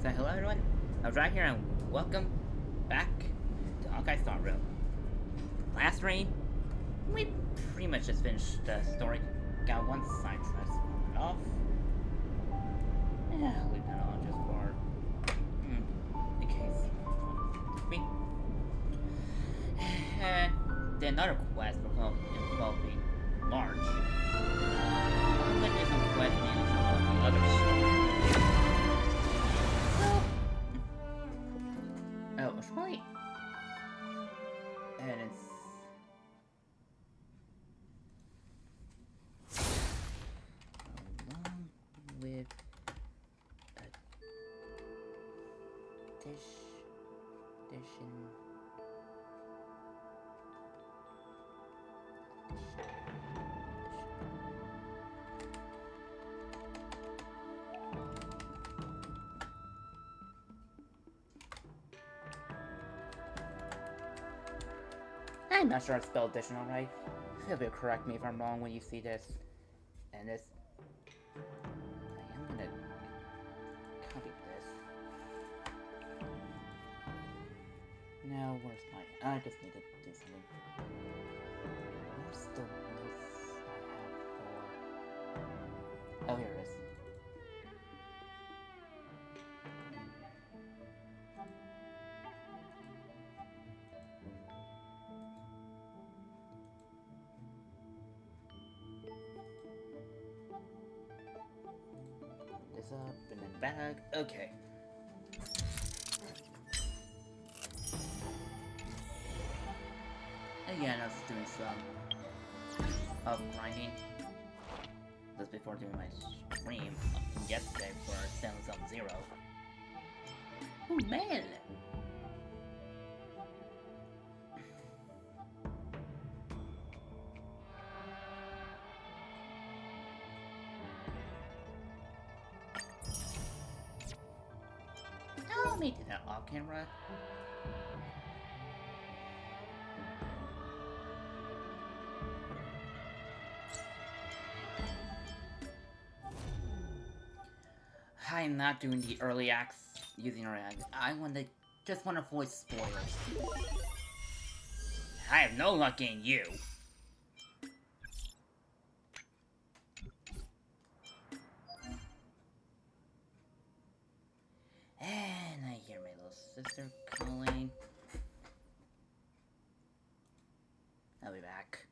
So hello everyone, I was right here and welcome back to Honkai Story. Last stream, we pretty much just finished the story. Got one side quest off. Yeah, leave that on just for in case me. Then another quest involving March. I'm gonna do some quests and some of the other story. Oh, it's really... And it's... along with a addition... I'm not sure I spelled additional right. Feel free to correct me if I'm wrong when you see this. And this... I am gonna... copy this. Now, where's my... I just need to do something. Where's the notes I have for... Oh, here it is. This up and then back. Okay. Again, I was doing some of grinding just before doing my stream yesterday for 770. Oh man! Oh, let me do that off camera. I'm not doing the early acts using early acts. Just want to avoid spoilers. I have no luck in you. And I hear my little sister calling. I'll be back.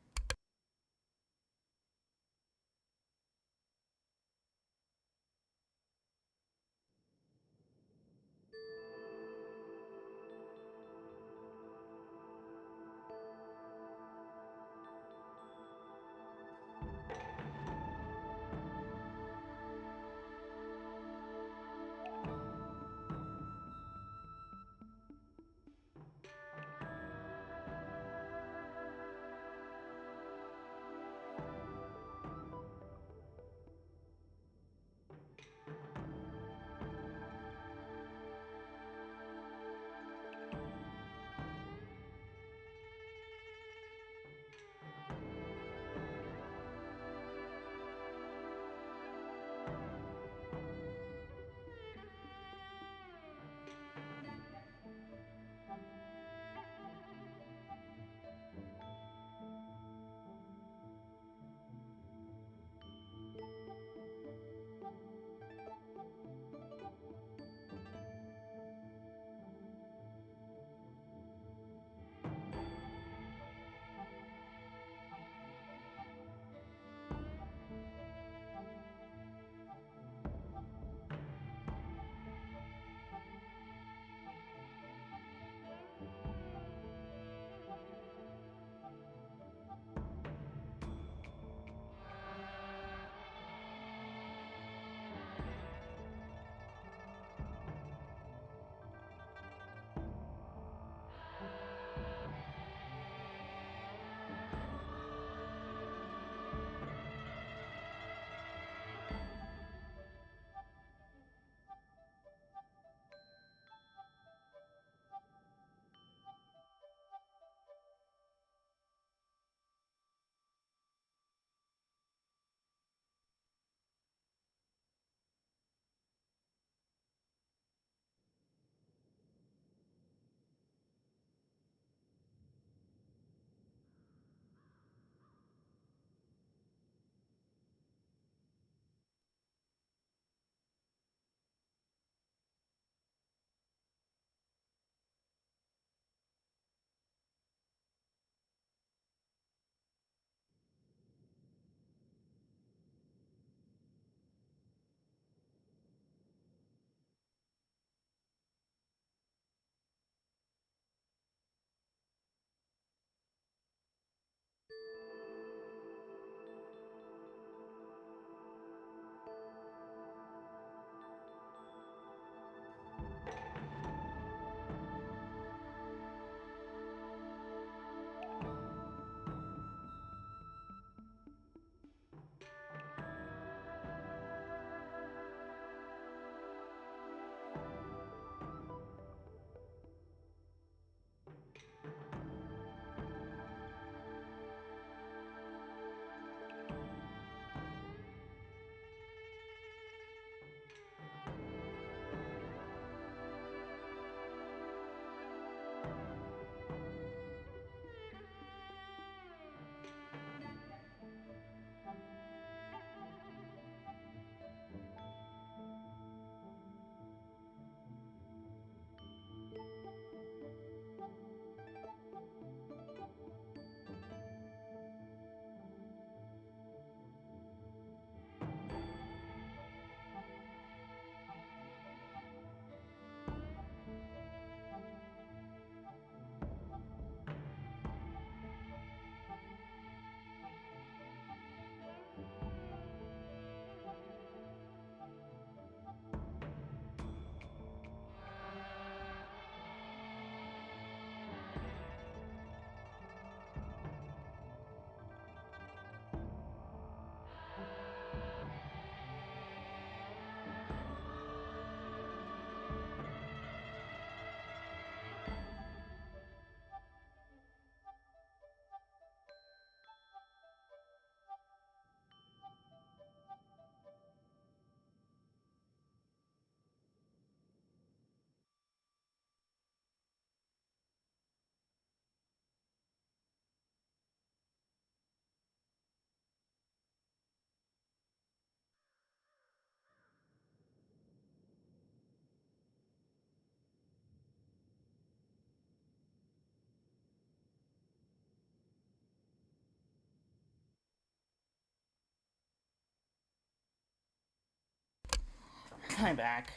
I'm back.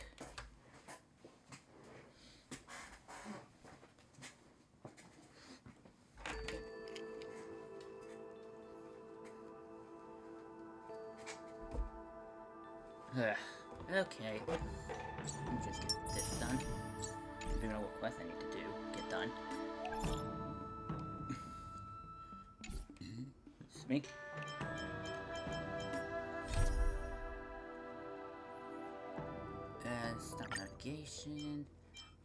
Okay. Let me just get this done. I don't know what quest I need to do. Get done. It's me. Stop navigation.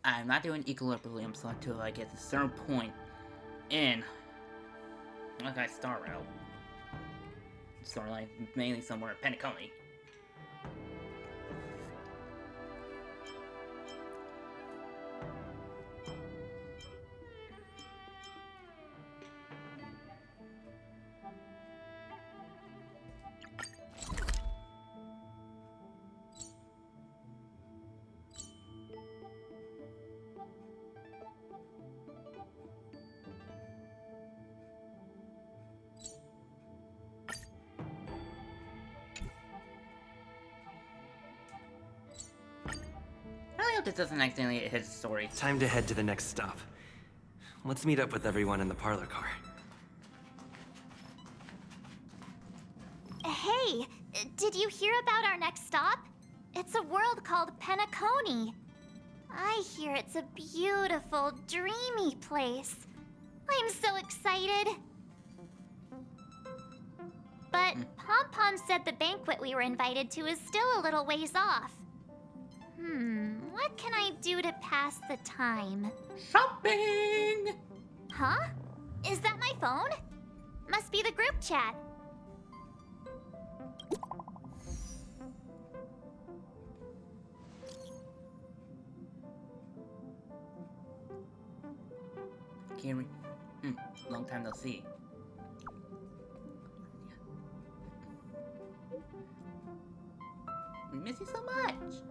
I'm not doing equilibrium so until I get to a certain point in Honkai Star Rail. Storyline mainly somewhere in Penacony. I hope this doesn't accidentally hit his story. Time to head to the next stop. Let's meet up with everyone in the parlor car. Hey, did you hear about our next stop? It's a world called Penacony. I hear it's a beautiful, dreamy place. I'm so excited. But Pom Pom said the banquet we were invited to is still a little ways off. What can I do to pass the time? Shopping! Huh? Is that my phone? Must be the group chat. Kiri. Long time no see. We miss you so much!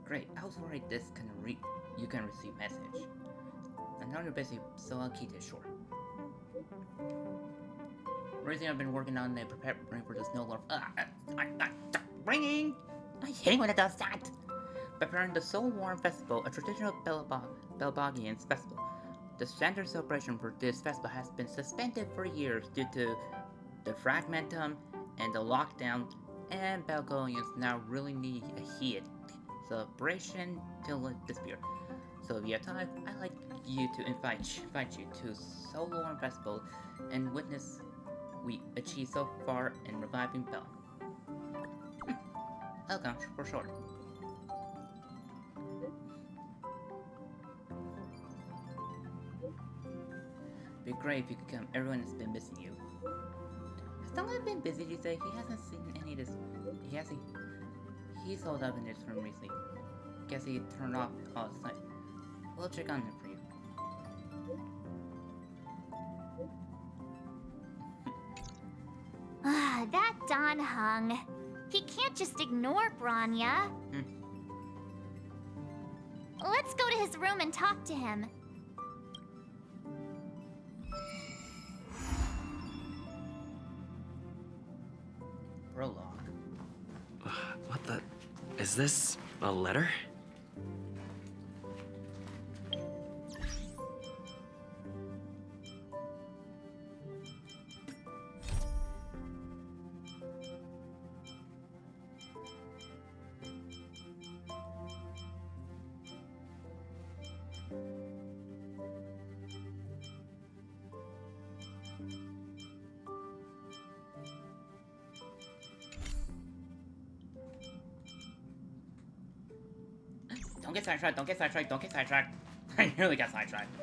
Great, I was worried you can receive message. I know you're busy, so I'll keep it short. Recently I've been working on the preparing for the snow lord. Ringing! I hate when it does that! Preparing the Soul Warm Festival, a traditional Belbagian festival. The standard celebration for this festival has been suspended for years due to the fragmentum and the lockdown, and Belgians now really need a heat celebration till disappear. So if you have time, I'd like you to invite you to Soul Warm Festival and witness we achieved so far in reviving Bell. Welcome, for short. Be great if you could come. Everyone has been missing you. Has someone been busy, you say? He hasn't seen any of this. He's holed up in his room recently. Guess he turned off all his lights. We'll check on him for you. That Don Hung. He can't just ignore Branya. Let's go to his room and talk to him. Prologue. What the... Is this a letter? Don't get sidetracked, don't get sidetracked, don't get sidetracked. I nearly got sidetracked.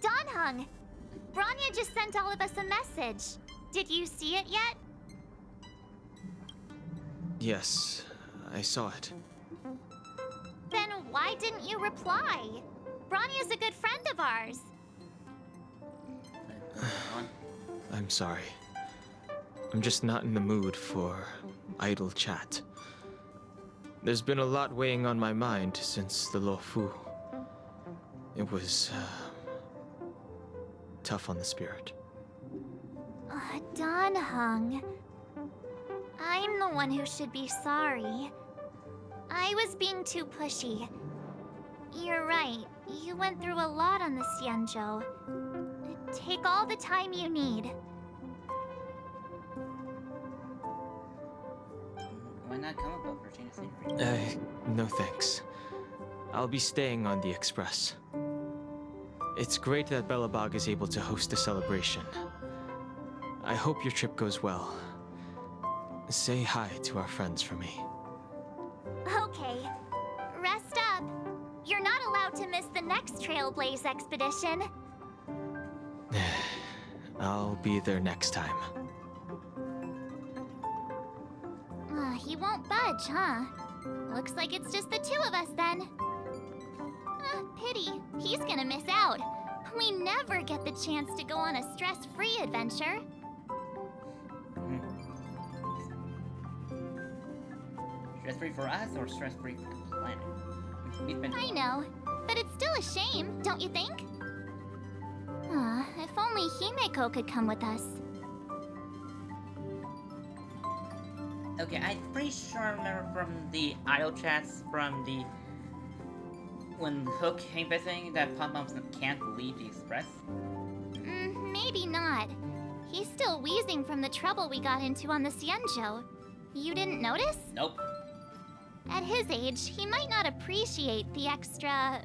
Don Hung! Branya just sent all of us a message. Did you see it yet? Yes, I saw it. Then why didn't you reply? Branya's a good friend of ours. I'm sorry. I'm just not in the mood for idle chat. There's been a lot weighing on my mind since the Luofu. It was, tough on the spirit. Don Hung. I'm the one who should be sorry. I was being too pushy. You're right. You went through a lot on the Xianzhou. Take all the time you need. Why not come up for change of scenery? No thanks. I'll be staying on the Express. It's great that Belobog is able to host a celebration. I hope your trip goes well. Say hi to our friends for me. Okay. Rest up. You're not allowed to miss the next Trailblaze expedition. I'll be there next time. He won't budge, huh? Looks like it's just the two of us then. Pity. He's gonna miss out. We never get the chance to go on a stress-free adventure. Stress-free for us or stress-free for the planet? We've been... I know, but it's still a shame, don't you think? If only Himeko could come with us. Okay, I'm pretty sure I remember from the idle chats from the... when Hook came visiting that Pop-Ups can't leave the Express. Maybe not. He's still wheezing from the trouble we got into on the Xianzhou. You didn't notice? Nope. At his age, he might not appreciate the extra...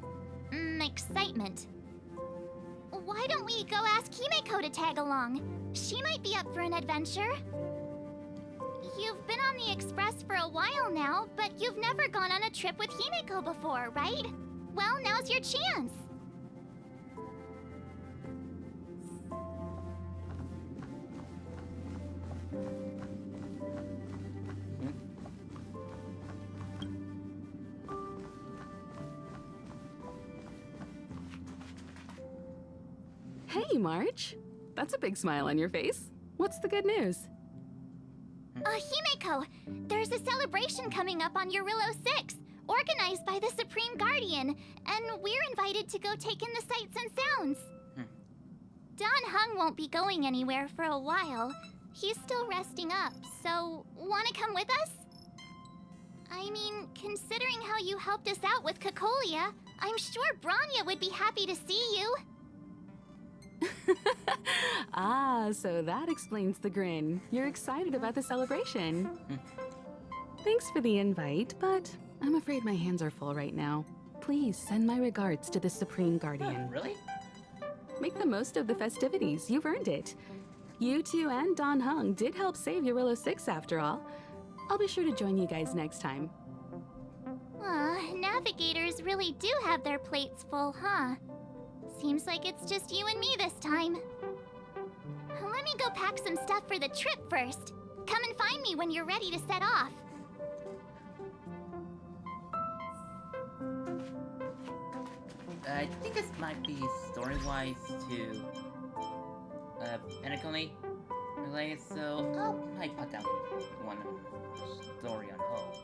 excitement. Why don't we go ask Himeko to tag along? She might be up for an adventure. You've been on the Express for a while now, but you've never gone on a trip with Himeko before, right? Well, now's your chance. Hey, March. That's a big smile on your face. What's the good news? Himeko, there's a celebration coming up on Yurillo 6, organized by the Supreme Guardian, and we're invited to go take in the sights and sounds. Don Hung won't be going anywhere for a while. He's still resting up, so wanna come with us? I mean, considering how you helped us out with Cocolia, I'm sure Branya would be happy to see you. So that explains the grin. You're excited about the celebration. Thanks for the invite, but I'm afraid my hands are full right now. Please send my regards to the Supreme Guardian. Really? Make the most of the festivities. You've earned it. You two and Don Hung did help save Yurillo 6 after all. I'll be sure to join you guys next time. Navigators really do have their plates full, huh? Seems like it's just you and me this time. Let me go pack some stuff for the trip first. Come and find me when you're ready to set off. I think this might be story-wise to Penacony related, so I'll might put that one story on hold.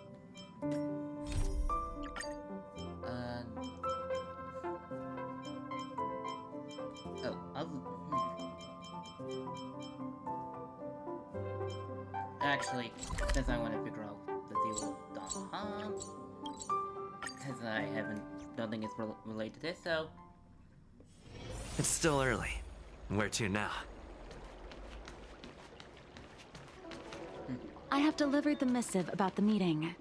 Actually, since I want to figure out the deal with Don Hung, because I don't think it's related to this, so... It's still early. Where to now? I have delivered the missive about the meeting.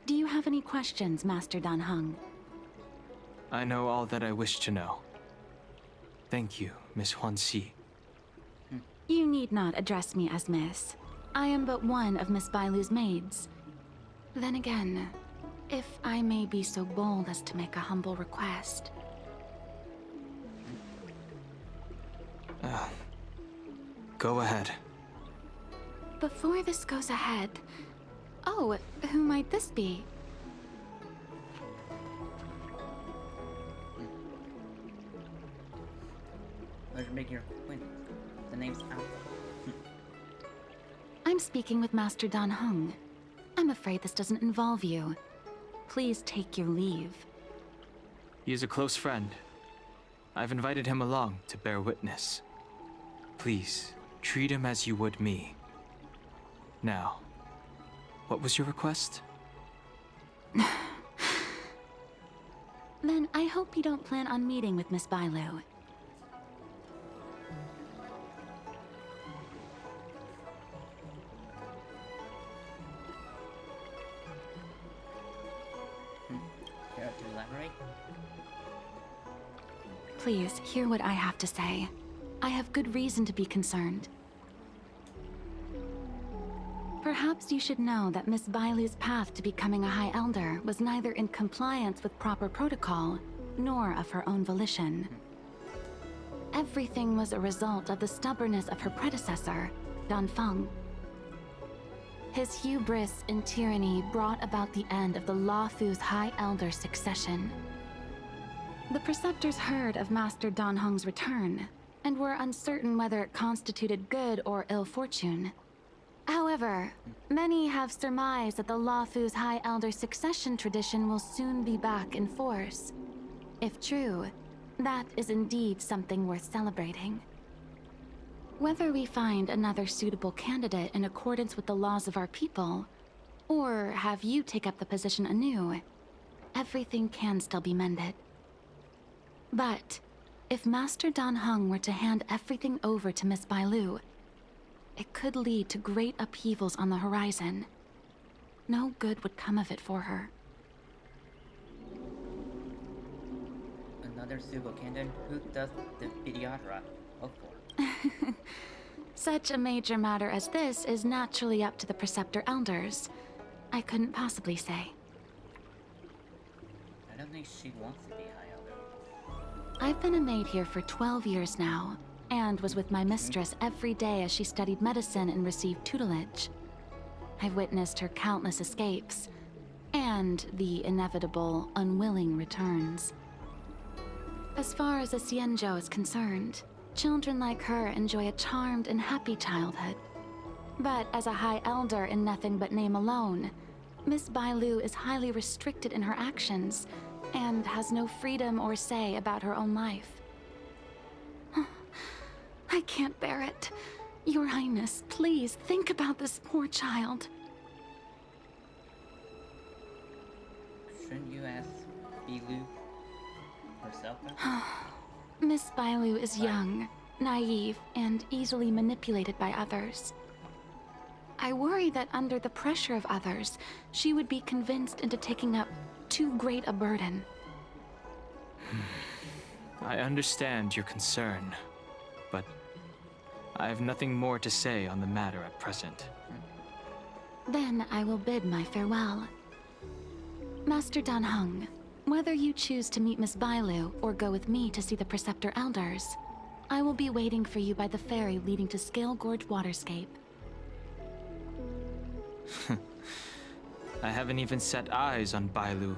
Do you have any questions, Master Dan Hung? I know all that I wish to know. Thank you, Miss Huanxi. You need not address me as Miss. I am but one of Miss Bailu's maids. Then again, if I may be so bold as to make a humble request. Go ahead. Before this goes ahead... Oh, who might this be? Pleasure making your acquaintance. The name's Alpha. I'm speaking with Master Dan Hung. I'm afraid this doesn't involve you. Please take your leave. He is a close friend. I've invited him along to bear witness. Please, treat him as you would me. Now, what was your request? Then I hope you don't plan on meeting with Miss Bailu. Care to elaborate? Please, hear what I have to say. I have good reason to be concerned. Perhaps you should know that Miss Bailu's path to becoming a High Elder was neither in compliance with proper protocol, nor of her own volition. Everything was a result of the stubbornness of her predecessor, Danfeng. His hubris and tyranny brought about the end of the Luofu's High Elder succession. The Preceptors heard of Master Danheng's return, and were uncertain whether it constituted good or ill fortune. However, many have surmised that the Luofu's High Elder succession tradition will soon be back in force. If true, that is indeed something worth celebrating. Whether we find another suitable candidate in accordance with the laws of our people, or have you take up the position anew, everything can still be mended. But if Master Danheng were to hand everything over to Miss Bailu, it could lead to great upheavals on the horizon. No good would come of it for her. Another suitable candidate? Who does the videodra hope for? Such a major matter as this is naturally up to the Preceptor Elders. I couldn't possibly say. I don't think she wants to be High Elder. I've been a maid here for 12 years now, and was with my mistress every day as she studied medicine and received tutelage. I've witnessed her countless escapes, and the inevitable, unwilling returns. As far as a Xianzhou is concerned, children like her enjoy a charmed and happy childhood. But as a High Elder in nothing but name alone, Miss Bailu is highly restricted in her actions, and has no freedom or say about her own life. I can't bear it. Your Highness, please think about this poor child. Shouldn't you ask Bilu herself? Miss Bailu is young, naive, and easily manipulated by others. I worry that under the pressure of others, she would be convinced into taking up too great a burden. I understand your concern, but I have nothing more to say on the matter at present. Then I will bid my farewell. Master Danheng, whether you choose to meet Miss Bailu or go with me to see the Preceptor Elders, I will be waiting for you by the ferry leading to Scale Gorge Waterscape. I haven't even set eyes on Bailu,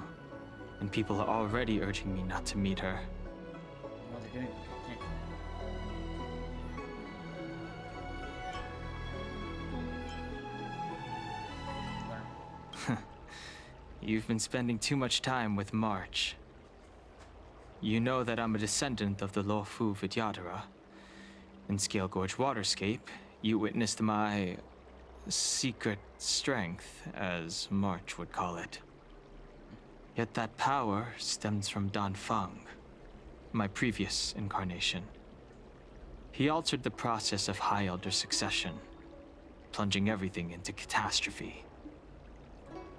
and people are already urging me not to meet her. What they're doing? You've been spending too much time with March. You know that I'm a descendant of the Luofu Vidyadhara. In Scale Gorge Waterscape, you witnessed my secret strength, as March would call it. Yet that power stems from Danfeng, my previous incarnation. He altered the process of High Elder succession, plunging everything into catastrophe.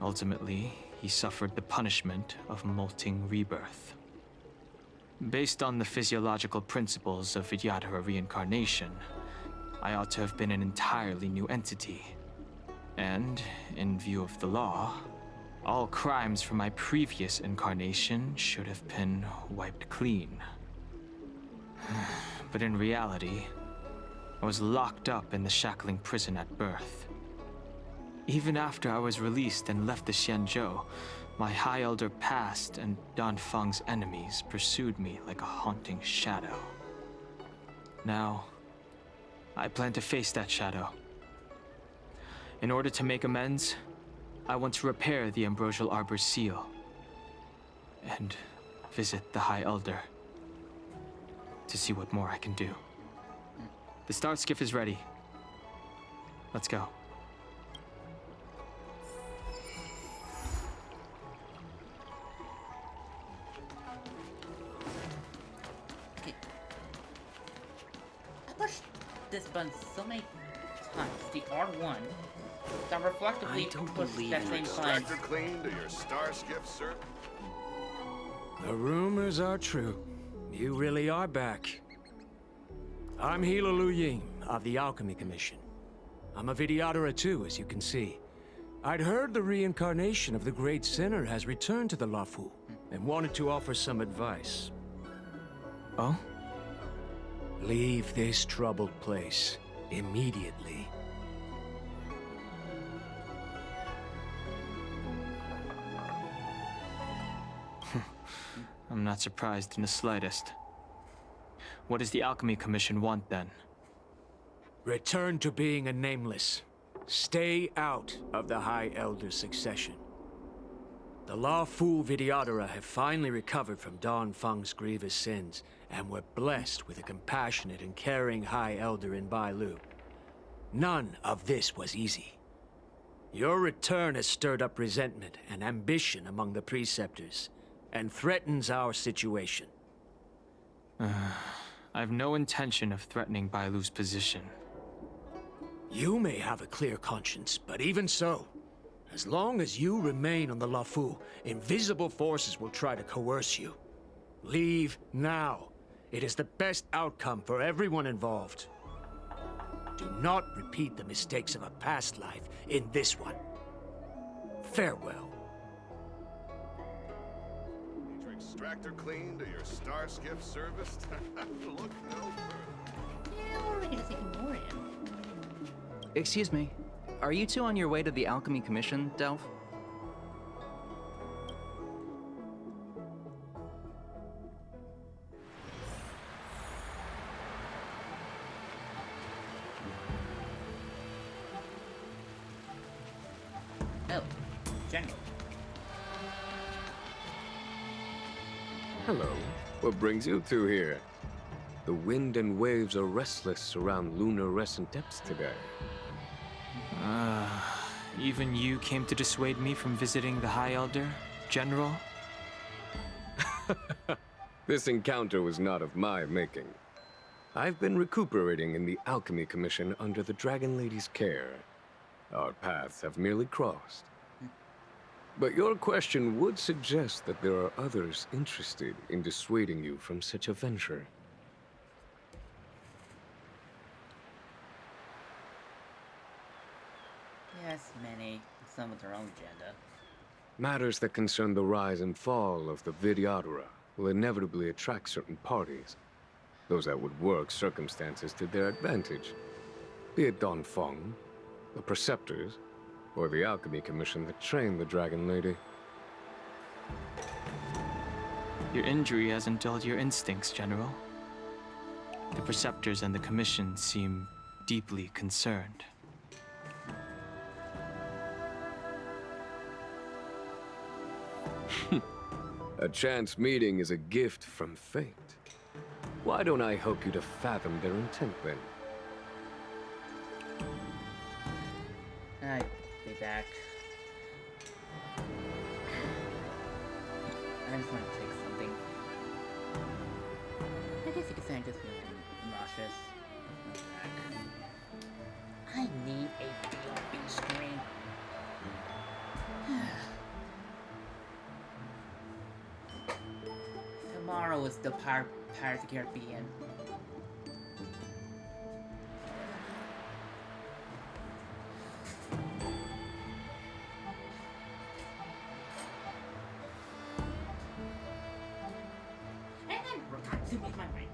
Ultimately, he suffered the punishment of molting rebirth. Based on the physiological principles of Vidyadhara reincarnation, I ought to have been an entirely new entity. And, in view of the law, all crimes from my previous incarnation should have been wiped clean. But in reality, I was locked up in the shackling prison at birth. Even after I was released and left the Xianzhou, my High Elder past and Danfeng's enemies pursued me like a haunting shadow. Now, I plan to face that shadow. In order to make amends, I want to repair the Ambrosial Arbor's seal and visit the High Elder. to see what more I can do. The start skiff is ready. Let's go. Okay. I pushed this button so many times, the R1, that reflectively I don't pushed believe that you. same button. Extractor clean to your star skiff, sir? The rumors are true. You really are back. I'm Hila Lu Ying of the Alchemy Commission. I'm a Vidyadhara too, as you can see. I'd heard the reincarnation of the Great Sinner has returned to the Luofu, and wanted to offer some advice. Oh? Leave this troubled place immediately. I'm not surprised in the slightest. What does the Alchemy Commission want then? Return to being a nameless. Stay out of the High Elder succession. The Luofu Vidyadhara have finally recovered from Don Feng's grievous sins, and were blessed with a compassionate and caring High Elder in Bailu. None of this was easy. Your return has stirred up resentment and ambition among the preceptors, and threatens our situation. I have no intention of threatening Bailu's position. You may have a clear conscience, but even so, as long as you remain on the Luofu, invisible forces will try to coerce you. Leave now. It is the best outcome for everyone involved. Do not repeat the mistakes of a past life in this one. Farewell. Need your extractor clean to your star skiff serviced? Look no further. Yeah, or we can just ignore it. Excuse me. Are you two on your way to the Alchemy Commission, Delph? Oh, General. Hello. What brings you two here? The wind and waves are restless around lunar-rescent depths today. Even you came to dissuade me from visiting the High Elder, General? This encounter was not of my making. I've been recuperating in the Alchemy Commission under the Dragon Lady's care. Our paths have merely crossed. But your question would suggest that there are others interested in dissuading you from such a venture. Yes, many. Some with their own agenda. Matters that concern the rise and fall of the Vidyadhara will inevitably attract certain parties. Those that would work circumstances to their advantage. Be it Don Feng, the Preceptors, or the Alchemy Commission that trained the Dragon Lady. Your injury hasn't dulled your instincts, General. The Preceptors and the Commission seem deeply concerned. A chance meeting is a gift from fate. Why don't I help you to fathom their intent then? I'll be back. I just want to take something. I guess you could say I'm just feeling nauseous. I need a BLB screen. Tomorrow is the Pirates of the Caribbean. And I forgot to make my rank.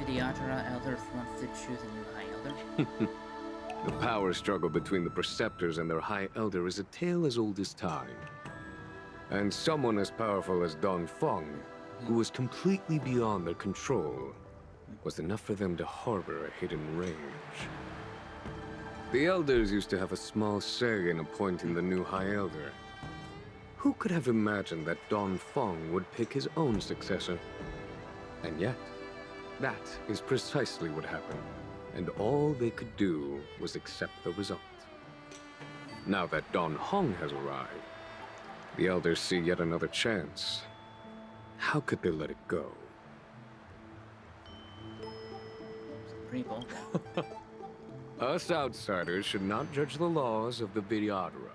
Videodra elders wants to choose a new High Elder. The power struggle between the Preceptors and their High Elder is a tale as old as time. And someone as powerful as Don Feng, who was completely beyond their control, was enough for them to harbor a hidden rage. The Elders used to have a small say in appointing the new High Elder. Who could have imagined that Don Feng would pick his own successor? And yet, that is precisely what happened, and all they could do was accept the result. Now that Don Hong has arrived, the Elders see yet another chance. How could they let it go? Pretty bold. Us outsiders should not judge the laws of the Videodra.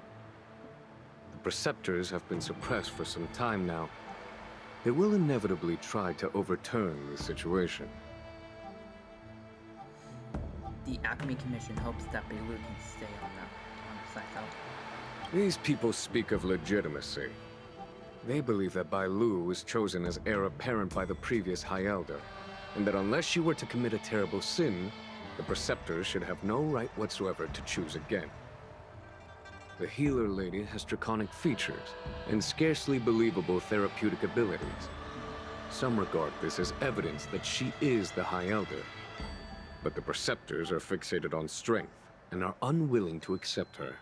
The Preceptors have been suppressed for some time now. They will inevitably try to overturn the situation. The Alchemy Commission hopes that Bailu can stay on the side out. These people speak of legitimacy. They believe that Bailu was chosen as heir apparent by the previous High Elder, and that unless she were to commit a terrible sin, the Preceptors should have no right whatsoever to choose again. The healer lady has draconic features and scarcely believable therapeutic abilities. Some regard this as evidence that she is the High Elder. But the Preceptors are fixated on strength and are unwilling to accept her.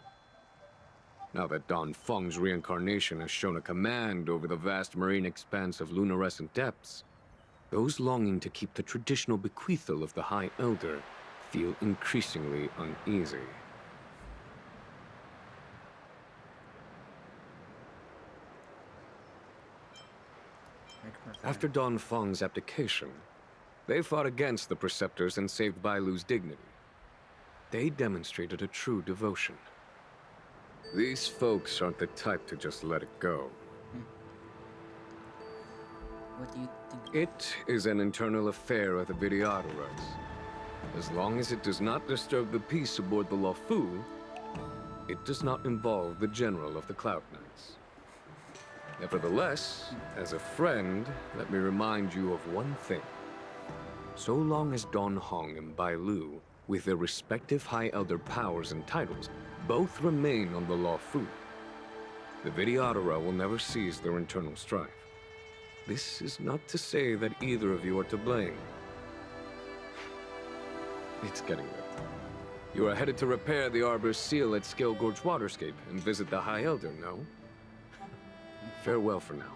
Now that Don Feng's reincarnation has shown a command over the vast marine expanse of luminescent depths, those longing to keep the traditional bequeathal of the High Elder feel increasingly uneasy. After Don Feng's abdication, they fought against the Preceptors and saved Bailu's dignity. They demonstrated a true devotion. These folks aren't the type to just let it go. What do you think? It is an internal affair of the Videodras. As long as it does not disturb the peace aboard the Luofu, it does not involve the General of the Cloud Knights. Nevertheless, as a friend, let me remind you of one thing. So long as Don Hong and Bailu, with their respective High Elder powers and titles, both remain on the Luofu, the Videodra will never cease their internal strife. This is not to say that either of you are to blame. It's getting late. You are headed to repair the Arbor's seal at Scale Gorge Waterscape and visit the High Elder, no? Farewell for now.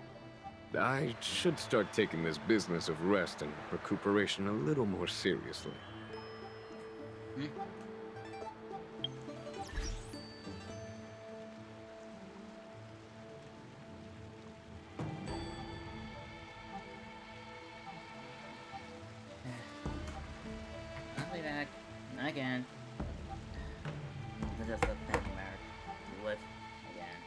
I should start taking this business of rest and recuperation a little more seriously. I'll be back. Again. This is the thing where you live again.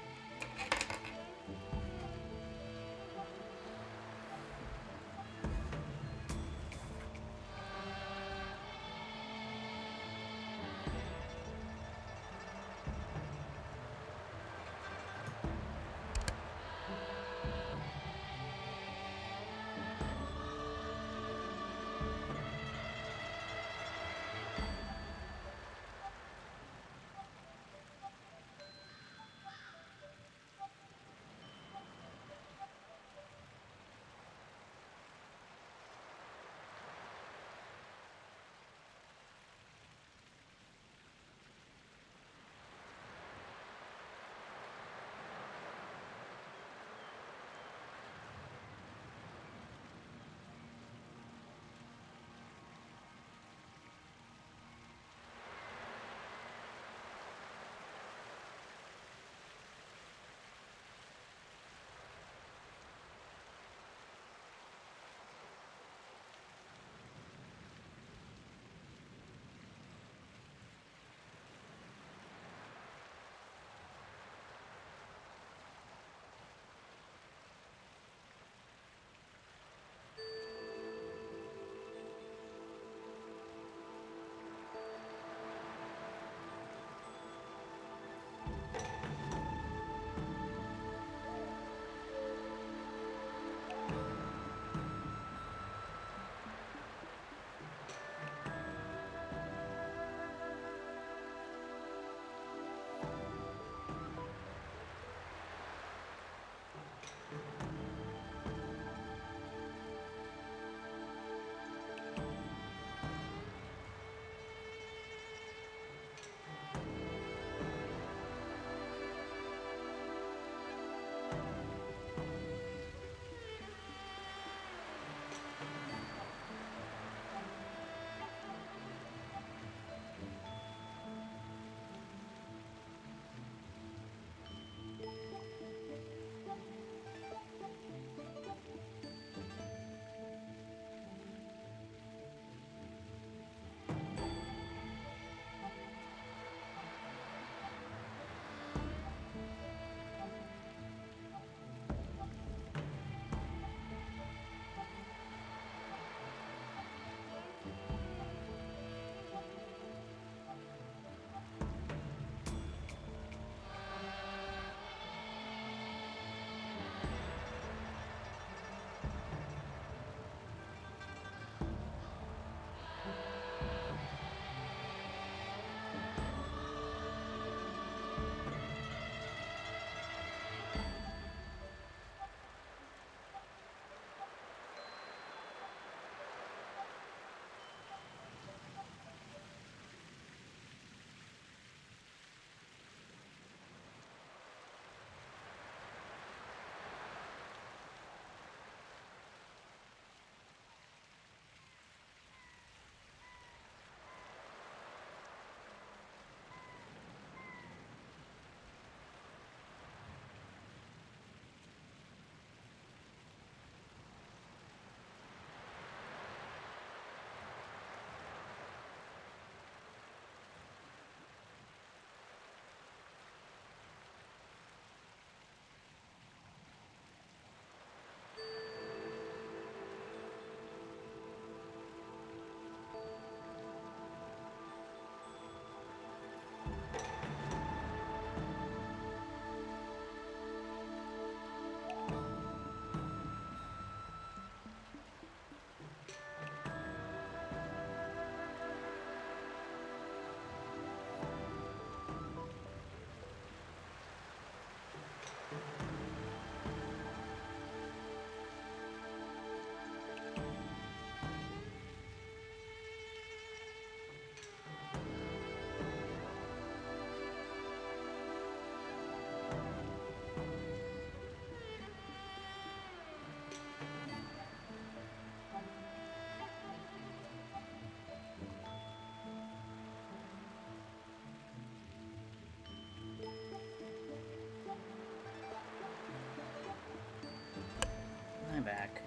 I'm back.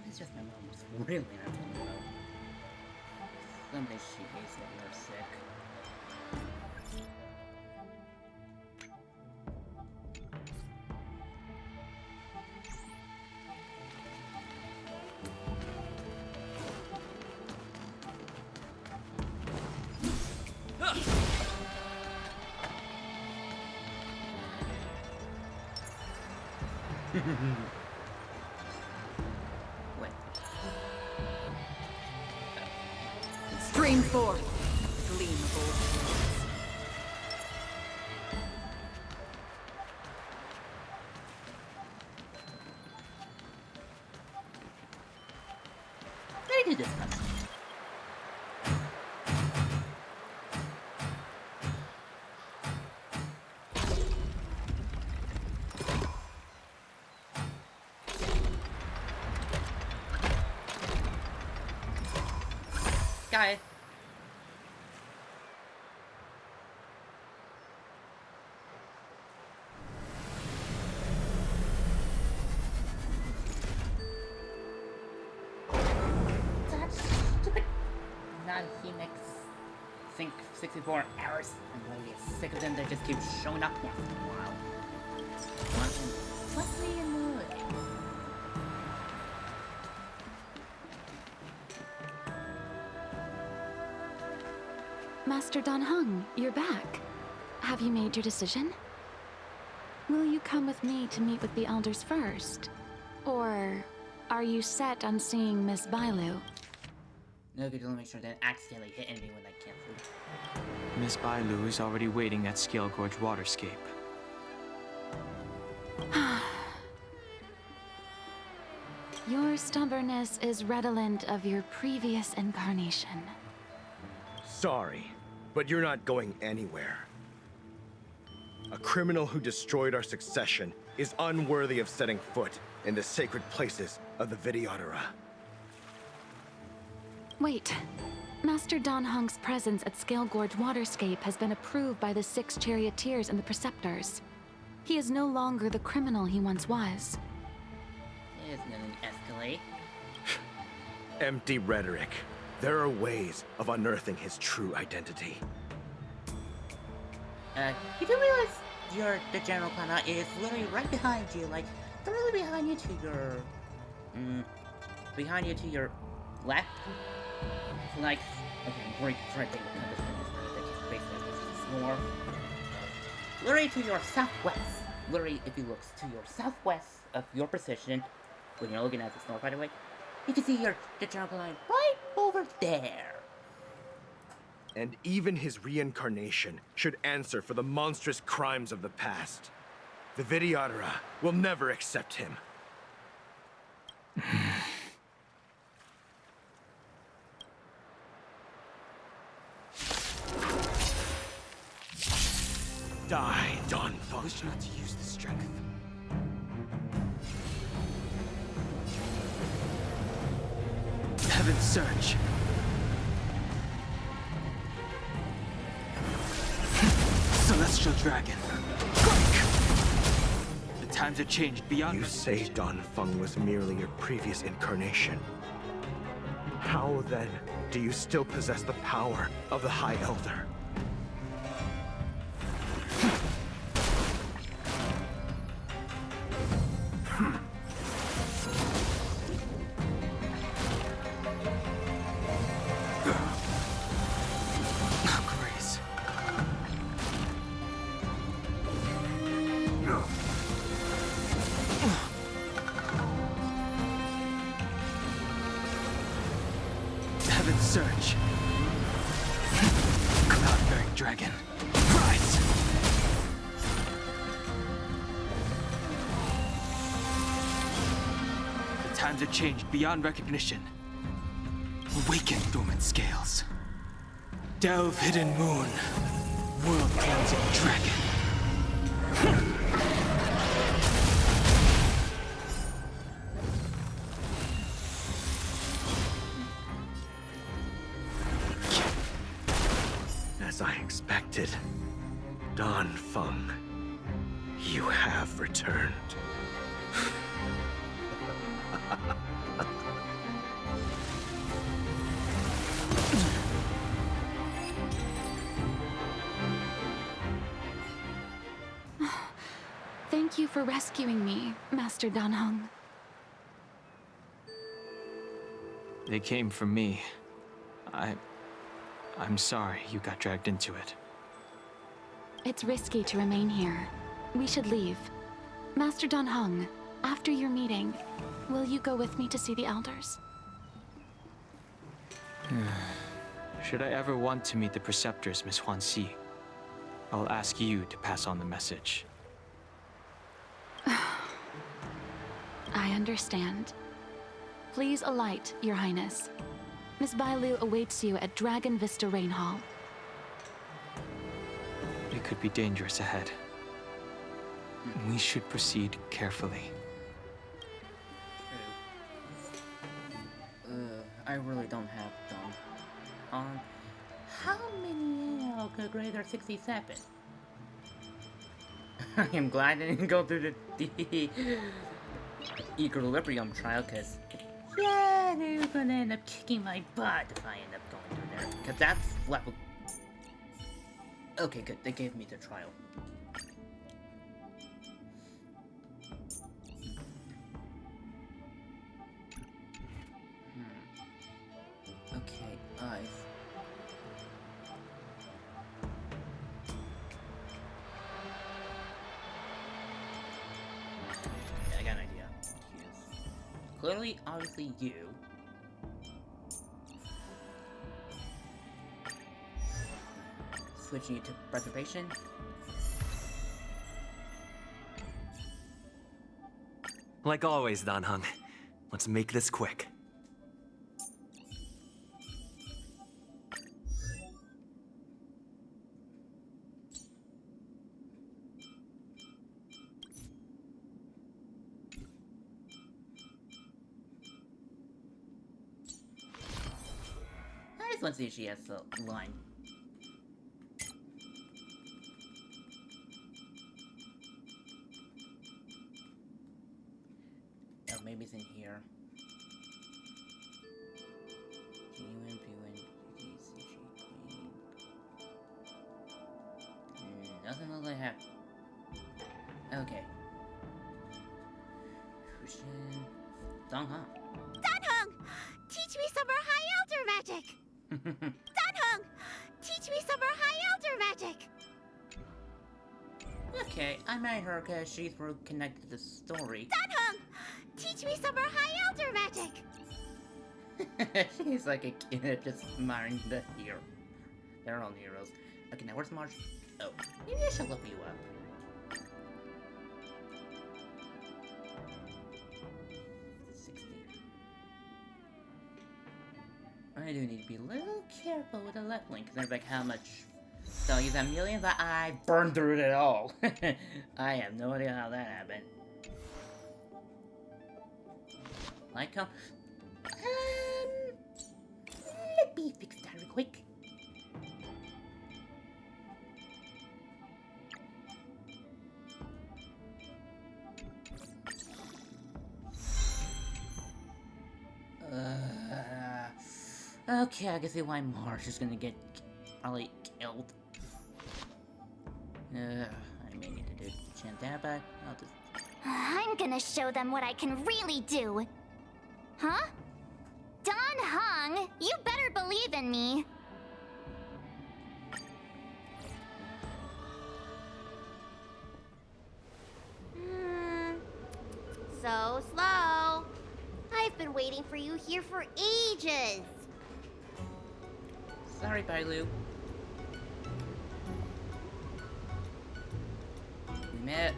It's just my mom was really not feeling well. Someday she hates letting her sick. Wait. Stream forth, gleam of old Let me do this one. Guy. That's stupid. Now he makes think 64 hours. I'm really sick of them. They just keep showing up once in a while. What's me in mood? Master Dan Heng, you're back. Have you made your decision? Will you come with me to meet with the elders first? Or are you set on seeing Miss Bailu? No good to make sure that I accidentally hit anyone with that cancer. Miss Bailu is already waiting at Scale Gorge Waterscape. Your stubbornness is redolent of your previous incarnation. Sorry, but you're not going anywhere. A criminal who destroyed our succession is unworthy of setting foot in the sacred places of the Videodora. Wait. Master Dan Heng's presence at Scale Gorge Waterscape has been approved by the 6 charioteers and the preceptors. He is no longer the criminal he once was. It's nothing escalate. Empty rhetoric. There are ways of unearthing his true identity. You do realize the General Kana is literally right behind you, like, literally behind you to your left? Like, okay, I'm trying to think of this one, basically more. Literally to your southwest. Literally, if you look to your southwest of your position, when you're looking at this north, by the way, you can see the General Kana right over there. And even his reincarnation should answer for the monstrous crimes of the past. The Videodora will never accept him. Die, Don Fung. Wish not to use the strength. Heaven's Surge. Celestial Dragon. Quick! The times have changed beyond You say recognition. Don Fung was merely your previous incarnation. How then do you still possess the power of the High Elder? Grace. dragon. Rise! The times have changed beyond recognition. Awaken, dormant scales. Delve, hidden moon. World cleansing dragon. As I expected, Don Feng, you have returned. Thank you for rescuing me, Master Dan Heng. They came for me. I'm sorry you got dragged into it. It's risky to remain here. We should leave. Master Dan Heng, after your meeting, will you go with me to see the elders? Should I ever want to meet the preceptors, Miss Huan Si, I'll ask you to pass on the message. I understand. Please alight, Your Highness. Miss Bailu awaits you at Dragon Vista Rain Hall. It could be dangerous ahead. We should proceed carefully. I really don't have them. How many Alka grade are 67? I am glad I didn't go through the equilibrium trial, cause yeah, they're gonna end up kicking my butt if I end up going through there. Cause that's level. Okay, good. They gave me the trial. Okay, I got an idea. Clearly, obviously, you. Switching it to preservation. Like always, Dan Heng. Let's make this quick. I just want to see if she has the line. Oh, maybe it's in here. Genuine, nothing looks like that. Okay. Fusion. Dong Hong. Danheng! Teach me some more High Elder magic! Danheng! Teach me some more High Elder magic! Okay, I married her because she's connected to the story. Danheng! Teach me some more High Elder magic! She's like a kid just admiring the hero. Their own heroes. Okay, now where's Marge? Oh, maybe I should look you up. I do need to be a little careful with the left link, because I'm like, how much? So use that million, but I burned through it all. I have no idea how that happened. Like how? Let me fix that real quick. Okay, I can see why Marsh is gonna get probably killed. I may need to do chant that, but I'll just. I'm gonna show them what I can really do. Huh? Dan Heng, you better believe in me. So slow. I've been waiting for you here for ages. Sorry, Bailu.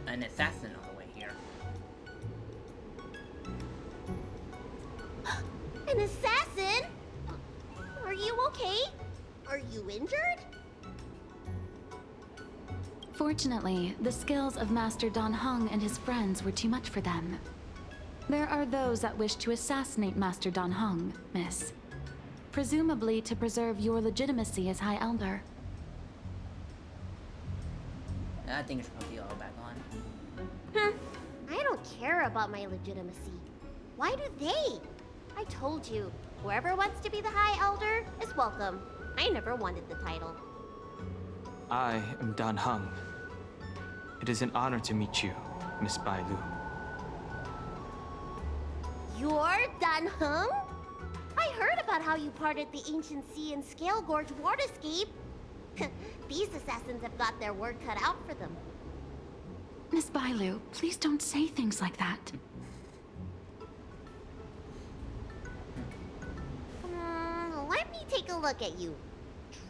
an assassin on the way here. An assassin? Are you okay? Are you injured? Fortunately, the skills of Master Dan Heng and his friends were too much for them. There are those that wish to assassinate Master Dan Heng, Miss. Presumably to preserve your legitimacy as High Elder. I think it's probably all back on. I don't care about my legitimacy. Why do they? I told you, whoever wants to be the High Elder is welcome. I never wanted the title. I am Dan Heng. It is an honor to meet you, Miss Bailu. You're Dan Heng? I heard about how you parted the ancient sea and Scale Gorge waterscape. These assassins have got their work cut out for them. Miss Bailu, please don't say things like that. Let me take a look at you.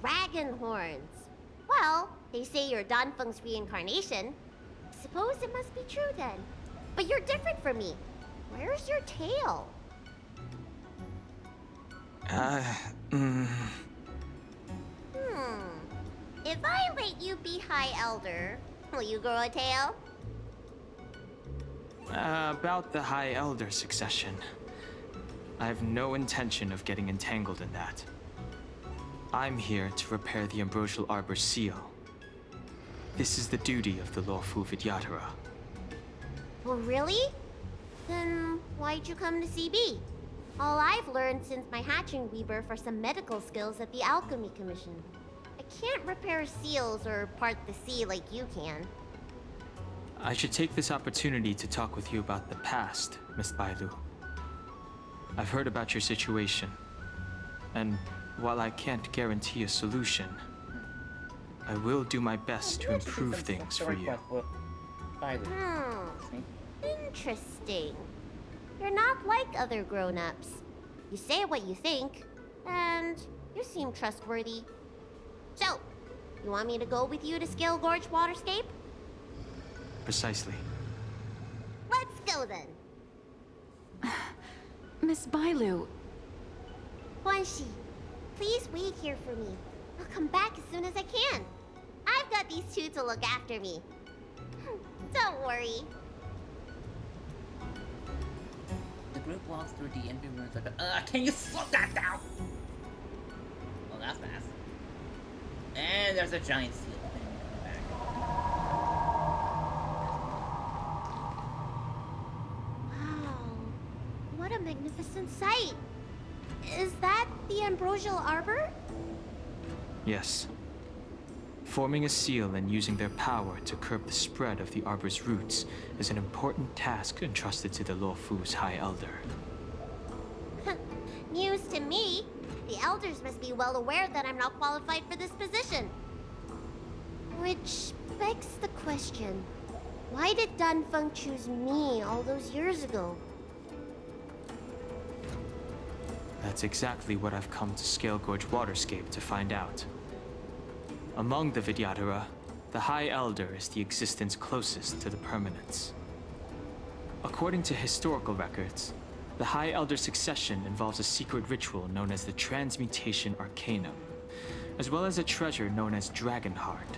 Dragon horns. Well, they say you're Dan Feng's reincarnation. Suppose it must be true then. But you're different from me. Where's your tail? If I let you be High Elder, will you grow a tail? About the High Elder succession. I have no intention of getting entangled in that. I'm here to repair the Ambrosial Arbor's seal. This is the duty of the Luofu Vidyadhara. Well, really? Then why'd you come to CB? All I've learned since my hatching rebirth are some medical skills at the Alchemy Commission. I can't repair seals or part the sea like you can. I should take this opportunity to talk with you about the past, Miss Bailu. I've heard about your situation, and while I can't guarantee a solution, I will do my best to improve things for you. Interesting. You're not like other grown-ups. You say what you think, and you seem trustworthy. So, you want me to go with you to Scale Gorge Waterscape? Precisely. Let's go then. Miss Bailu. Guanxi, please wait here for me. I'll come back as soon as I can. I've got these two to look after me. Don't worry. The group walks through the empty rooms like can you slow that down? Well, that's fast. And there's a giant seal thing coming back. Wow. What a magnificent sight. Is that the Ambrosial Arbor? Yes. Forming a seal and using their power to curb the spread of the Arbor's roots is an important task entrusted to the Luofu's High Elder. News to me. The Elders must be well aware that I'm not qualified for this position. Which begs the question, why did Dan Feng choose me all those years ago? That's exactly what I've come to Scale Gorge Waterscape to find out. Among the Vidyadhara, the High Elder is the existence closest to the permanence. According to historical records, the High Elder succession involves a secret ritual known as the Transmutation Arcanum, as well as a treasure known as Dragon Heart.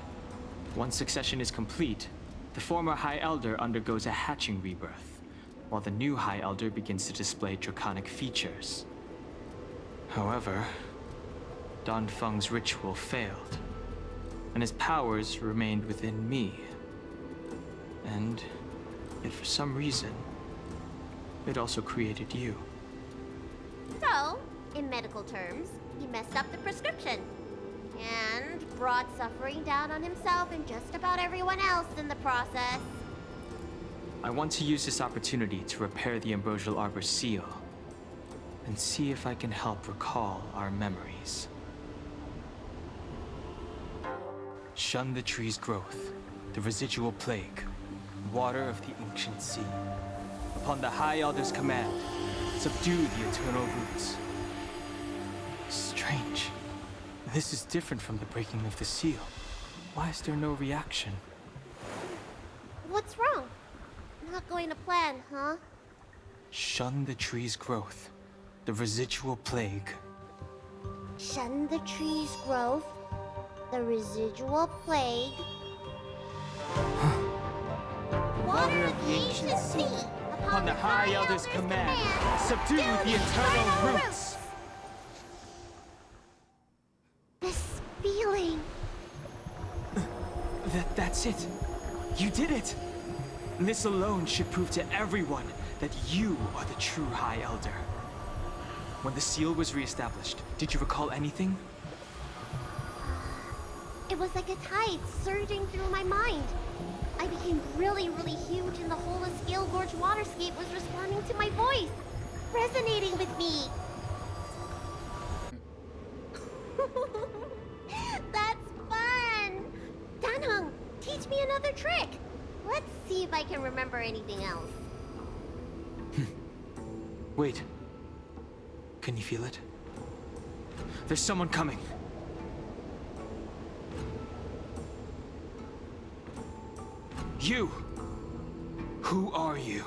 Once succession is complete, the former High Elder undergoes a hatching rebirth, while the new High Elder begins to display draconic features. However, Dan Feng's ritual failed, and his powers remained within me. And yet for some reason, it also created you. So, in medical terms, he messed up the prescription. And brought suffering down on himself and just about everyone else in the process. I want to use this opportunity to repair the Ambrosial Arbor's seal, and see if I can help recall our memories. Shun the tree's growth, the residual plague, water of the ancient sea. Upon the High Elder's command, subdue the eternal roots. Strange. This is different from the breaking of the seal. Why is there no reaction? What's wrong? Not going to plan, huh? Shun the tree's growth. The residual plague. Shun the tree's growth. The residual plague. Water of the ancient sea. Upon the High Elder's command, subdue the eternal roots. This feeling. That's it. You did it. This alone should prove to everyone that you are the true High Elder. When the seal was reestablished, did you recall anything? It was like a tide surging through my mind. I became really huge, and the whole of Scale Gorge waterscape was responding to my voice, resonating with me. That's fun! Danheng, teach me another trick. Let's see if I can remember anything else. Wait. Can you feel it? There's someone coming. You! Who are you?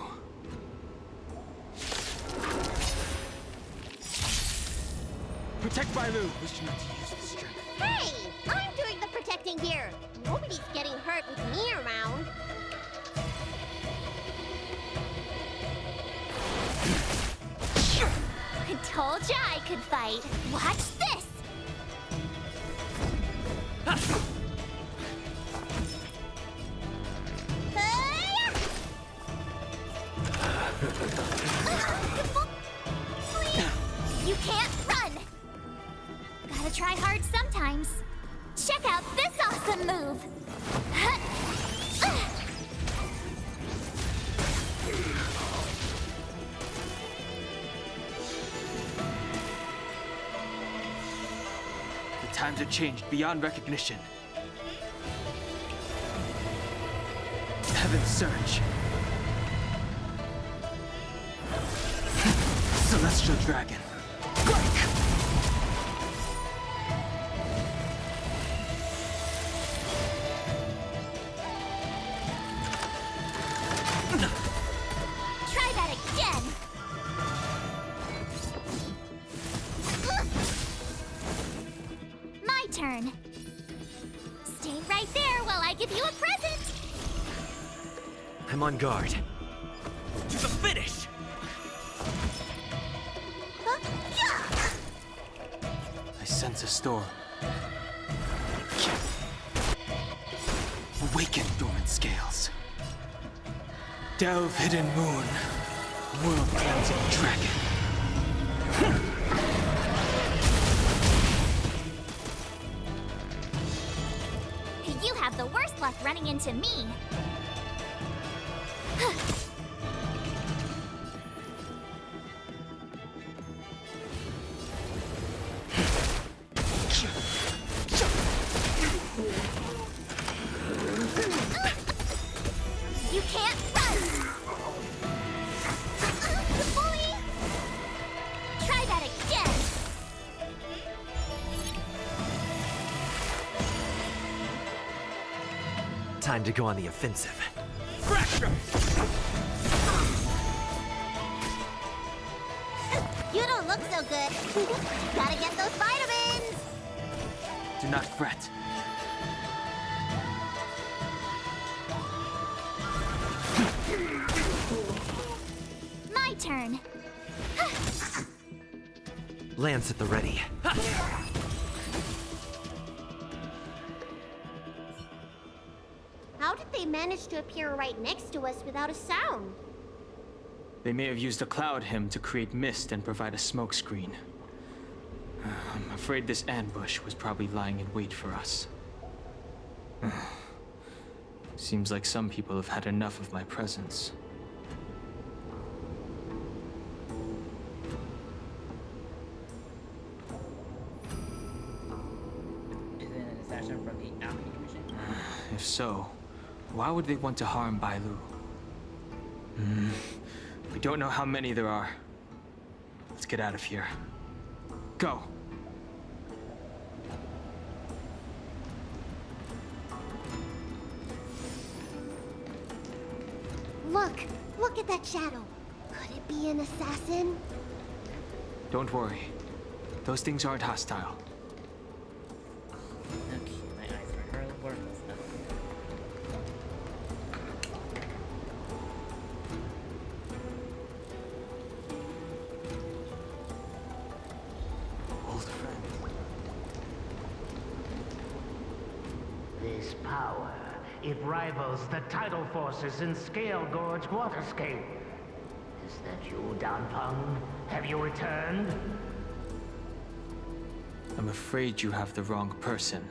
Protect Bailu! Wish not to use the strength. Hey! I'm doing the protecting here! Nobody's getting hurt with me around. I told ya I could fight. Watch this! You can't run! Gotta try hard sometimes. Check out this awesome move! The times have changed beyond recognition. Heaven surge. Celestial dragon. Break! Try that again! My turn. Stay right there while I give you a present! I'm on guard. To the finish! I sense a storm. Awaken, dormant scales. Delve, hidden moon. World cleansing dragon. You have the worst luck running into me. You can't run! Bully! Try that again! Time to go on the offensive. Fracture! You don't look so good. Gotta get those vitamins! Do not fret. My turn. Lance at the ready. How did they manage to appear right next to us without a sound? They may have used a cloud hymn to create mist and provide a smoke screen. I'm afraid this ambush was probably lying in wait for us. Seems like some people have had enough of my presence. Is it an assassin from the Alchemy Commission? If so, why would they want to harm Bailu? We don't know how many there are. Let's get out of here. Go! Look at that shadow. Could it be an assassin? Don't worry. Those things aren't hostile. Okay, my eyes are worthless now. Old friend. This power, it rivals the tidal forces in Scale Gorge Waterscape. Is that you, Don Peng? Have you returned? I'm afraid you have the wrong person.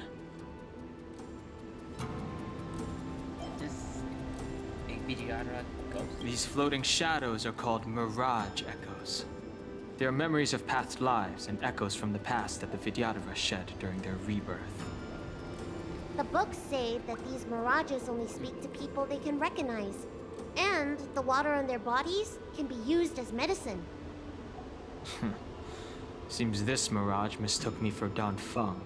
This big Vidyadhara ghost. These floating shadows are called Mirage Echoes. They are memories of past lives and echoes from the past that the Vidyadhara shed during their rebirth. The books say that these mirages only speak to people they can recognize. And the water on their bodies can be used as medicine. Seems this mirage mistook me for Don Feng.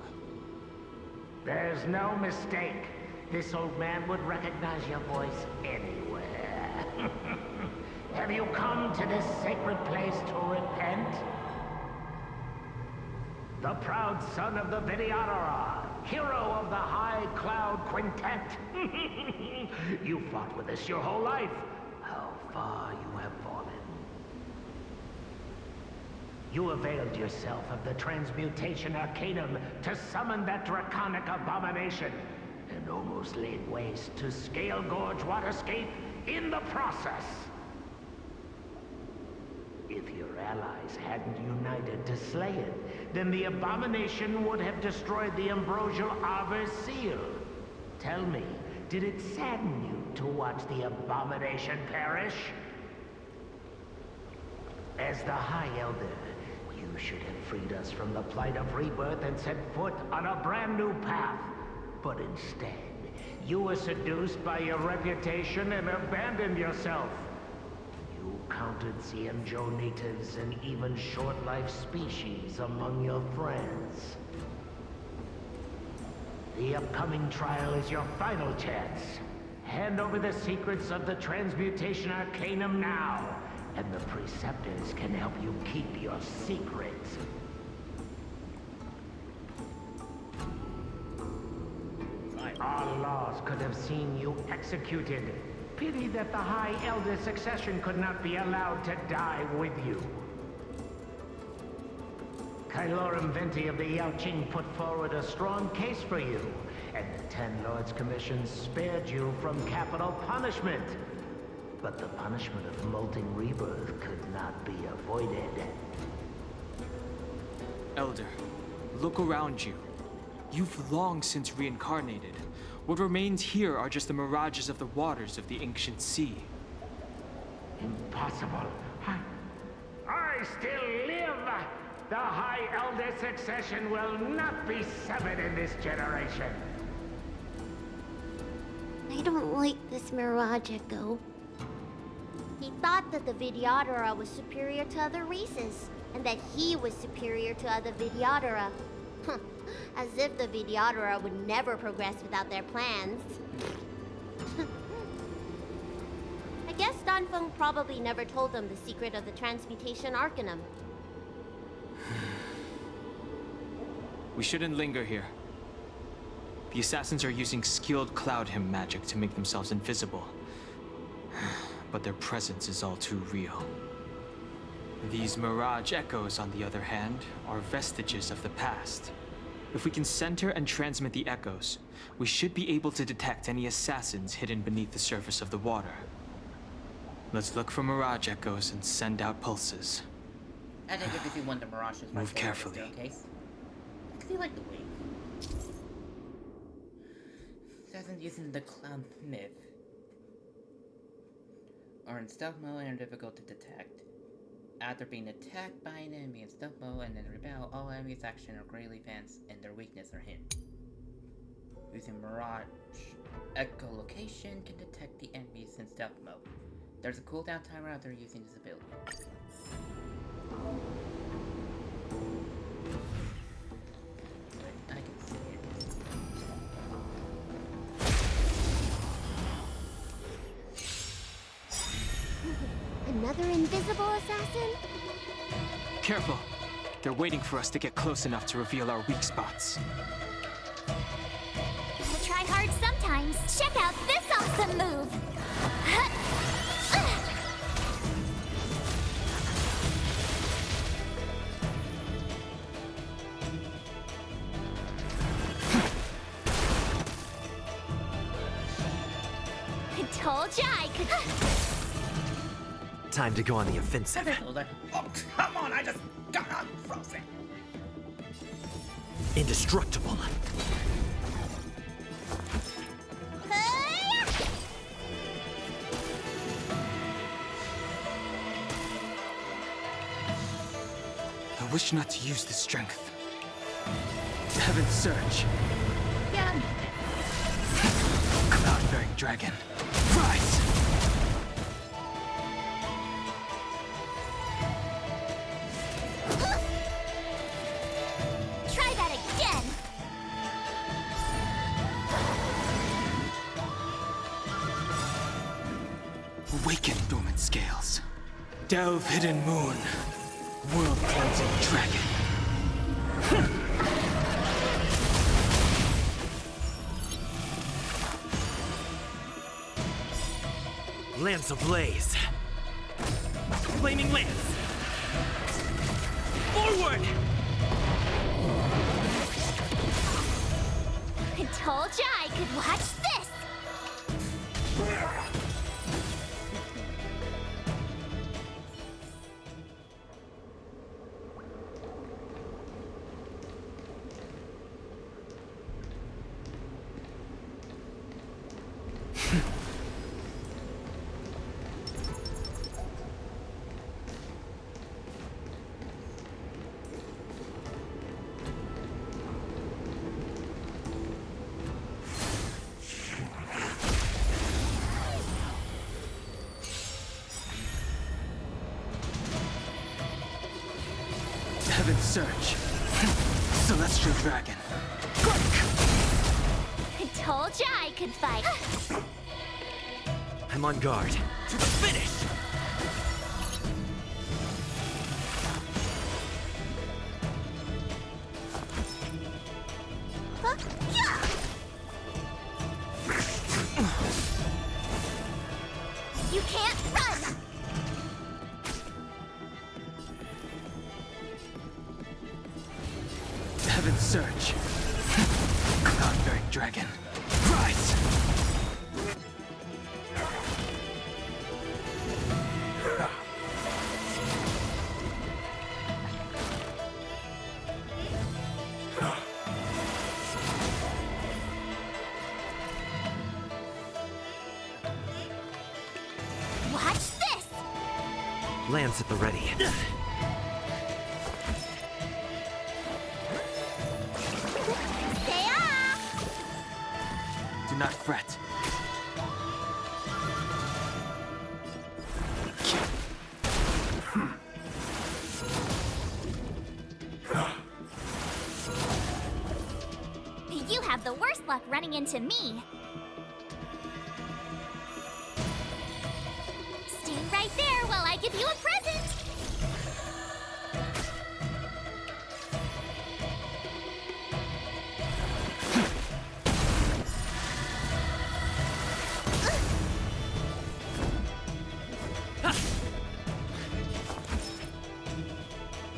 There's no mistake. This old man would recognize your voice anywhere. Have you come to this sacred place to repent? The proud son of the Vidyadhara, hero of the High Cloud Quintet. You fought with us your whole life. How far you have fallen. You availed yourself of the Transmutation Arcanum to summon that draconic abomination, and almost laid waste to Scale Gorge Waterscape in the process. If your allies hadn't united to slay it, then the abomination would have destroyed the ambrosial Arbor Seal. Tell me, did it sadden you to watch the abomination perish? As the High Elder, you should have freed us from the plight of rebirth and set foot on a brand new path. But instead, you were seduced by your reputation and abandoned yourself. You counted Xianzhou natives and even short-life species among your friends. The upcoming trial is your final chance. Hand over the secrets of the Transmutation Arcanum now, and the Preceptors can help you keep your secrets. Our laws could have seen you executed. Pity that the High Elder succession could not be allowed to die with you. Kylorum Venti of the Yaoqing put forward a strong case for you, and the Ten Lords Commission spared you from capital punishment. But the punishment of molting rebirth could not be avoided. Elder, look around you. You've long since reincarnated. What remains here are just the mirages of the waters of the ancient sea. Impossible. I still live! The High Elder succession will not be severed in this generation. I don't like this Mirage Echo. He thought that the Vidyadhara was superior to other races, and that he was superior to other Vidyadhara. As if the Vidyadhara would never progress without their plans. I guess Don Feng probably never told them the secret of the Transmutation Arcanum. We shouldn't linger here. The assassins are using skilled cloud hymn magic to make themselves invisible. But their presence is all too real. These Mirage Echoes, on the other hand, are vestiges of the past. If we can center and transmit the echoes, we should be able to detect any assassins hidden beneath the surface of the water. Let's look for Mirage Echoes and send out pulses. I think if you want the Mirage is Move carefully. Staircase. Because you like the wave. Assassins using the cloud myth are in stealth mode and are difficult to detect. After being attacked by an enemy in stealth mode and then rebel, all enemies' action are greatly advanced and their weakness are hidden. Using Mirage Echolocation can detect the enemies in stealth mode. There's a cooldown timer after using this ability. I can see it. Another invisible assassin? Careful. They're waiting for us to get close enough to reveal our weak spots. Gotta try hard sometimes. Check out this awesome move! I told ya I could... Time to go on the offensive. Oh, come on, I just got unfrozen. Indestructible. I wish not to use this strength. Heaven's Surge. Yeah. Cloud-bearing dragon. Rise! Try that again! Awaken, dormant scales. Delve, hidden moon. World-cleansing dragon. Lance ablaze. Flaming lance. Forward! I told ya I could watch this! Heaven's Surge. Celestial dragon. I told ya I could fight! I'm on guard. To the finish! You can't run! Heaven's Surge. Cloud-bearing dragon. Rise! Watch this! Lance at the ready. Stay off! Do not fret. You have the worst luck running into me. Stay right there while I give you a present!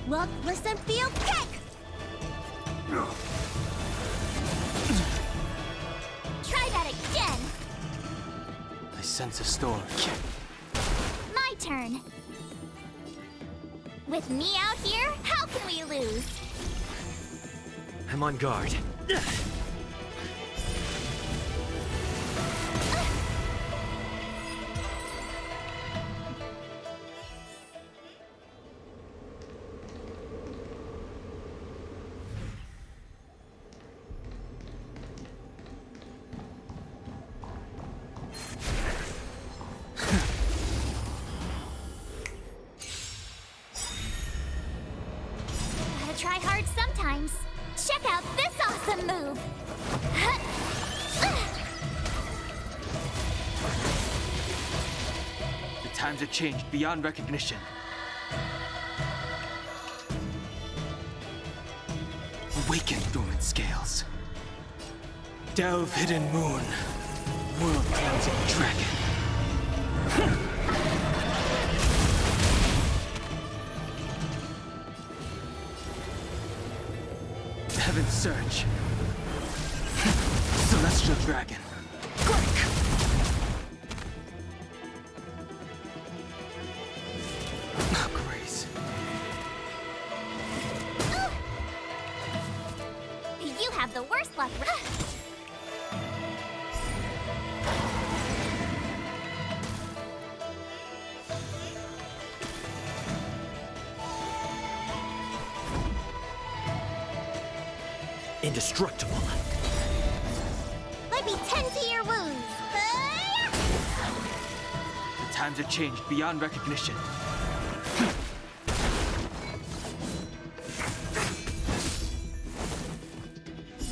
Look, listen, feel, kick! Try that again! I sense a storm. My turn. With me out here, how can we lose? I'm on guard. Gotta try hard sometimes. Check out this awesome move! times have changed beyond recognition. Awaken, dormant scales. Delve, hidden moon. World cleansing dragon. Heaven surge. Celestial dragon. Break! Grace. You have the worst luck. Indestructible. Let me tend to your wounds. The times have changed beyond recognition.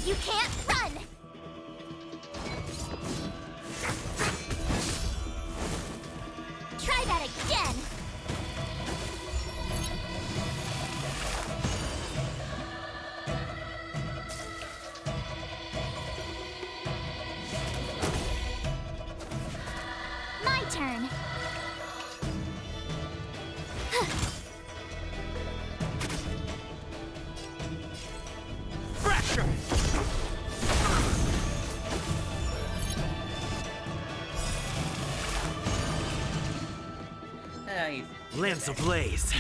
You can't run. Try that again. My turn. Fracture! He's Lance ablaze.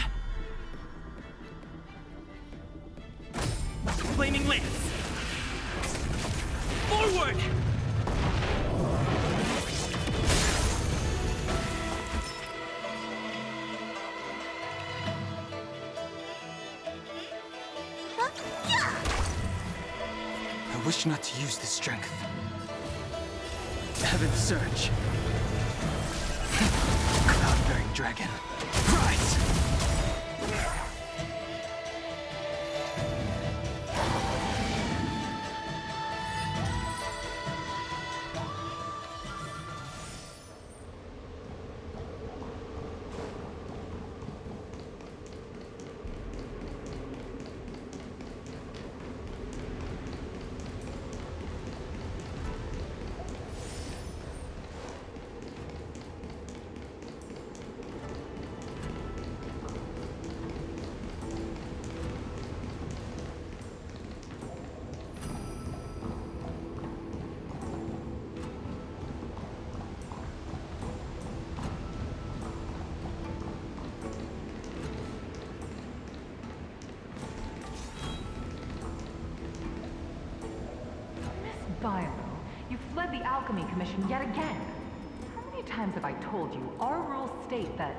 Flaming lance. Forward! I wish not to use this strength. Heaven surge. Cloud-bearing dragon. Rise! Philo, you fled the Alchemy Commission yet again. How many times have I told you, our rules state that...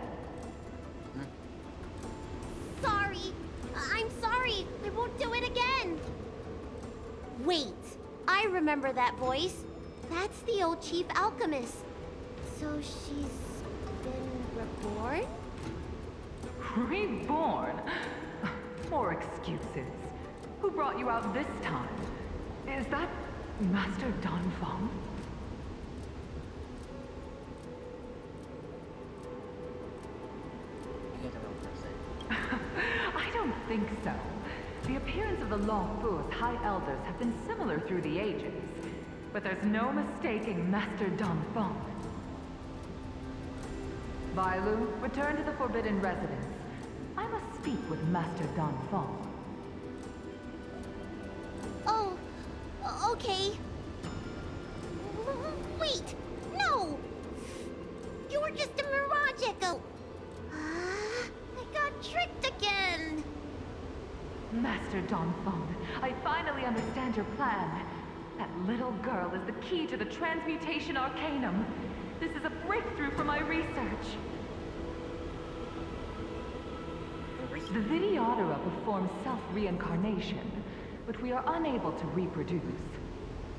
Sorry. I'm sorry. I won't do it again. Wait. I remember that voice. That's the old chief alchemist. So she's been reborn? Reborn? More excuses. Who brought you out this time? Is that Master Dan Feng? I don't think so. The appearance of the Luofu's High Elders have been similar through the ages. But there's no mistaking Master Dan Feng. Bailu, return to the Forbidden Residence. I must speak with Master Dan Feng. Oh, okay. Wait, no! You're just a mirage echo. I got tricked again. Master Dan Feng, I finally understand your plan. That little girl is the key to the transmutation arcanum. This is a breakthrough for my research. The Videodora performs self-reincarnation, but we are unable to reproduce.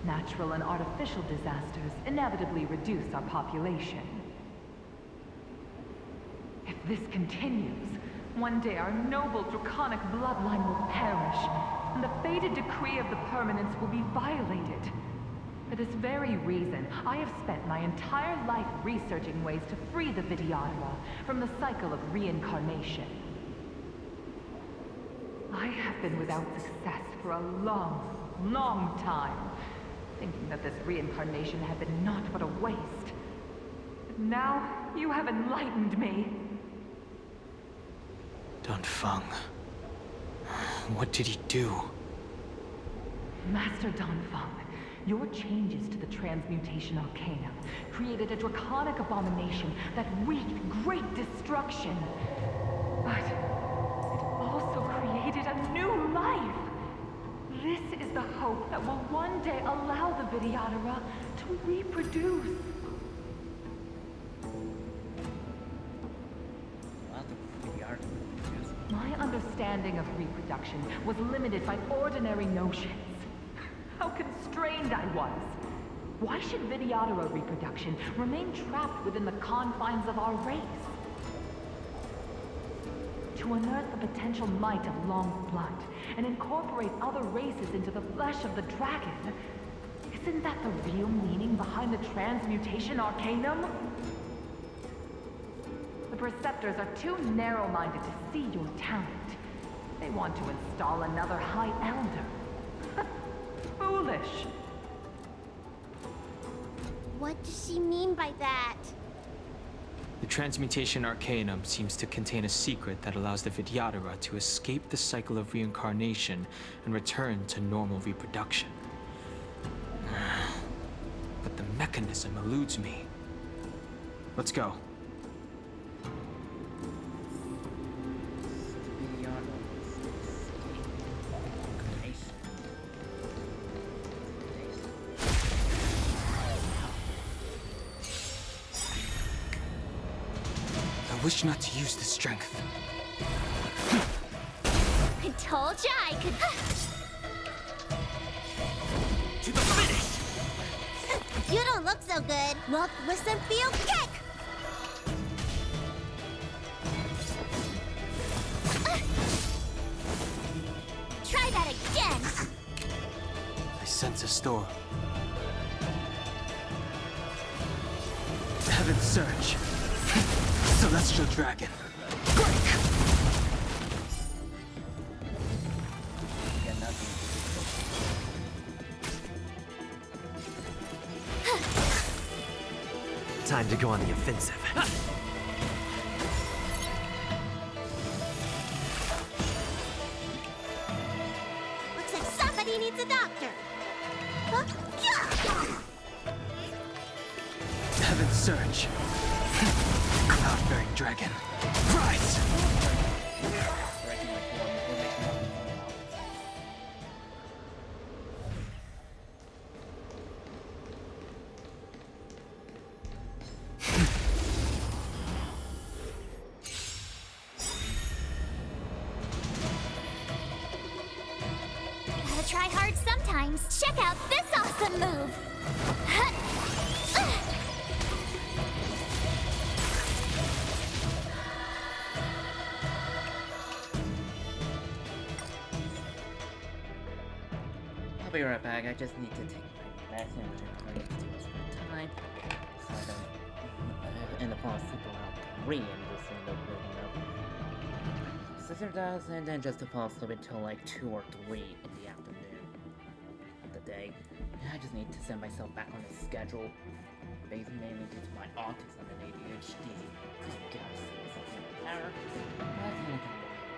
Natural and artificial disasters inevitably reduce our population. If this continues, one day our noble draconic bloodline will perish, and the fated decree of the permanence will be violated. For this very reason, I have spent my entire life researching ways to free the Vidyadhara from the cycle of reincarnation. I have been without success for a long, long time, thinking that this reincarnation had been naught but a waste. But now, you have enlightened me. Danfeng. What did he do? Master Danfeng, your changes to the Transmutation Arcanum created a draconic abomination that wreaked great destruction. But it also created a new life. This is the hope that will one day allow the Vidyadhara to reproduce. My understanding of reproduction was limited by ordinary notions. How constrained I was. Why should Vidyadhara reproduction remain trapped within the confines of our race? To unearth the potential might of Long's blood and incorporate other races into the flesh of the dragon, isn't that the real meaning behind the Transmutation Arcanum? The Preceptors are too narrow-minded to see your talent. They want to install another High Elder. Foolish. What does she mean by that? The Transmutation Arcanum seems to contain a secret that allows the Vidyadhara to escape the cycle of reincarnation and return to normal reproduction. But the mechanism eludes me. Let's go. I wish not to use this strength. I told ya I could. To the finish! You don't look so good. Look, listen, feel, kick! Try that again! I sense a storm. Heaven's Surge. Celestial Dragon. Break! Time to go on the offensive. Looks like somebody needs a doctor. Heaven's Surge. Cloud-bearing Dragon. Rise! Gotta try hard sometimes. Check out this awesome move! I'll be right back. I just need to take my medicine, which I'm going to do this for time. So I don't end up falling asleep around 3 and just end up waking up. Sister does, and then just to fall asleep until like 2 or 3 in the afternoon of the day. I just need to send myself back on the schedule, based mainly due to my autism and ADHD. God, something better.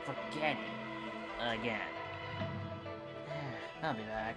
Forget it. Again. I'll be back.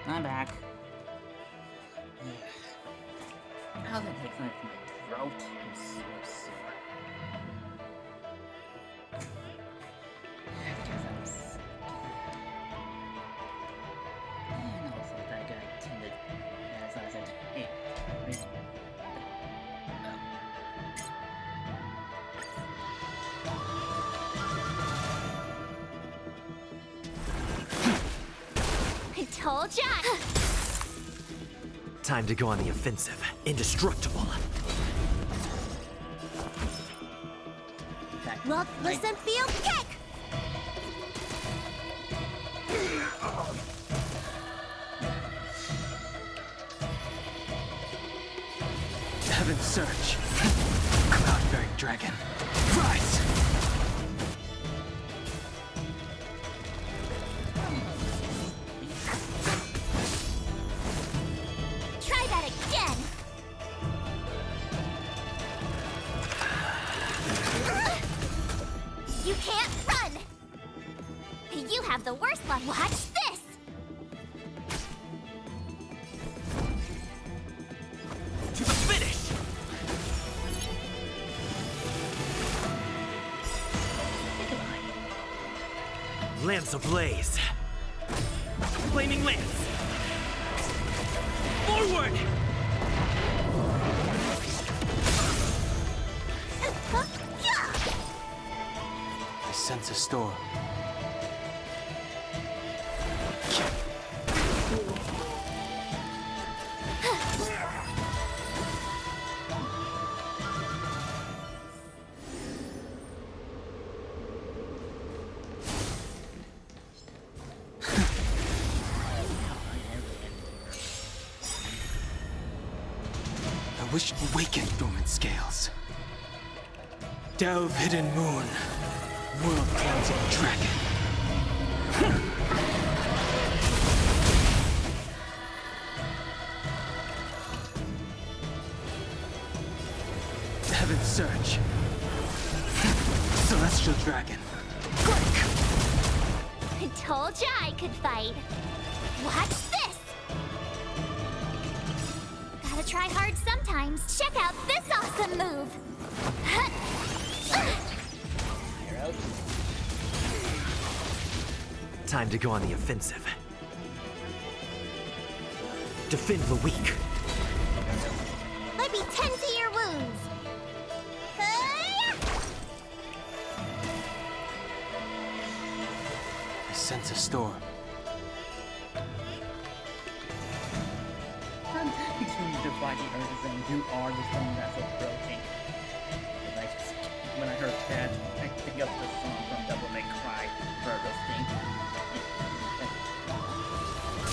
I'm back. How's it take something from my throat? I'm so sore. Because I was sick. And also that guy tended, as I said, hey, I told ya! Time to go on the offensive. Indestructible. Look, listen, feel, kick! Heaven Surge. Cloud-bearing dragon. Rise! Try that again! You can't run! You have the worst luck. Watch this! To the finish! Lance ablaze. Flaming lance. Forward! I sense a storm. I wish to awaken dormant scales. Delve hidden moon. World cleansing dragon. Heaven Surge. Celestial dragon. Break! I told ya I could fight. Watch this! Gotta try hard sometimes. Check out this awesome move! Time to go on the offensive. Defend the weak. Let me tend to your wounds. I sense a storm. Between dividing earth and you are the song that's approaching. Like, when I heard that, I think of the song from Devil May Cry, Virgo's thing.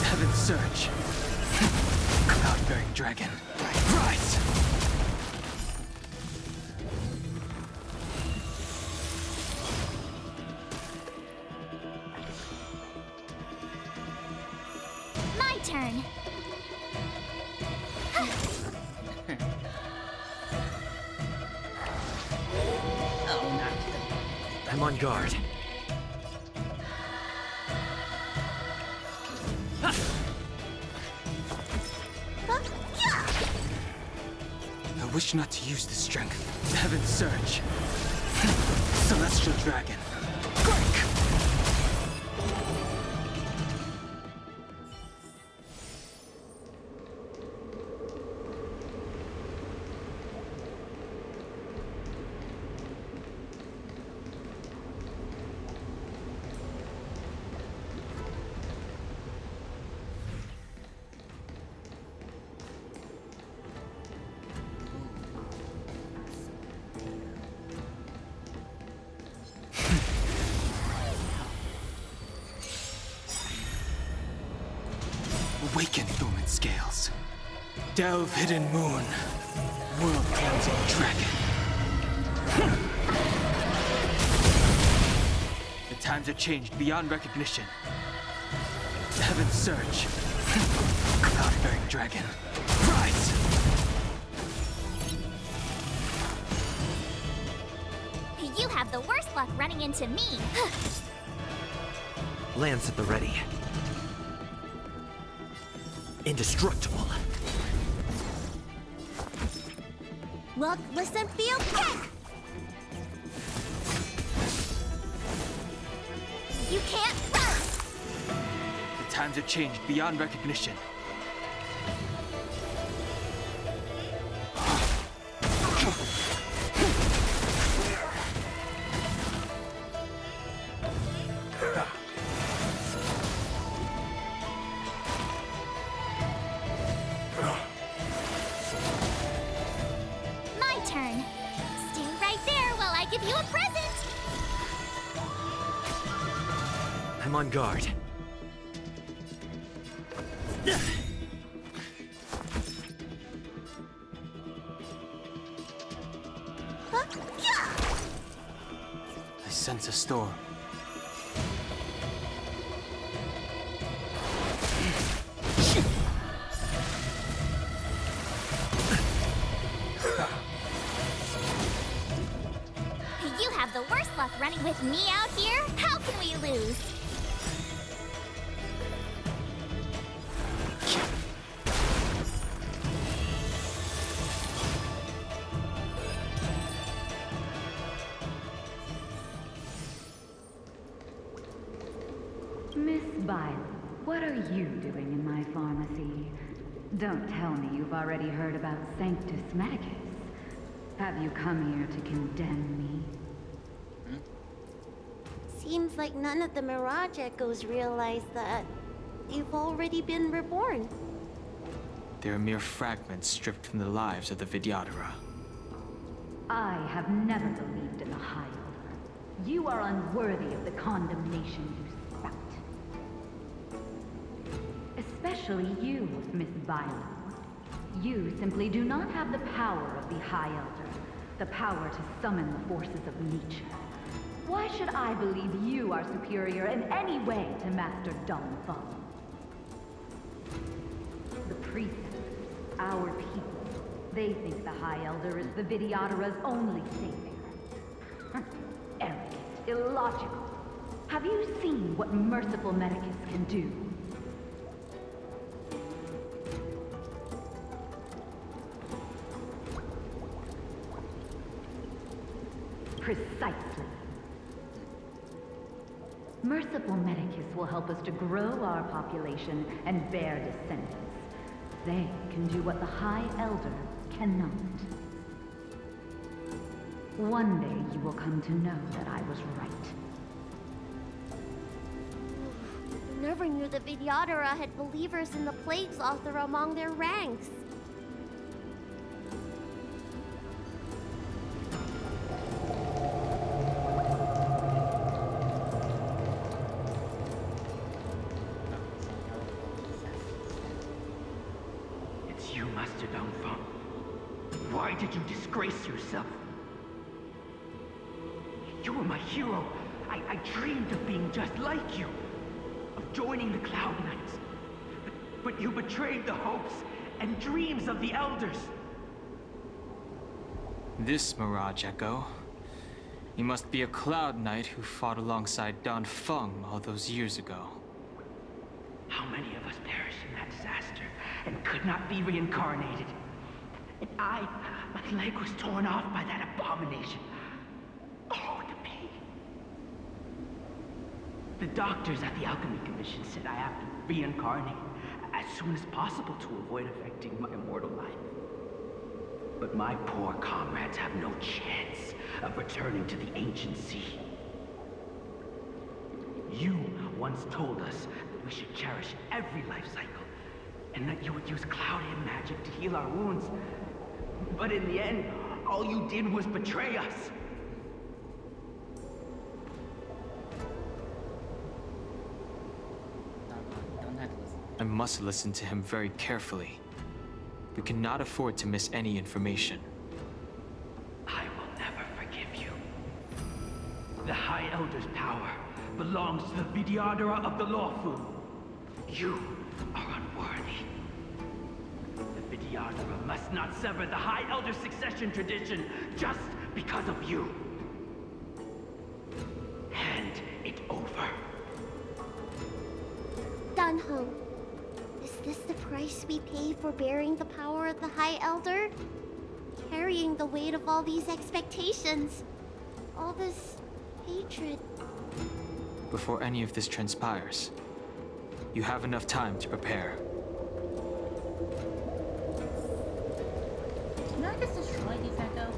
Heaven Surge. Cloud-bearing dragon. Rise! My turn! Oh, not I'm on guard. I wish not to use this strength. Heaven Surge. Celestial dragon. Break! Awaken dormant scales. Delve hidden moon. World cleansing dragon. The times have changed beyond recognition. Heaven Surge. Cloud-bearing dragon. Rise! You have the worst luck running into me. Lance at the ready. Indestructible. Look, listen, feel, kick! You can't run! The times have changed beyond recognition. My turn. Stay right there while I give you a present. I'm on guard. I sense a storm. You have the worst luck running with me out here. How can we lose? Miss Violet, what are you doing in my pharmacy? Don't tell me you've already heard about Sanctus Medicus. Have you come here to condemn me? Seems like none of the Mirage Echoes realize that you've already been reborn. They're mere fragments stripped from the lives of the Vidyadhara. I have never believed in the High Elder. You are unworthy of the condemnation you spout. Especially you, Miss Violet. You simply do not have the power of the High Elder, the power to summon the forces of nature. Why should I believe you are superior in any way to Master Don Fung? The preceptors, our people, they think the High Elder is the Vidyadhara's only savior. Arrogant, illogical. Have you seen what merciful Medicus can do? Precisely. Merciful Medicus will help us to grow our population and bear descendants. They can do what the High Elder cannot. One day you will come to know that I was right. Never knew the Vidyadhara had believers in the Plagues Author among their ranks. It's you, Master Dong Feng. Why did you disgrace yourself? You were my hero. I dreamed of being just like you. Of joining the Cloud Knights. But you betrayed the hopes and dreams of the Elders. This Mirage Echo. He must be a Cloud Knight who fought alongside Don Feng all those years ago. How many of us perished in that disaster and could not be reincarnated? And my leg was torn off by that abomination. Oh, the pain. The doctors at the Alchemy Commission said I have to reincarnate as soon as possible to avoid affecting my immortal life. But my poor comrades have no chance of returning to the ancient sea. You once told us that we should cherish every life cycle, and that you would use cloud-hid magic to heal our wounds. But in the end, all you did was betray us. I must listen to him very carefully. We cannot afford to miss any information. I will never forgive you. The High Elder's power belongs to the Vidyadhara of the Luofu. You are unworthy. The Vidyadhara must not sever the High Elder's succession tradition just because of you. Hand it over. Dunhong, this this the price we pay for bearing the power of the High Elder? Carrying the weight of all these expectations. All this hatred. Before any of this transpires, you have enough time to prepare. Can I just destroy these echoes?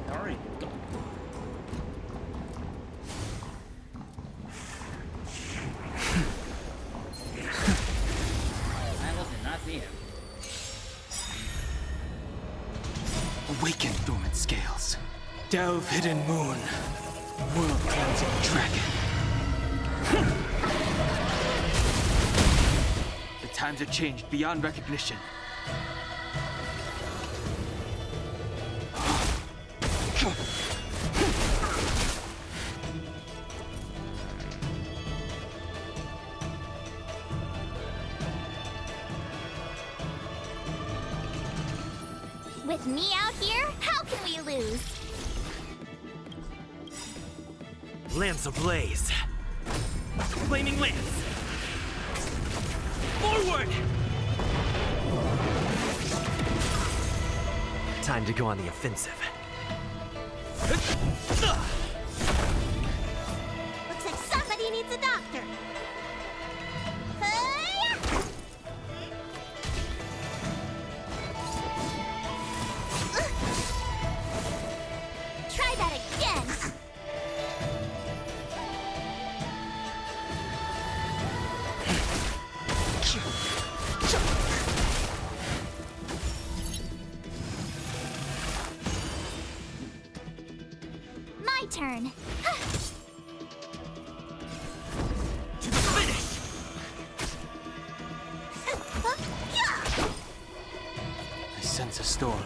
They're already gone. Did not see him. Awaken, dormant scales. Delve, hidden moon. World cleansing dragon. The times have changed beyond recognition. With me out here, how can we lose? Lance ablaze. Flaming lance. Forward! Time to go on the offensive. Looks like somebody needs a doctor. Try that again. My turn. To the finish! I sense a storm.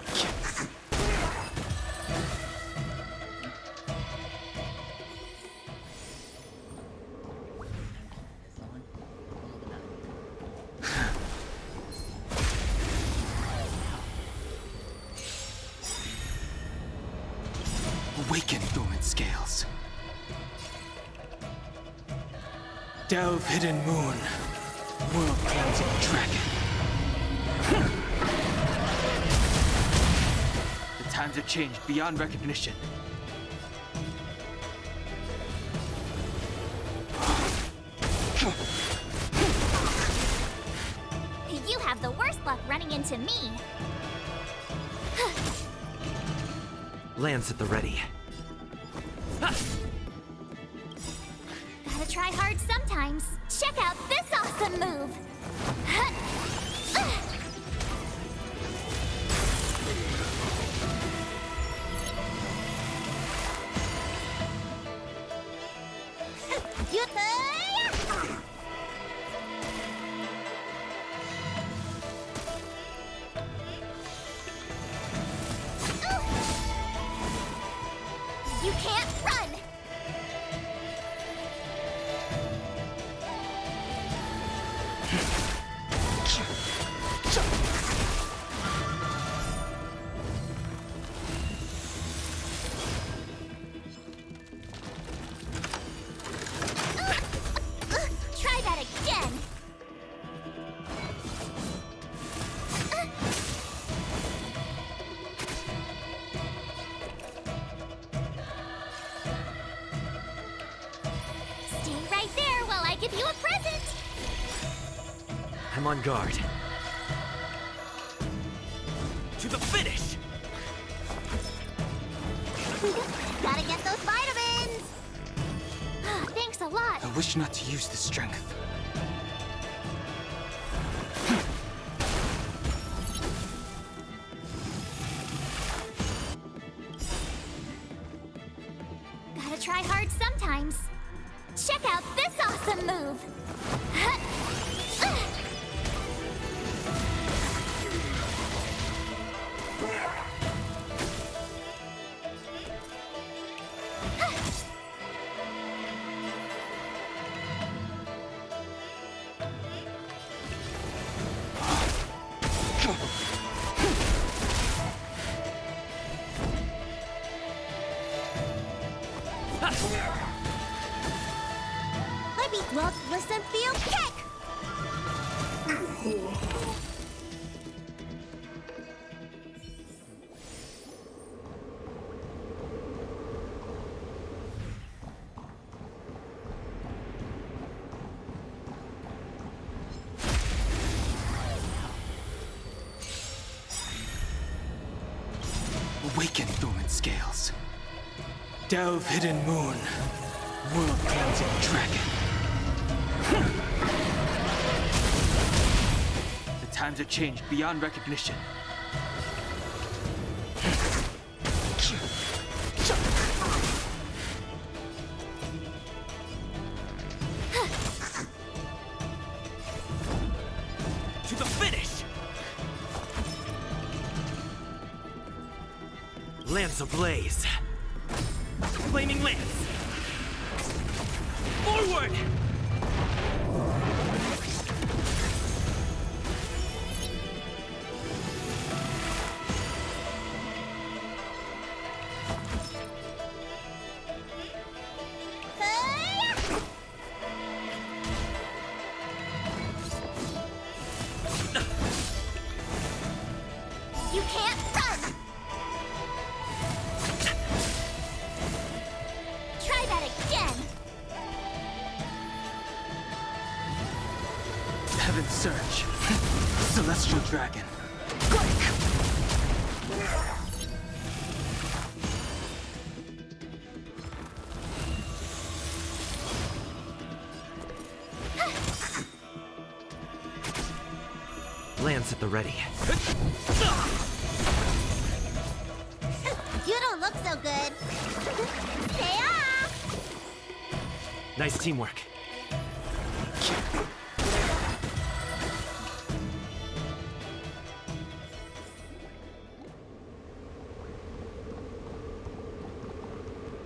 Awaken, dormant scales. Delve, hidden moon. World cleansing dragon. The times have changed beyond recognition. You have the worst luck running into me. Lance at the ready. Gotta try hard sometimes. Check out this awesome move. You can't run! Try that again! Stay right there while I give you a present! I'm on guard. To the finish! Gotta get those vitamins! Thanks a lot! I wish not to use this strength. Gotta try hard sometimes. Check out this awesome move! Let me look, listen, feel, kick! Delve hidden moon. World cleansing dragon. The times have changed beyond recognition. To the finish! Lance ablaze. Flaming lance. Forward! You can't run! Try that again! Heaven's Surge. Celestial Dragon. Lance at the ready. You don't look so good. Stay off! Nice teamwork.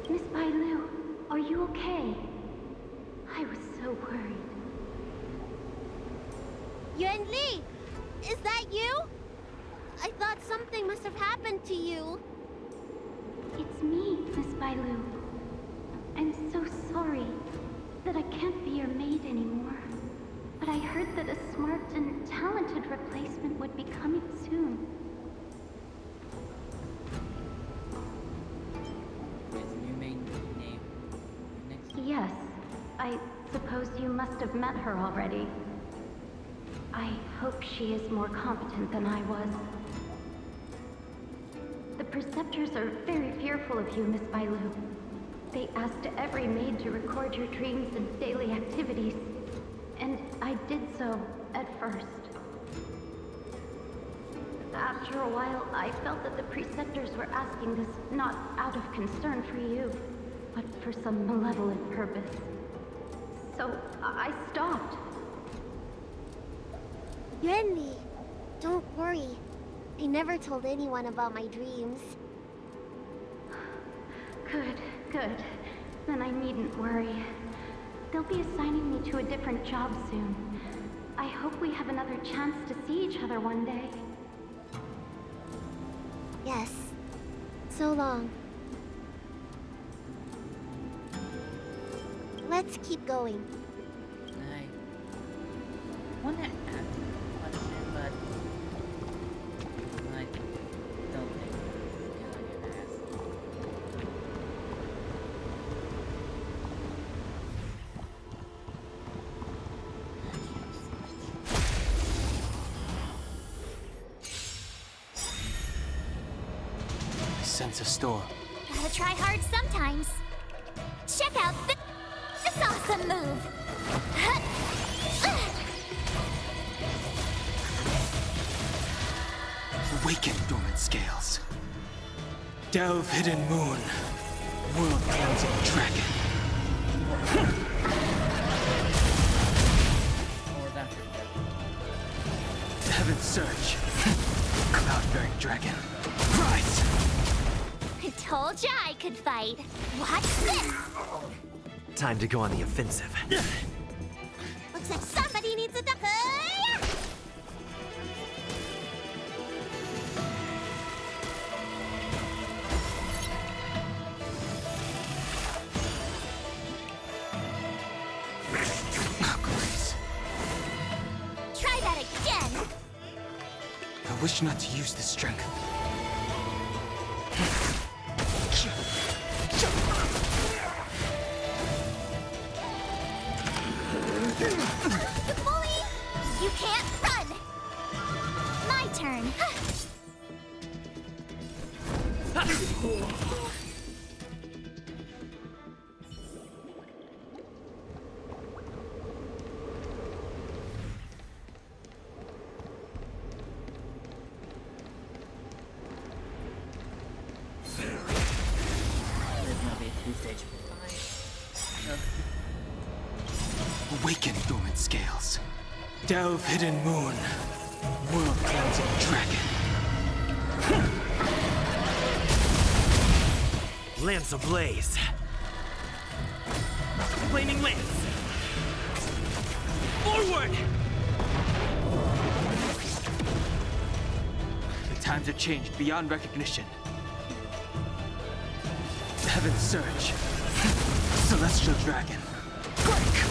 Miss Bailu, are you okay? I was so worried. Yuan Li! Is that you? I thought something must have happened to you. It's me, Miss Bailu. I'm so sorry that I can't be your maid anymore. But I heard that a smart and talented replacement would be coming soon. Is the new main name next? Yes, I suppose you must have met her already. I hope she is more competent than I was. The Preceptors are very fearful of you, Miss Bailu. They asked every maid to record your dreams and daily activities, and I did so at first. After a while, I felt that the Preceptors were asking this not out of concern for you, but for some malevolent purpose. So I stopped. Yuan Li, don't worry. I never told anyone about my dreams. Good, good. Then I needn't worry. They'll be assigning me to a different job soon. I hope we have another chance to see each other one day. Yes. So long. Let's keep going. I want to ask a question, but I don't think I can ask. I sense a storm. Gotta try hard sometimes. Check out this awesome move! Awaken dormant scales. Delve hidden moon. World cleansing dragon. Or that could be. Heaven's Surge. Cloud-bearing dragon. Rise! I told ya I could fight. Watch this! Time to go on the offensive. Looks like somebody needs a duck. Oh, Grace. Try that again! I wish not to use this strength. Bully! You can't run! My turn. Awaken, dormant scales. Delve, hidden moon. World cleansing dragon. Lance ablaze. Flaming lance. Forward! The times have changed beyond recognition. Heaven's surge. Celestial dragon. Break!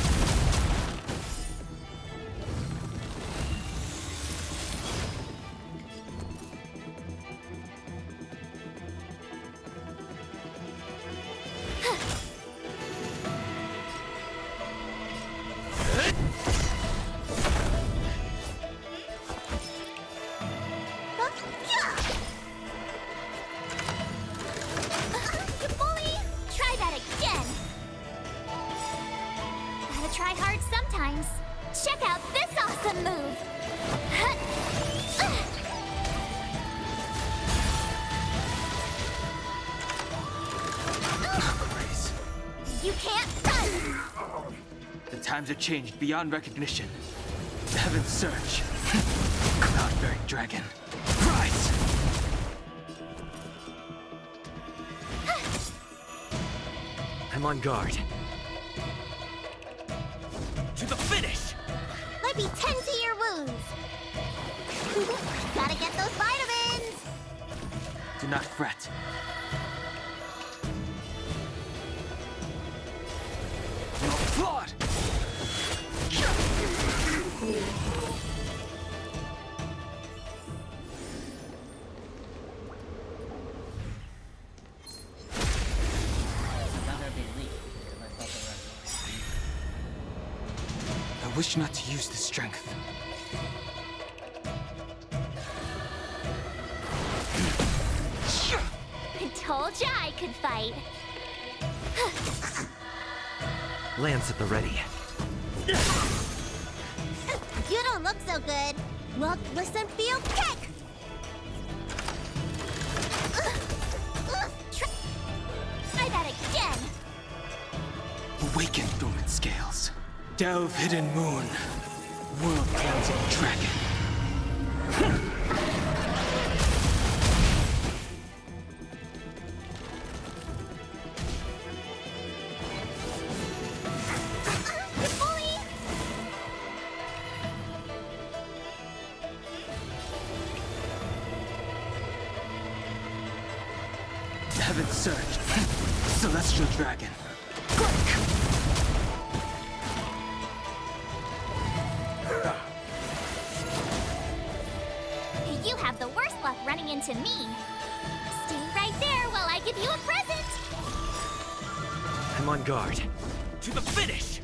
Try that again. Gotta try hard sometimes. Check out this awesome move. You can't run. The times have changed beyond recognition. Heaven's surge. Cloud-bearing dragon. Rise! I'm on guard. To the finish! Let me tend to your wounds. Gotta get those vitamins. Do not fret. Applaud! I wish not to use the strength. I told ya I could fight. Lance at the ready. You don't look so good. Look, listen, feel, kick! Try that again. Awaken, dormant scales. Delve, hidden moon. World cleansing dragon. Heaven's surge. Celestial dragon. You have the worst luck running into me. Stay right there while I give you a present. I'm on guard. To the finish!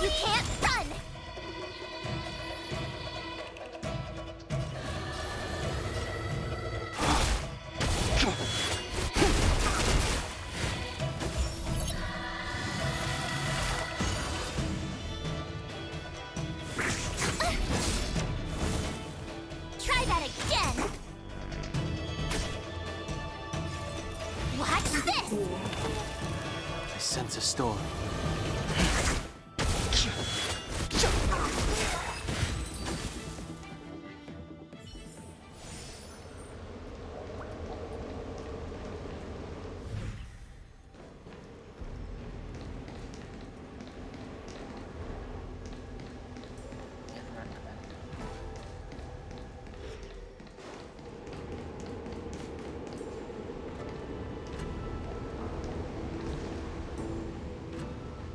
You can't run. Try that again. Watch this. I sense a storm.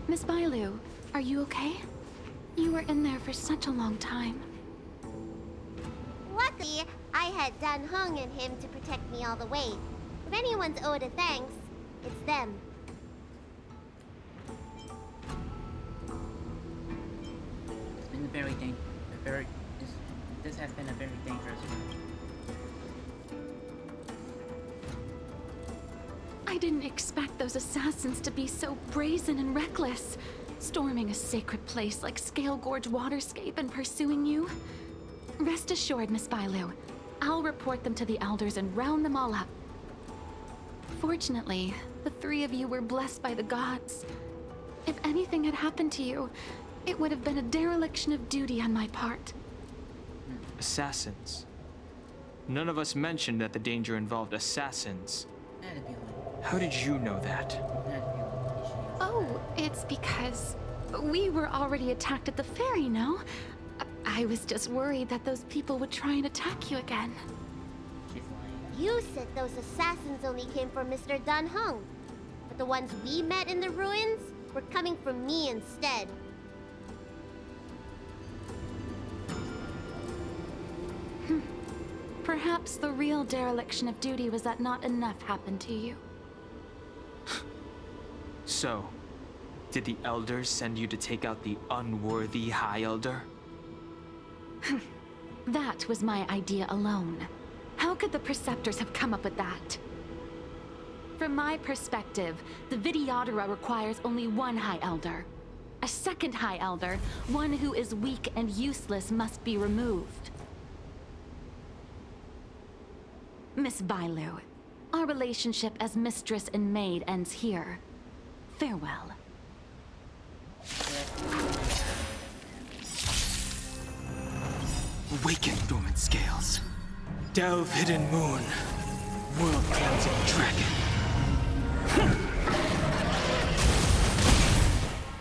Miss Bailu, are you okay? You were in there for such a long time. Luckily, I had Dan Heng and him to protect me all the way. If anyone's owed a thanks, it's them. It's been this has been a very dangerous run. I didn't expect those assassins to be so brazen and reckless, storming a sacred place like Scale Gorge Waterscape and pursuing you. Rest assured, Miss Bailu. I'll report them to the elders and round them all up. Fortunately, the three of you were blessed by the gods. If anything had happened to you, it would have been a dereliction of duty on my part. Assassins. None of us mentioned that the danger involved assassins. How did you know that? Oh, it's because we were already attacked at the ferry, no? I was just worried that those people would try and attack you again. You said those assassins only came from Mr. Dun Hung, but the ones we met in the ruins were coming from me instead. Perhaps the real dereliction of duty was that not enough happened to you. So, did the elders send you to take out the unworthy High Elder? That was my idea alone. How could the Preceptors have come up with that? From my perspective, the Videodora requires only one High Elder. A second High Elder, one who is weak and useless, must be removed. Miss Bailu, our relationship as mistress and maid ends here. Farewell. Awaken, dormant scales. Delve, hidden moon. World cleansing dragon.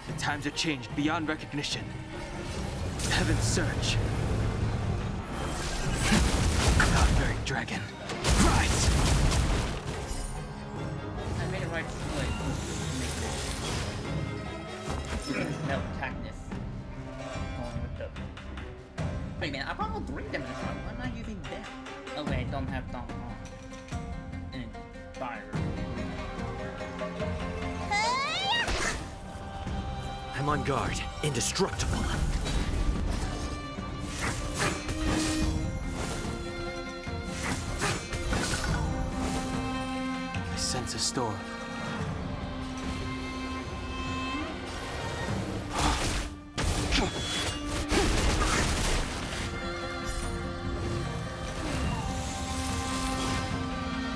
The times are changed beyond recognition. Heaven surge. God-bearing dragon. Rise! I made a right choice. No attackness. Going with the. Wait a minute, I brought all three of them in this one. Why am I using them? Oh wait, I don't have Dong Hong. And fire. I'm on guard. Indestructible. I sense a storm.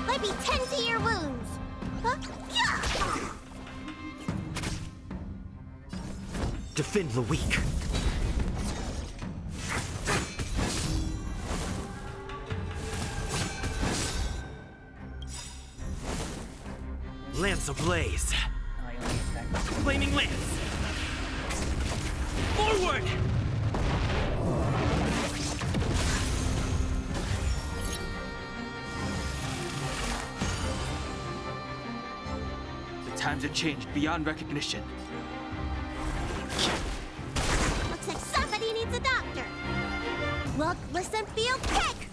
Let me tend to your wounds. Huh? Yeah! Defend the weak. Lance ablaze. Flaming lance. Forward! The times are changed beyond recognition. Looks like somebody needs a doctor. Look, listen, feel, kick!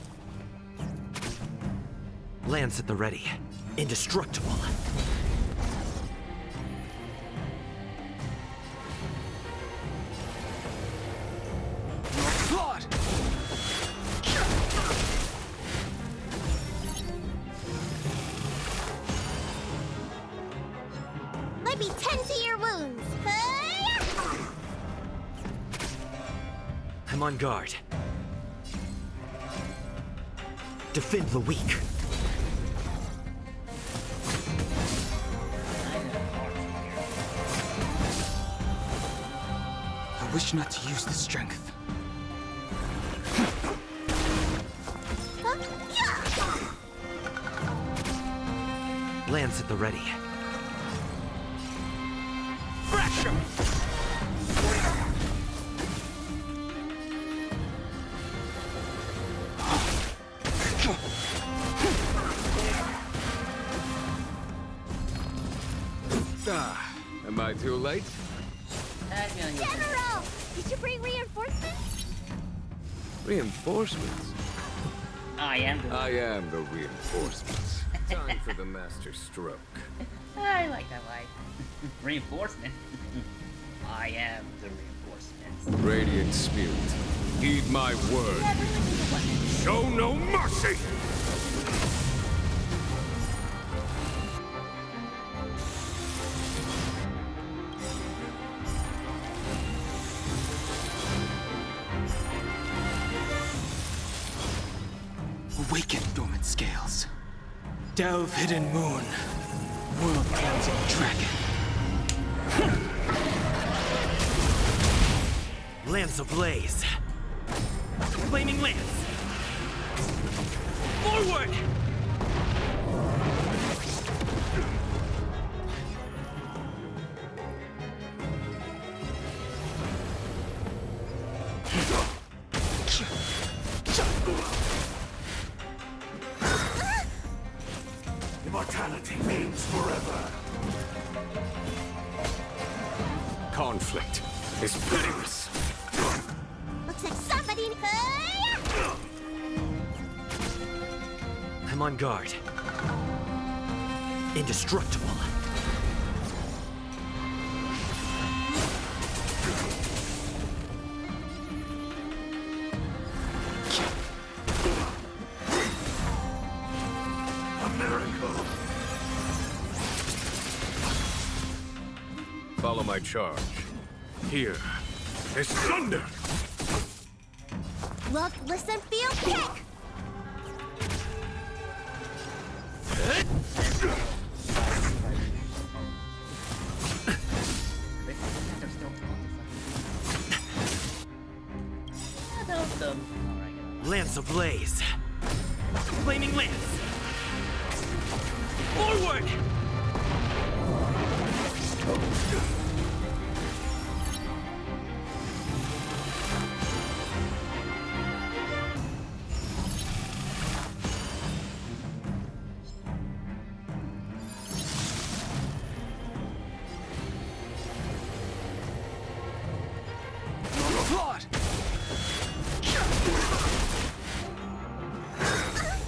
Lance at the ready. Indestructible. Blood! Let me tend to your wounds. I'm on guard. Defend the weak. I wish not to use the strength. Lance at the ready. Fracture! Am I too late? General! Did you bring reinforcements? Reinforcements? I am the reinforcements. Time for the master stroke. I like that line. Reinforcement. I am the reinforcement. Radiant Spirit, heed my word. Show no mercy! Awaken dormant scales. Delve hidden moon. World cleansing dragon. Lance ablaze. Flaming lance. Forward! Immortality means forever. Conflict is pitiless. Looks like somebody. I'm on guard. Indestructible. A miracle. Follow my charge. Here is thunder! Look, listen, feel, kick! Lance ablaze. Flaming lance. Forward!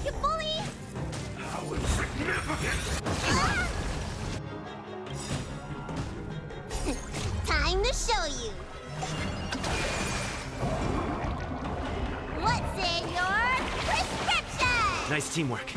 You bully! How insignificant! Time to show you. What's in your prescription? Nice teamwork.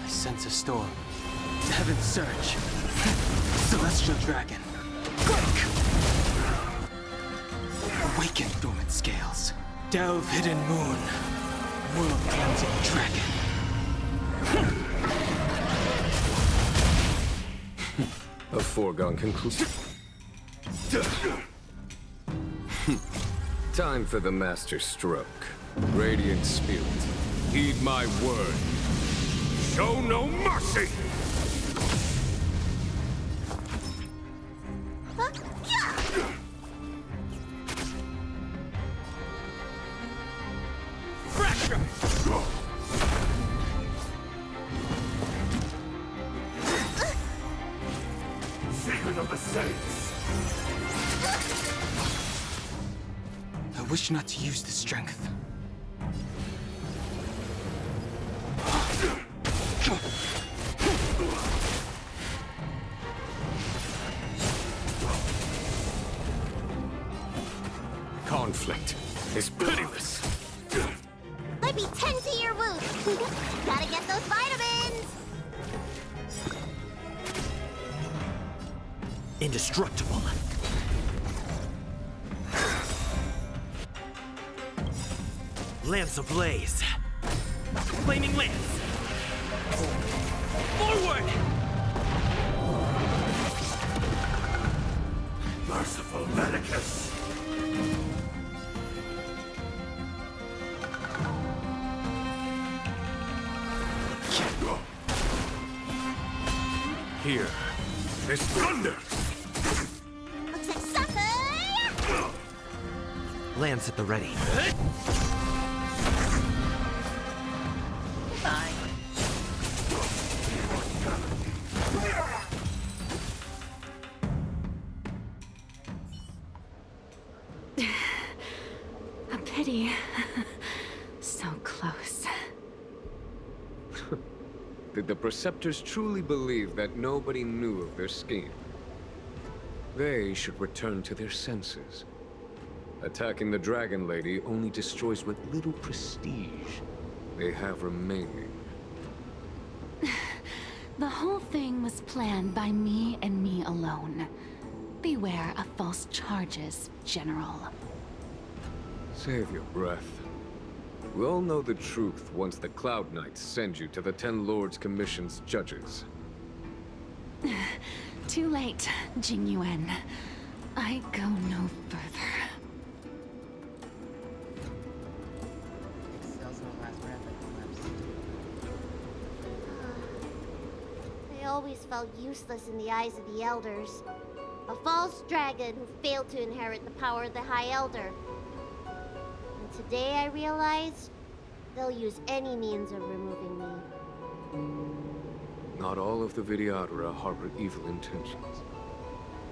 I sense a storm. Heaven's surge. Celestial dragon. Quick! Awaken dormant scales. Delve hidden moon. World cleansing dragon. A foregone conclusion. Time for the master stroke. Radiant spirit, heed my word. Show no mercy! Fracture! Secret of the Saints. I wish not to use the strength. Conflict is pitiless. Let me tend to your wound. Gotta get those vitamins. Indestructible. Lance ablaze. Flaming lance. Forward! Merciful Medicus. Here is thunder! Looks like sucker. Lance at the ready. Bye. A pity. So close. Did the Preceptors truly believe that nobody knew of their scheme? They should return to their senses. Attacking the Dragon Lady only destroys what little prestige they have remaining. The whole thing was planned by me and me alone. Beware of false charges, General. Save your breath. We all know the truth once the Cloud Knights send you to the Ten Lords Commission's judges. Too late, Jing Yuan. I go no further. Exhales her last breath and collapsed. I always felt useless in the eyes of the Elders. A false dragon who failed to inherit the power of the High Elder. And today I realized they'll use any means of removing me. Not all of the Vidyadhara harbor evil intentions.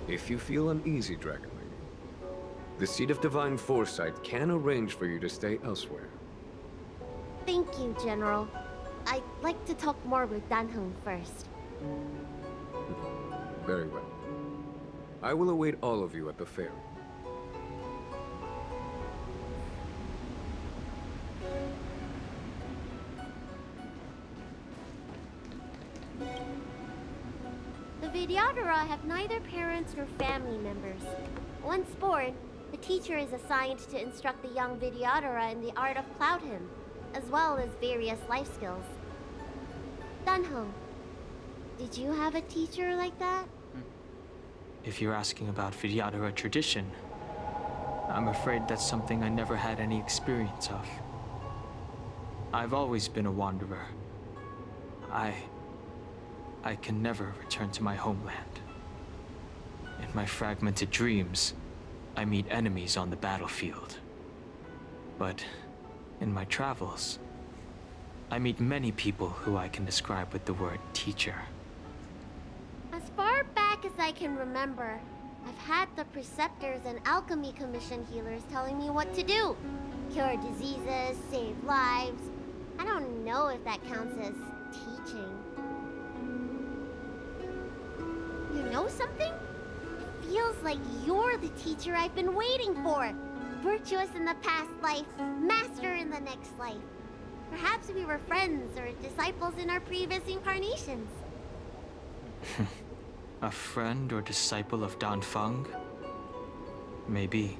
If you feel uneasy, Dragon Lady, the Seat of Divine Foresight can arrange for you to stay elsewhere. Thank you, General. I'd like to talk more with Danheng first. Very well. I will await all of you at the ferry. The Vidyadhara have neither parents nor family members. Once born, the teacher is assigned to instruct the young Vidyadhara in the art of Cloud Hymn, as well as various life skills. Danheng, did you have a teacher like that? If you're asking about Vidyadhara tradition, I'm afraid that's something I never had any experience of. I've always been a wanderer. I can never return to my homeland. In my fragmented dreams, I meet enemies on the battlefield. But in my travels, I meet many people who I can describe with the word teacher. As far back as I can remember, I've had the Preceptors and Alchemy Commission healers telling me what to do. Cure diseases, save lives. I don't know if that counts as teaching. You know something? It feels like you're the teacher I've been waiting for. Virtuous in the past life, master in the next life. Perhaps we were friends or disciples in our previous incarnations. A friend or disciple of Dan Feng? Maybe.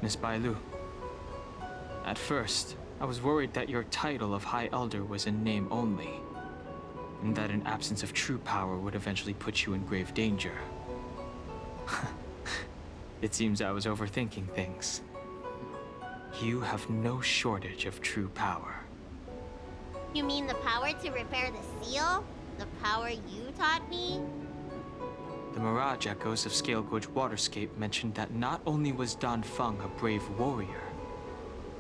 Miss Bailu. At first, I was worried that your title of High Elder was in name only, and that an absence of true power would eventually put you in grave danger. It seems I was overthinking things. You have no shortage of true power. You mean the power to repair the seal? The power you taught me? The Mirage Echoes of Scale Gorge Waterscape mentioned that not only was Dan Feng a brave warrior,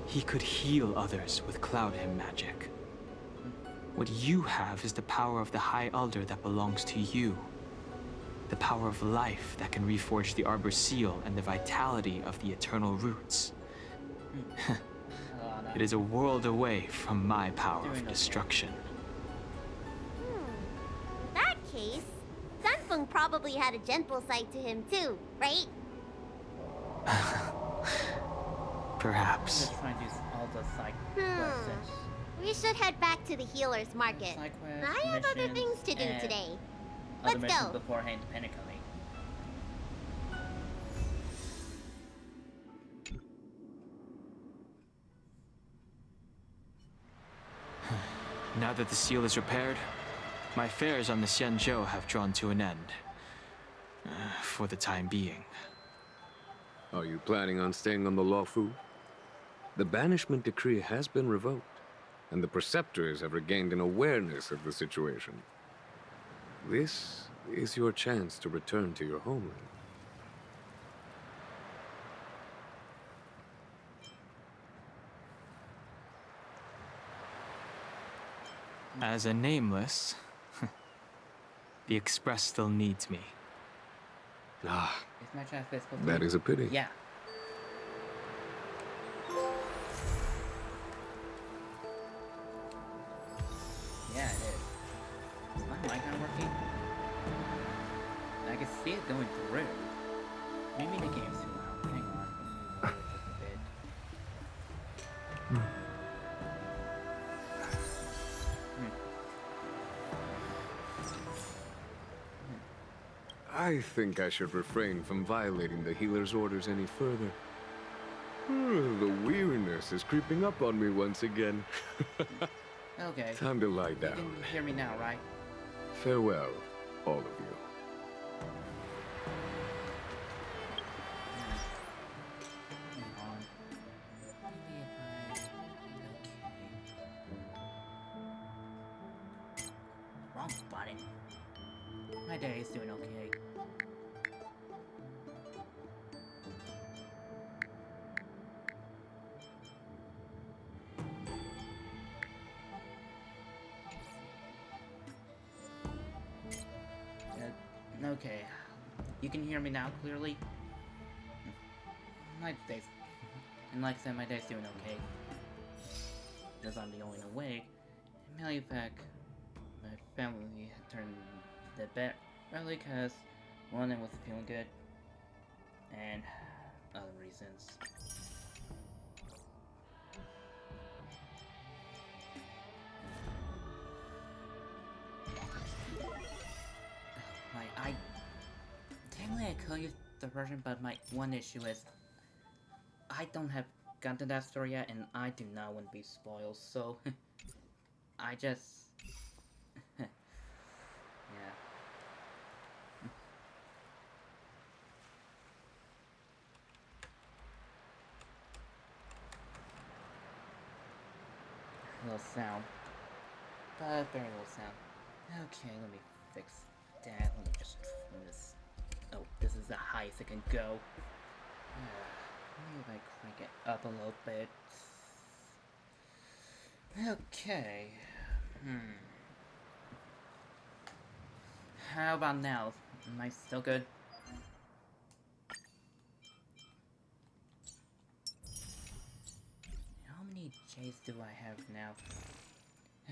he could heal others with Cloud Hymn magic. What you have is the power of the High Elder that belongs to you. The power of life that can reforge the Arbor Seal and the vitality of the Eternal Roots. It is a world away from my power of destruction. In that case, Danfeng probably had a gentle side to him too, right? Perhaps. Just trying to do all the side quests. We should head back to the healer's market. Side quests, I have other missions, things to do and today. Other Let's missions go. beforehand to Penacony. Now that the seal is repaired, my affairs on the Xianzhou have drawn to an end. For the time being. Are you planning on staying on the Luofu? The banishment decree has been revoked, and the Preceptors have regained an awareness of the situation. This is your chance to return to your homeland. As a nameless, the Express still needs me. Ah, Is my transfer supposed to that be- is a pity. Yeah. Yeah, it is. Is my mic not working? I can see it going through. Maybe the game's too loud. Hang on. I think I should refrain from violating the healer's orders any further. The weariness is creeping up on me once again. Okay. Time to lie You down. can hear me now, right? Farewell, all of you. Hang on. Maybe if okay. Wrong button. My day is doing okay. Okay. You can hear me now clearly? My day's... And like I said, my day's doing okay. Because I'm the only one awake. And mainly fact, my family had turned the bed early because one, I wasn't feeling good. And other reasons. Technically I could use the version, but my one issue is I don't have gotten to that story yet, and I do not want to be spoiled, so I just yeah. Little sound, but very little sound. Okay, let me fix that. Let me just trim this. Oh, this is the highest it can go. Maybe if I crank it up a little bit. Okay. How about now? Am I still good? How many J's do I have now?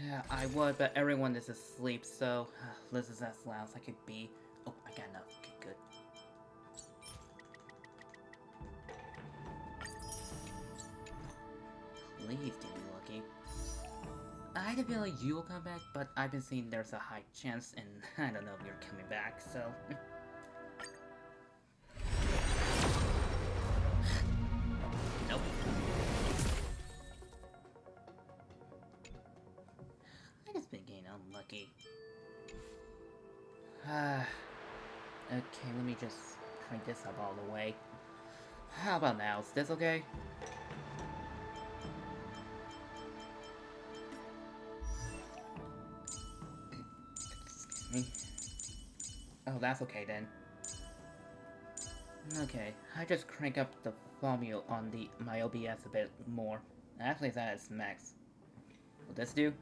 Yeah, I would, but everyone is asleep, so this is as loud as I could be. Oh, I got enough. Okay, good. Please do be lucky. I had a feeling you will come back, but I've been seeing there's a high chance, and I don't know if you're coming back, so... Nope. I just been getting unlucky. Okay, let me just crank this up all the way. How about now? Is this okay? Oh, that's okay then. Okay, I just crank up the volume on my OBS a bit more. Actually, that is max. Will this do?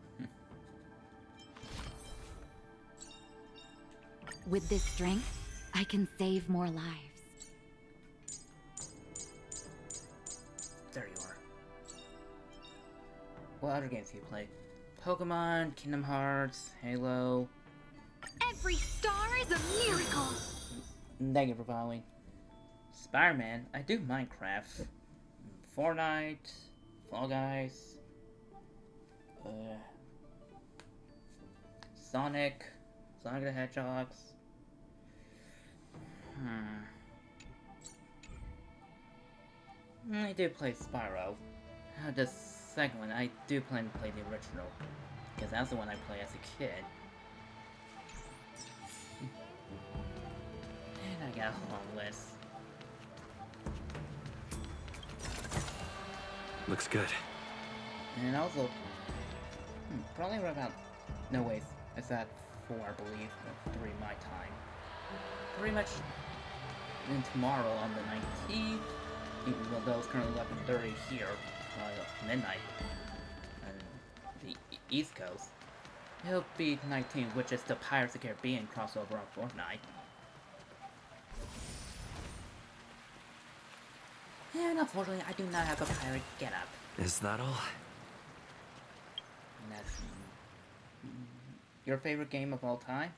With this strength, I can save more lives. There you are. What other games do you play? Pokemon, Kingdom Hearts, Halo. Every star is a miracle! Thank you for following. Spider-Man, I do Minecraft. Fortnite, Fall Guys. Sonic the Hedgehogs. I do play Spyro. The second one, I do plan to play the original. Because that's the one I played as a kid. And I got a long list. Looks good. And also, probably around about, no wait, it's at 4 I believe, or 3 my time. Pretty much, then tomorrow on the 19th, even though it's currently 11:30 here, midnight, on the East Coast, it'll be 19th, which is the Pirates of the Caribbean crossover on Fortnite. And unfortunately, I do not have a pirate getup. Is that all? And that's your favorite game of all time?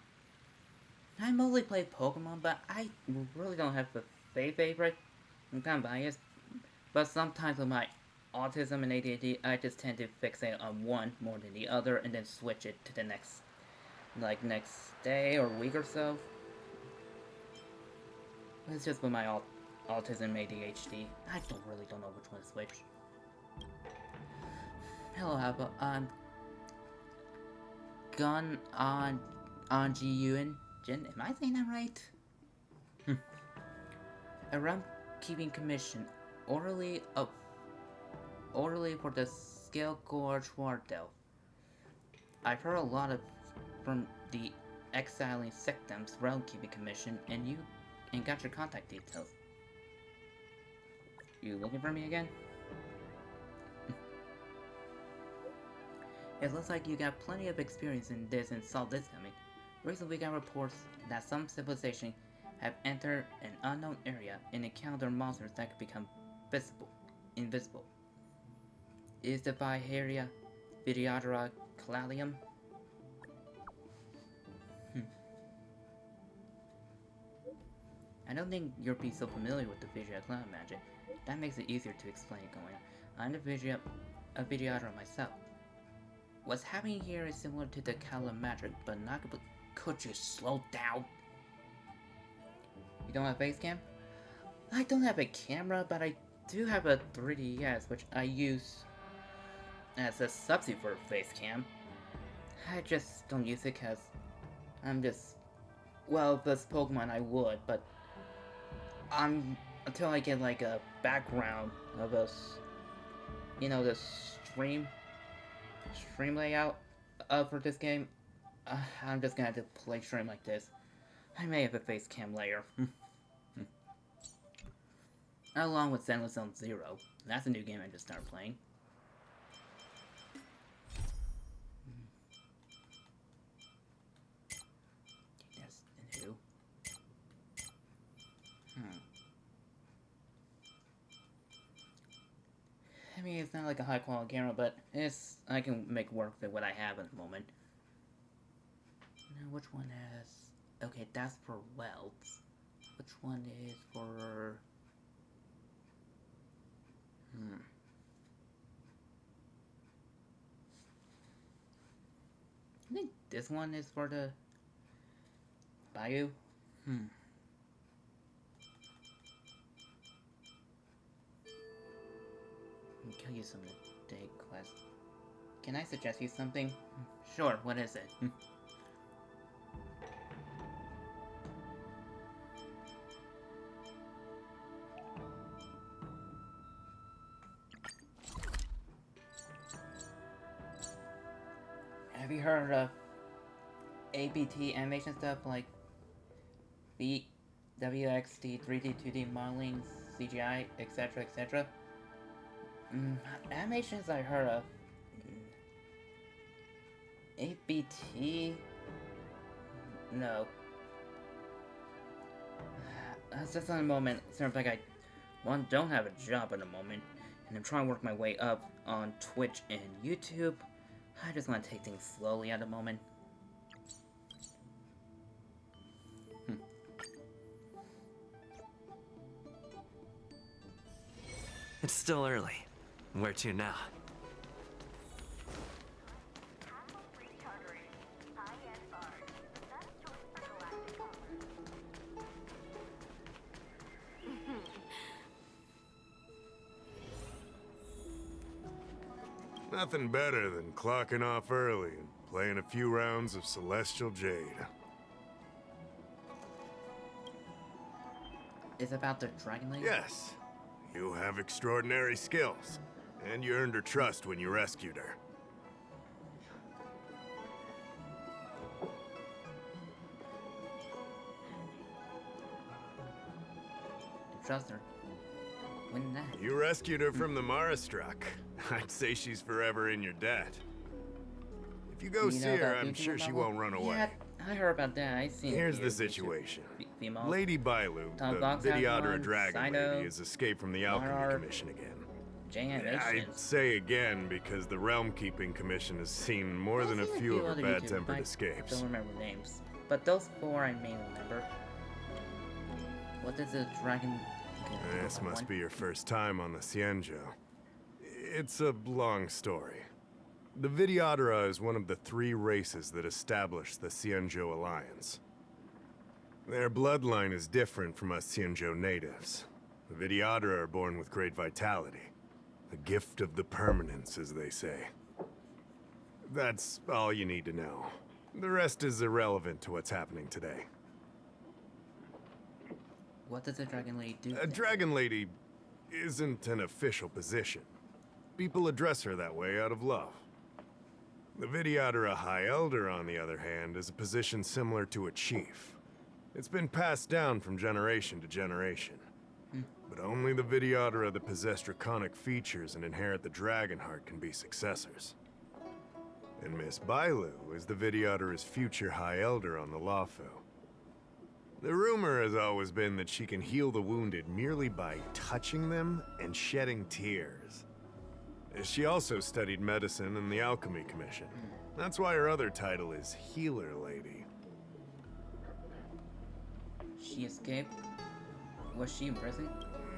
I mostly play Pokemon, but I really don't have a favorite. I'm kind of biased, but sometimes with my autism and ADHD, I just tend to fixate on one more than the other, and then switch it to the next day or week or so. It's just with my autism ADHD. I really don't know which one is which. Hello, Abba. Gun on Jiyun Jin. Am I saying that right? A realm-keeping commission, orderly for the Scale Gorge Wardell. I've heard a lot from the Exiling Sectum's realm-keeping commission, and got your contact details. You looking for me again? It looks like you got plenty of experience in this and saw this coming. Recently we got reports that some civilization have entered an unknown area and encountered monsters that could become invisible. Is the Viharia Vidyadhara Calalium? I don't think you'll be so familiar with the Vidyadhara magic. That makes it easier to explain going on. I'm a Vidyadhara myself. What's happening here is similar to the Kala magic, but not. Could you slow down? You don't have face cam? I don't have a camera, but I do have a 3DS, which I use as a substitute for a face cam. I just don't use it because I'm just... Well, this Pokemon I would, but until I get like a background of the stream layout for this game, I'm just gonna have to play stream like this. I may have a face cam later. Along with Zenless Zone Zero. That's a new game I just started playing. That's new. I mean, it's not like a high quality camera, but I can make work with what I have at the moment. Now, which one has... Okay, that's for welds. Which one is for... I think this one is for the... Bayou? I'll kill you some of the day quest. Can I suggest you something? Sure, what is it? Have you heard of ABT animation stuff like WXD, 3D, 2D modeling, CGI, etc., etc.? Animations I heard of. ABT? No. That's just on the moment. Sounds like I don't have a job at the moment, and I'm trying to work my way up on Twitch and YouTube. I just want to take things slowly at the moment. It's still early. Where to now? Nothing better than clocking off early and playing a few rounds of Celestial Jade. It's about the Dragon Lady? Yes. You have extraordinary skills, and you earned her trust when you rescued her. You trust her? When that? You rescued her from the Marastruck. I'd say she's forever in your debt. If you go see her, I'm sure she won't run away. Yeah, I heard about that. I seen. Here's the situation. Lady Bailu, the Vidyadhara Dragon Lady, has escaped from the Alchemy Commission again. I'd say again because the Realm Keeping Commission has seen more than a few of her bad-tempered escapes. I don't remember names, but those four I may remember. What is a dragon? This must be your first time on the Xianzhou. It's a long story. The Vidyadhara is one of the 3 races that established the Xianzhou Alliance. Their bloodline is different from us Xianzhou natives. The Vidyadhara are born with great vitality. A gift of the permanence, as they say. That's all you need to know. The rest is irrelevant to what's happening today. What does a Dragon Lady do? A Dragon Lady isn't an official position. People address her that way out of love. The Vidyadhara High Elder, on the other hand, is a position similar to a chief. It's been passed down from generation to generation. But only the Vidyadhara that possess draconic features and inherit the dragon heart can be successors. And Miss Bailu is the Vidyadhara's future High Elder on the Luofu. The rumor has always been that she can heal the wounded merely by touching them and shedding tears. She also studied medicine in the Alchemy Commission. That's why her other title is Healer Lady. She escaped? Was she in prison?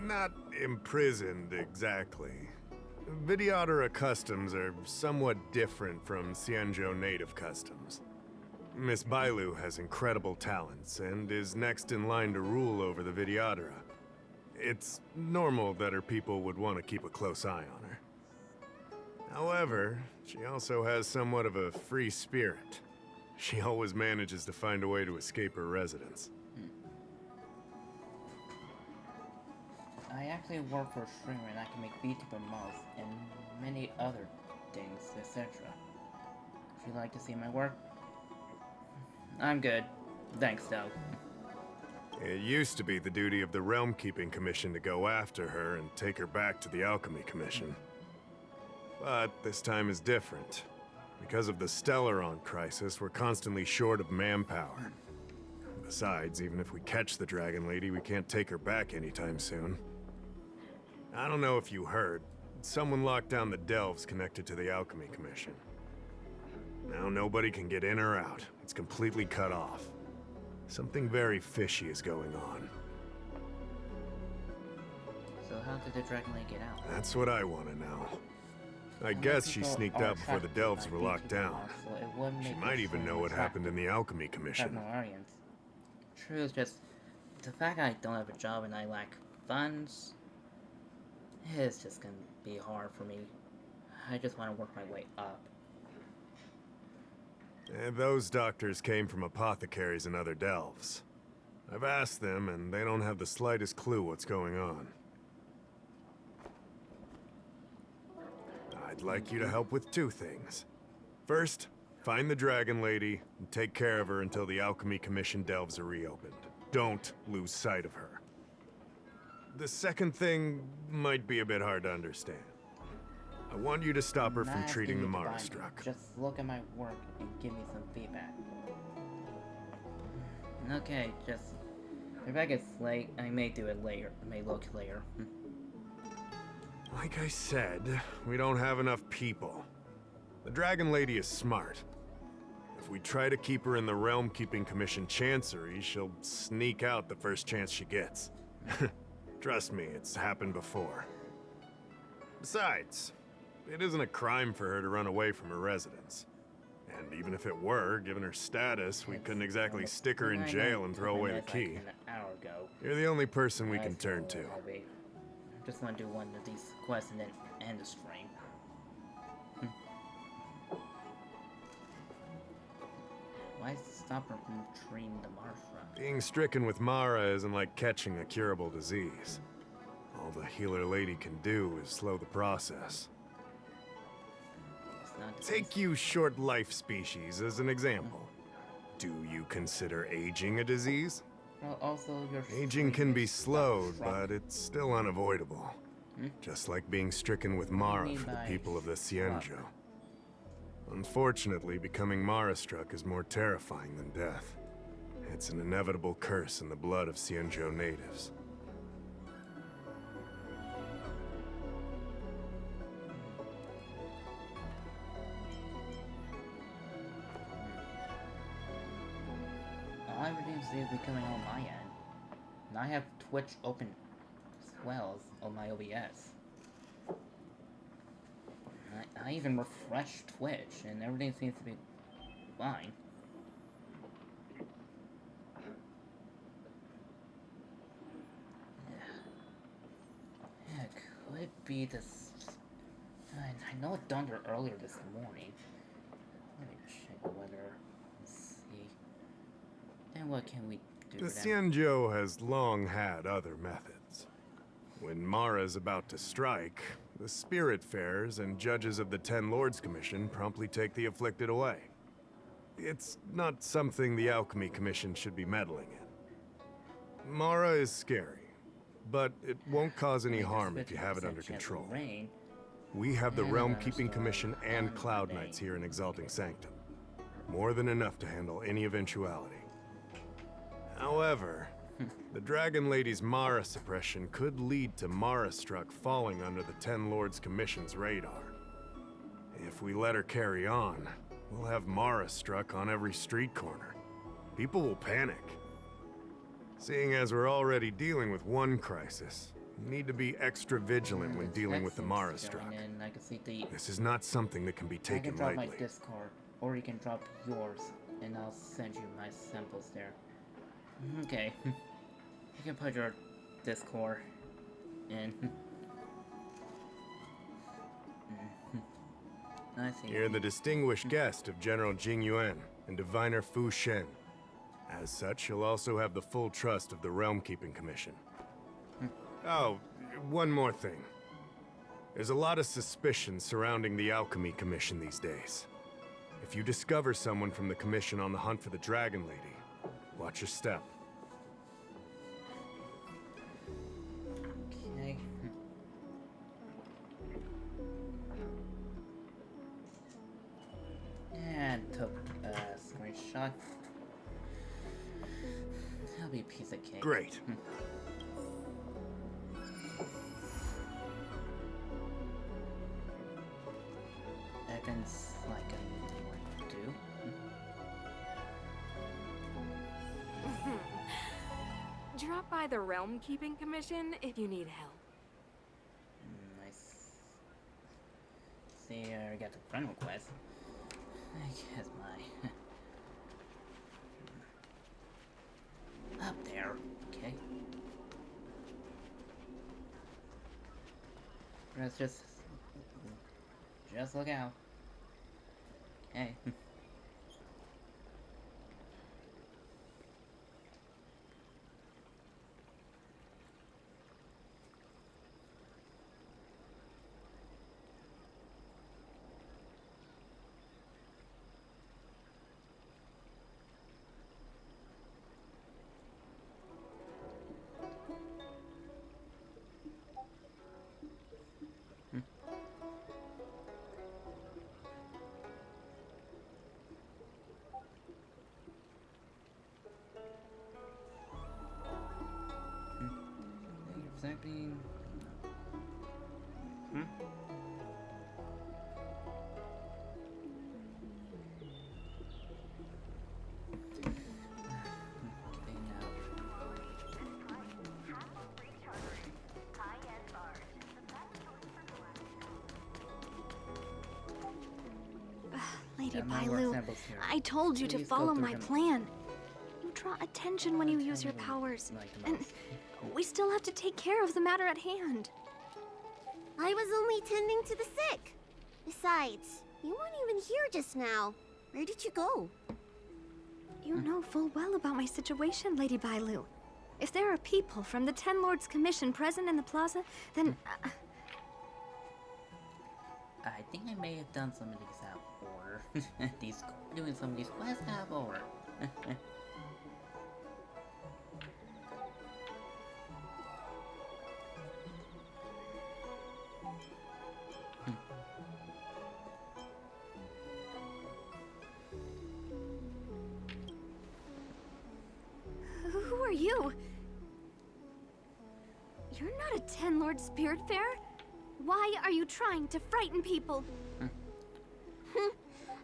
Not imprisoned, exactly. Vidyadhara customs are somewhat different from Xianzhou native customs. Miss Bailu has incredible talents and is next in line to rule over the Vidyadhara. It's normal that her people would want to keep a close eye on her. However, she also has somewhat of a free spirit. She always manages to find a way to escape her residence. I actually work for a streamer and I can make VTuber models and many other things, etc. Would you like to see my work? I'm good. Thanks, though. It used to be the duty of the Realm Keeping Commission to go after her and take her back to the Alchemy Commission. But this time is different. Because of the Stellaron crisis, we're constantly short of manpower. Besides, even if we catch the Dragon Lady, we can't take her back anytime soon. I don't know if you heard, someone locked down the delves connected to the Alchemy Commission. Now nobody can get in or out. It's completely cut off. Something very fishy is going on. So how did the Dragon Lady get out? That's what I want to know. I guess she sneaked out before the delves were locked down. She might even know what happened in the Alchemy Commission. True, it's just the fact I don't have a job and I lack funds. It's just gonna be hard for me. I just want to work my way up. And those doctors came from apothecaries and other delves. I've asked them, and they don't have the slightest clue what's going on. I'd like you to help with two things. First, find the Dragon Lady and take care of her until the Alchemy Commission delves are reopened. Don't lose sight of her. The second thing might be a bit hard to understand. I want you to stop her from treating the Mara struck. Just look at my work and give me some feedback. Okay, just... If I get late, I may do it later. I may look later. Like I said, we don't have enough people. The Dragon Lady is smart. If we try to keep her in the Realm Keeping Commission Chancery, she'll sneak out the first chance she gets. Trust me, it's happened before. Besides, it isn't a crime for her to run away from her residence. And even if it were, given her status, we couldn't exactly stick her in jail and throw away the key. You're the only person we can turn to. I just want to do one of these quests and then end the stream. Why stop her from treating the Mara struck? Being stricken with Mara isn't like catching a curable disease. All the Healer Lady can do is slow the process. Take you short life species as an example. Do you consider aging a disease? Well, also your aging can be slowed, but it's still unavoidable. Just like being stricken with Mara for the people of the Xianzhou. Unfortunately, becoming Mara-struck is more terrifying than death. It's an inevitable curse in the blood of Xianzhou natives. Everything seems to be coming on my end. And I have Twitch open as well as on my OBS. I even refreshed Twitch and everything seems to be fine. it be this? I know it dawned earlier this morning. Let me just check the weather. Let's see. Then what can we do? The Xianzhou has long had other methods. When Mara's about to strike, the Spiritfarers and judges of the Ten Lords Commission promptly take the afflicted away. It's not something the Alchemy Commission should be meddling in. Mara is scary, but it won't cause any harm if you have it under control. We have the Realm Keeping Commission and Cloud Knights here in Exalting Sanctum. More than enough to handle any eventuality. However, the Dragon Lady's Mara suppression could lead to Mara Struck falling under the Ten Lords Commission's radar. If we let her carry on, we'll have Mara Struck on every street corner. People will panic. Seeing as we're already dealing with one crisis, we need to be extra vigilant when dealing with the Mara Struck. This is not something that can be taken lightly. I can drop my Discord, or you can drop yours, and I'll send you my samples there. Okay. You can put your Discord in. I see. You're the distinguished guest of General Jing Yuan and Diviner Fu Shen. As such, you'll also have the full trust of the Realm Keeping Commission. Oh, one more thing. There's a lot of suspicion surrounding the Alchemy Commission these days. If you discover someone from the Commission on the hunt for the Dragon Lady, watch your step. Okay. And took a screenshot. That'll be a piece of cake. Great. Evans like a do. Drop by the Realm Keeping Commission if you need help. Nice. See, I got the friend request. I guess my up there. Okay. Let's just look out. Okay. Exactly. Lady Bailu, I told you to follow my plan. You draw attention when you use your powers, and we still have to take care of the matter at hand. I was only tending to the sick. Besides, you weren't even here just now. Where did you go? You know full well about my situation, Lady Bailu. If there are people from the Ten Lords Commission present in the plaza, then... I think I may have done some of these out of order. Doing some of these quests out of order. Who are you? You're not a Ten Lord Spiritfarer? Why are you trying to frighten people?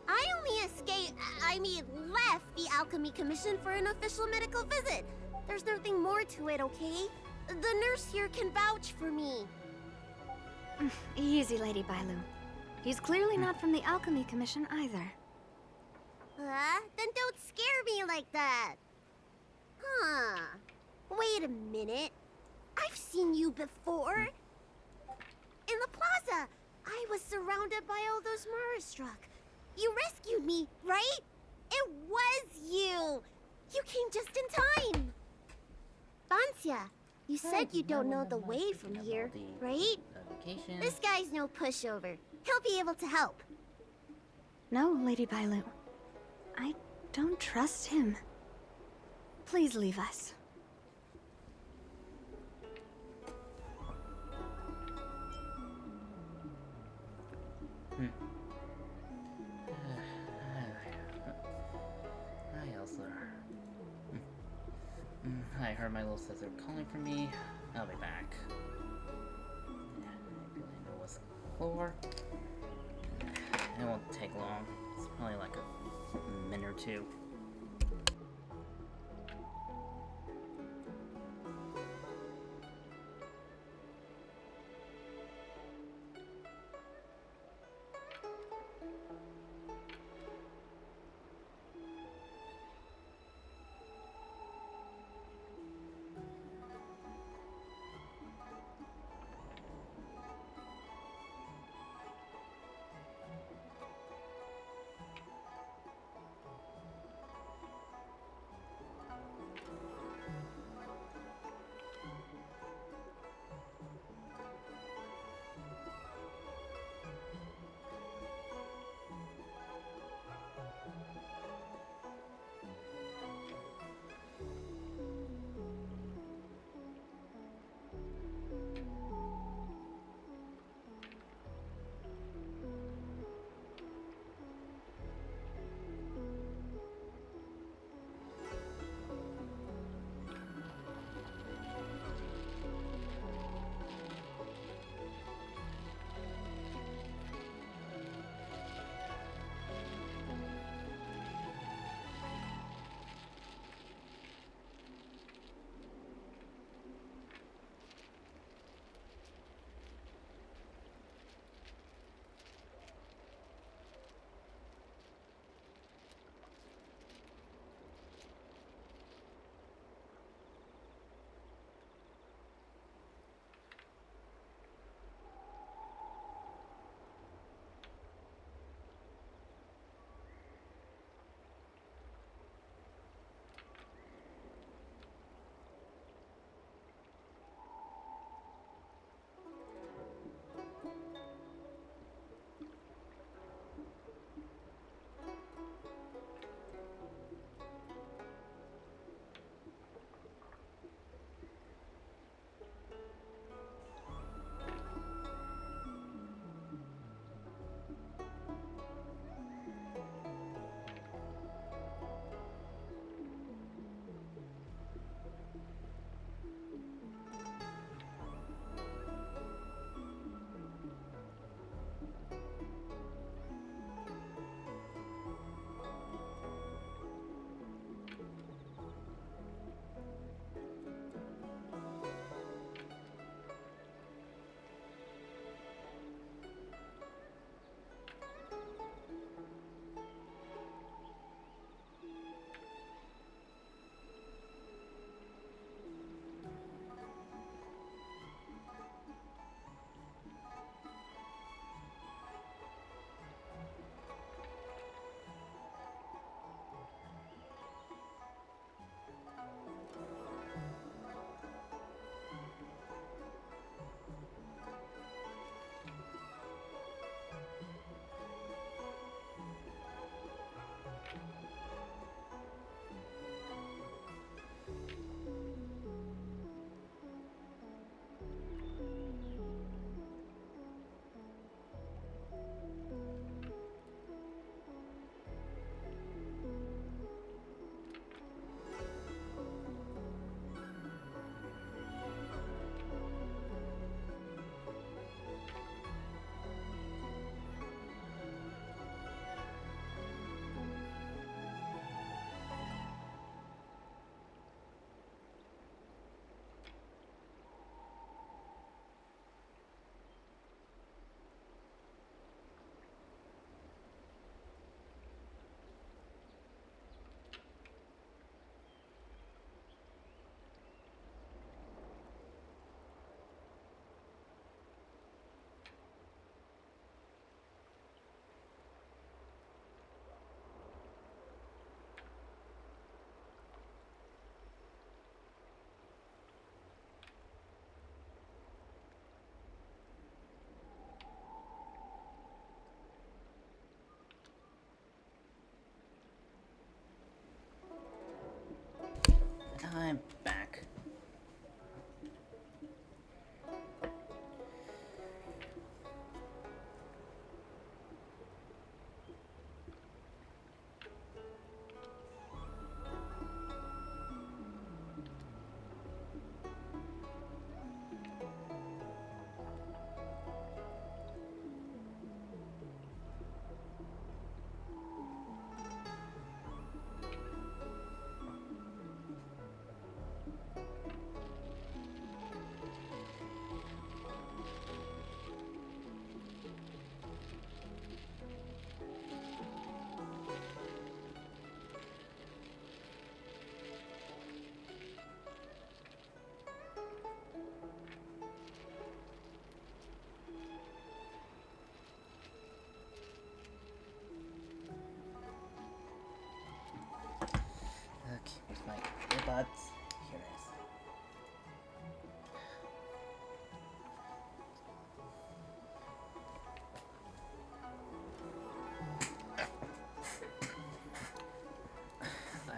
I only left the Alchemy Commission for an official medical visit. There's nothing more to it, okay? The nurse here can vouch for me. Easy, Lady Bailu. He's clearly not from the Alchemy Commission either. Then don't scare me like that. Huh. Wait a minute. I've seen you before. I was surrounded by all those Marastruck. You rescued me, right? It was you! You came just in time! Vancia, you said you don't know the way from here, right? This guy's no pushover. He'll be able to help. No, Lady Bailu. I don't trust him. Please leave us. Hi, Elsa. I heard my little sister calling for me. I'll be back. I really know what's for. It won't take long. It's probably like a minute or two.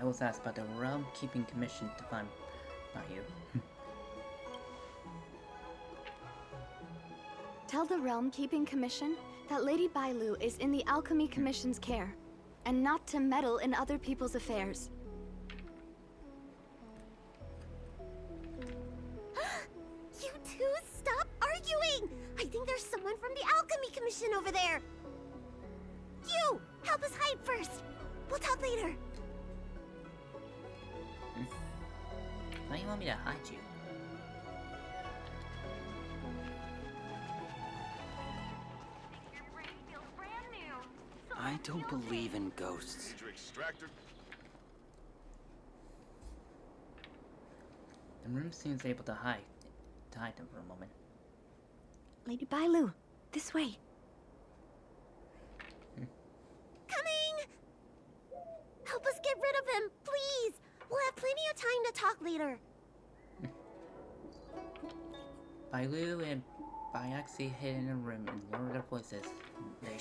I was asked about the Realm Keeping Commission to find by you. Tell the Realm Keeping Commission that Lady Bailu is in the Alchemy Commission's care, and not to meddle in other people's affairs. You two, stop arguing! I think there's someone from the Alchemy Commission over there! You! Help us hide first! We'll talk later! Why do you want me to hide you? I don't believe in ghosts. The room seems able to hide them for a moment. Lady Bailu, this way. Coming! Help us get rid of him, please! We'll have plenty of time to talk later. Bailu and Byaxi hid in a room and lowered their voices. They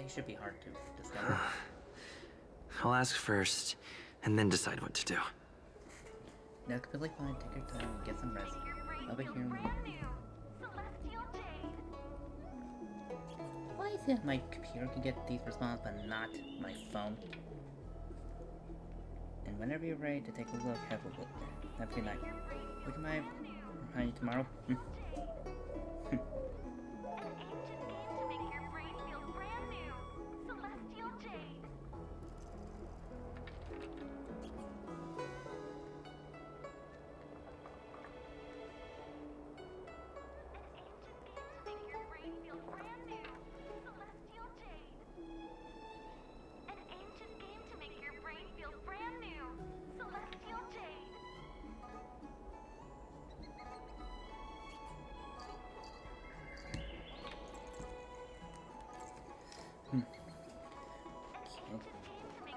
should be hard to discover. I'll ask first, and then decide what to do. That's completely fine. Take your time and get some rest. I'll be here. Why is it my computer can get these responses, but not my phone? And whenever you're ready to take a look, have a good night. Would you mind behind you tomorrow?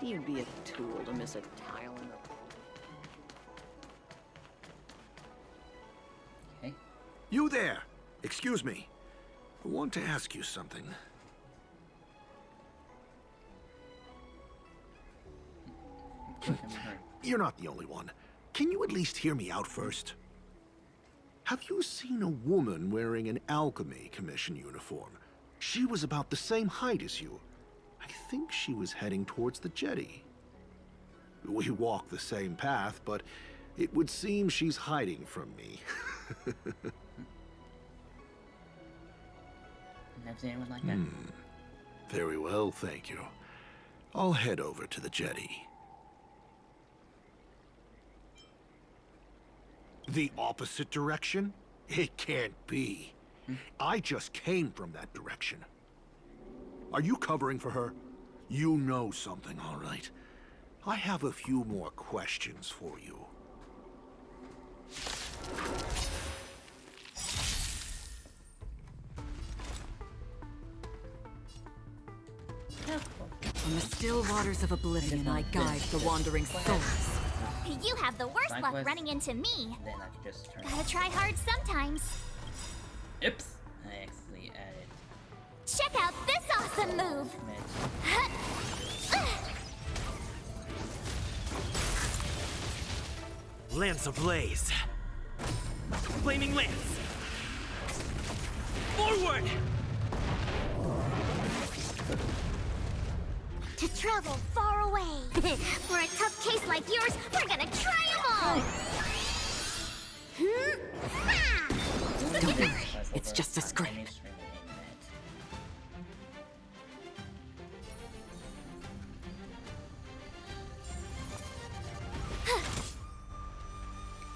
You'd be a tool to miss a tile in the... Okay. You there! Excuse me. I want to ask you something. You're not the only one. Can you at least hear me out first? Have you seen a woman wearing an Alchemy Commission uniform? She was about the same height as you. I think she was heading towards the jetty. We walk the same path, but it would seem she's hiding from me. Never seen anyone like that. Very well, thank you. I'll head over to the jetty. The opposite direction? It can't be. I just came from that direction. Are you covering for her? You know something, all right. I have a few more questions for you. On the still waters of oblivion, I guide the wandering souls. You have the worst luck running into me. Then I can just turn. Gotta try hard sometimes. Oops. I actually added. Check out this awesome move! Lance ablaze. Flaming lance. Forward! To travel far away. For a tough case like yours, we're gonna try them all! Don't worry, it's just a scrape.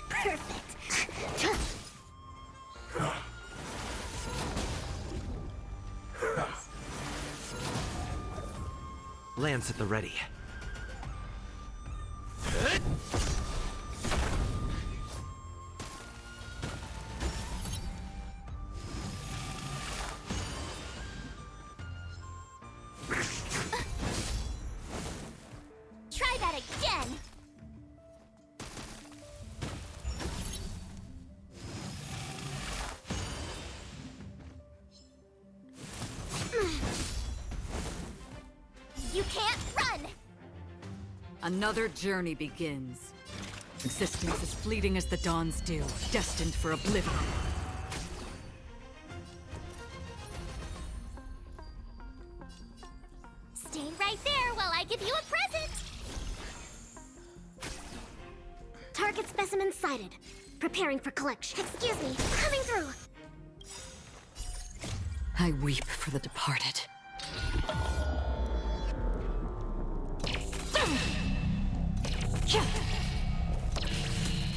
Perfect. Lance at the ready. Try that again. You can't run! Another journey begins. Existence as fleeting as the dawn's dew, destined for oblivion. Stay right there while I give you a present! Target specimen sighted. Preparing for collection. Excuse me, coming through! I weep for the departed.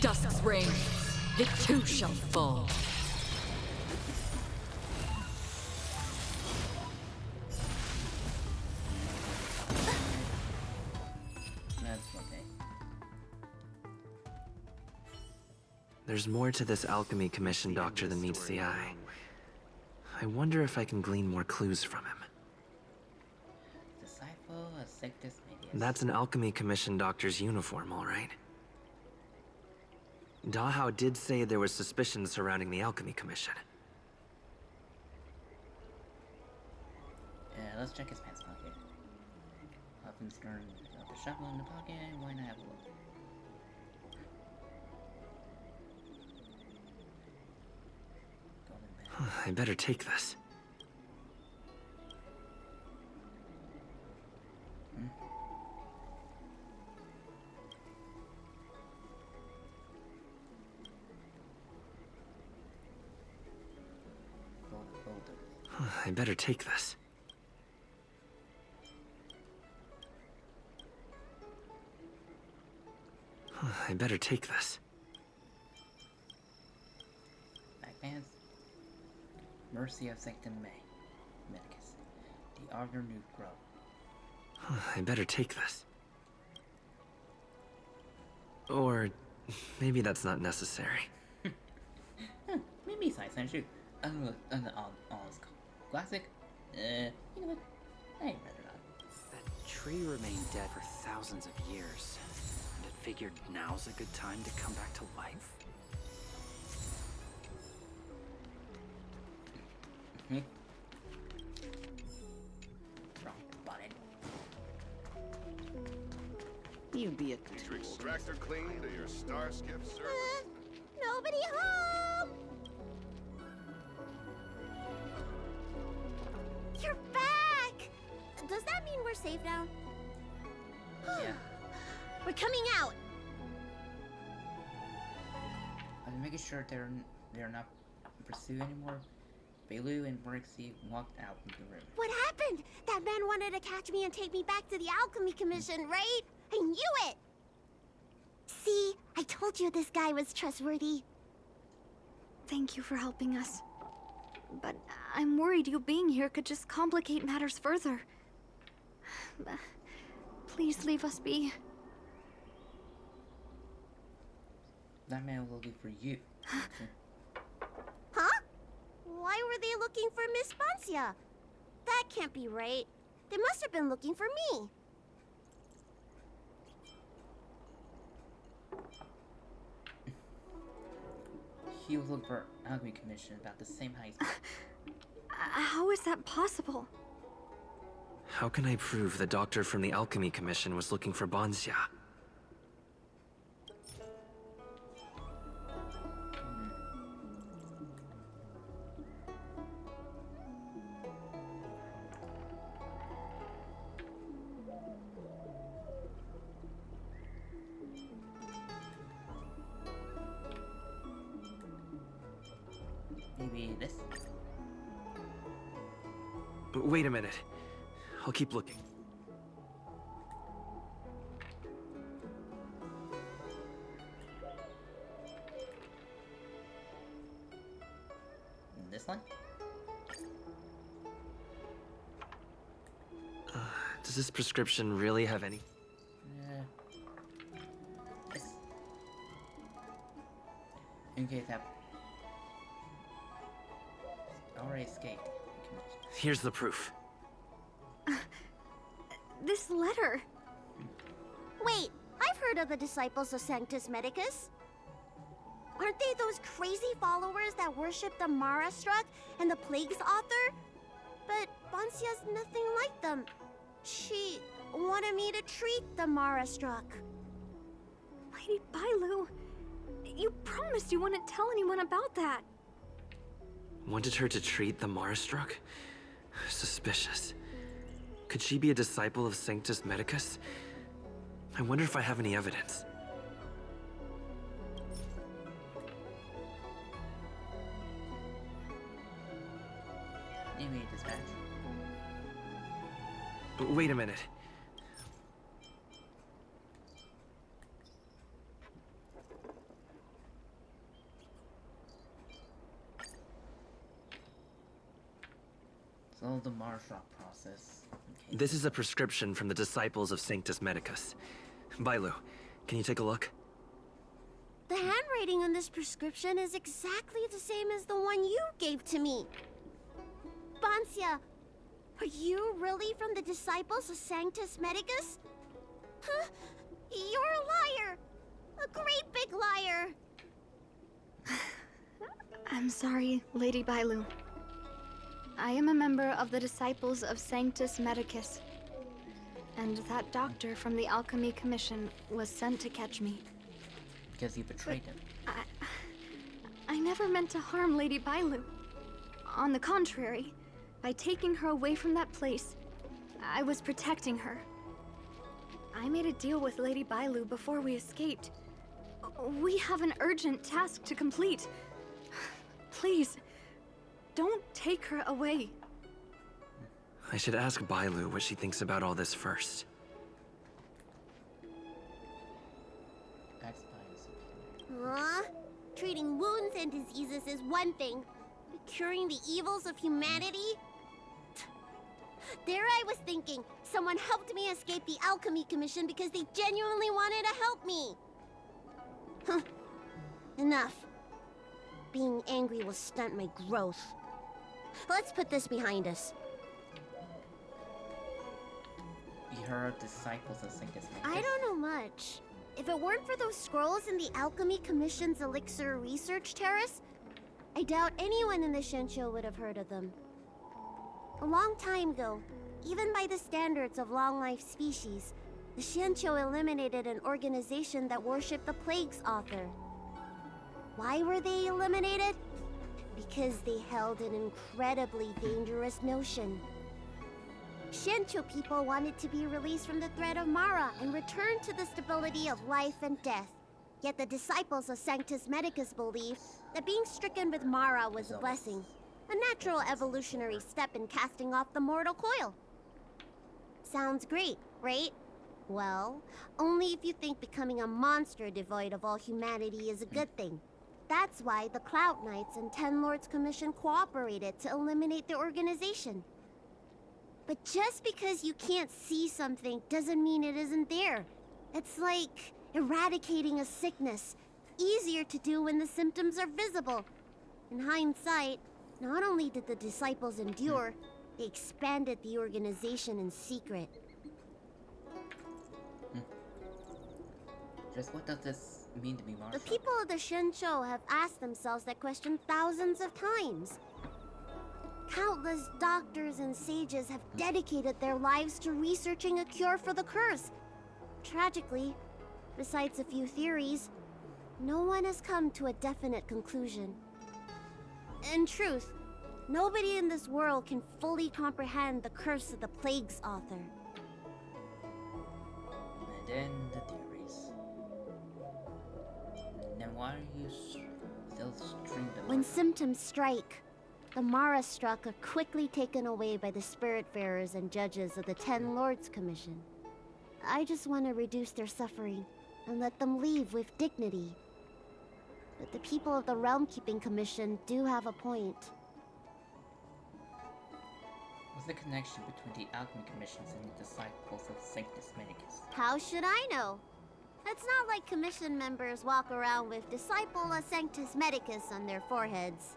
Dusk's reign, it too shall fall. That's okay. There's more to this alchemy commission doctor than meets the eye. I wonder if I can glean more clues from him. Disciple of Sectus Medius. That's an alchemy commission doctor's uniform, all right. Dahao did say there was suspicion surrounding the alchemy commission. Let's check his pants pocket. Often stern without the shovel in the pocket. Why not have a look? I better take this. I better take this. I better take this. Back pants. Mercy of Sectum Medicus. The Augur New Grove. I better take this. Or maybe that's not necessary. Maybe Science and Shoot. All is classic. You know what? I'd rather not. That tree remained dead for thousands of years. And it figured now's a good time to come back to life? Wrong button. You be a Need your extractor cleaned or your star skip service? Nobody home! You're back! Does that mean we're safe now? Yeah. We're coming out! I'm making sure they're not pursued anymore. Bailu and Brixie walked out of the room. What happened? That man wanted to catch me and take me back to the Alchemy Commission, right? I knew it! See, I told you this guy was trustworthy. Thank you for helping us. But I'm worried you being here could just complicate matters further. Please leave us be. That man will look for you. Huh? Why were they looking for Miss Boncia? That can't be right. They must have been looking for me. He was looking for Alchemy Commission about the same height. How is that possible? How can I prove the doctor from the Alchemy Commission was looking for Boncia? Maybe this? Wait a minute. I'll keep looking. This one? Does this prescription really have any? This. In case that already escaped. Here's the proof. This letter. Wait, I've heard of the Disciples of Sanctus Medicus. Aren't they those crazy followers that worship the Mara Struck and the Plague's author? But Boncia's nothing like them. She wanted me to treat the Mara struck. Lady Bailu, you promised you wouldn't tell anyone about that. Wanted her to treat the Marastruck? Suspicious. Could she be a disciple of Sanctus Medicus? I wonder if I have any evidence. Maybe dispatch. But wait a minute. So the Marshrock process. Okay. This is a prescription from the disciples of Sanctus Medicus. Bailu, can you take a look? The handwriting on this prescription is exactly the same as the one you gave to me. Bancia, are you really from the disciples of Sanctus Medicus? Huh? You're a liar! A great big liar! I'm sorry, Lady Bailu. I am a member of the Disciples of Sanctus Medicus. And that doctor from the Alchemy Commission was sent to catch me. Because you betrayed him. I never meant to harm Lady Bailu. On the contrary, by taking her away from that place, I was protecting her. I made a deal with Lady Bailu before we escaped. We have an urgent task to complete. Please, don't take her away. I should ask Bailu what she thinks about all this first. Treating wounds and diseases is one thing, but curing the evils of humanity? There I was thinking, someone helped me escape the Alchemy Commission because they genuinely wanted to help me. Huh. Enough. Being angry will stunt my growth. Let's put this behind us. You heard disciples of Sanctus Medicus? I don't know much. If it weren't for those scrolls in the Alchemy Commission's Elixir Research Terrace, I doubt anyone in the Shensho would have heard of them. A long time ago, even by the standards of long-life species, the Shensho eliminated an organization that worshipped the Plague's author. Why were they eliminated? Because they held an incredibly dangerous notion. Shensho people wanted to be released from the threat of Mara and return to the stability of life and death. Yet the disciples of Sanctus Medicus believed that being stricken with Mara was a blessing, a natural evolutionary step in casting off the mortal coil. Sounds great, right? Well, only if you think becoming a monster devoid of all humanity is a good thing. That's why the Cloud Knights and Ten Lords Commission cooperated to eliminate the organization. But just because you can't see something doesn't mean it isn't there. It's like eradicating a sickness. Easier to do when the symptoms are visible. In hindsight, not only did the disciples endure, they expanded the organization in secret. Just what does this mean to be Marshall? The people of the Shensho have asked themselves that question thousands of times. Countless doctors and sages have dedicated their lives to researching a cure for the curse. Tragically, besides a few theories, no one has come to a definite conclusion. In truth, nobody in this world can fully comprehend the curse of the Plague's author. And then the theories. Then why are you still stringed up? When symptoms strike, the Mara struck are quickly taken away by the Spiritfarers and judges of the Ten Lords Commission. I just want to reduce their suffering and let them leave with dignity. But the people of the Realm Keeping Commission do have a point. What's the connection between the Alchemy Commissions and the disciples of Sanctus Medicus? How should I know? It's not like Commission members walk around with Disciple of Sanctus Medicus on their foreheads.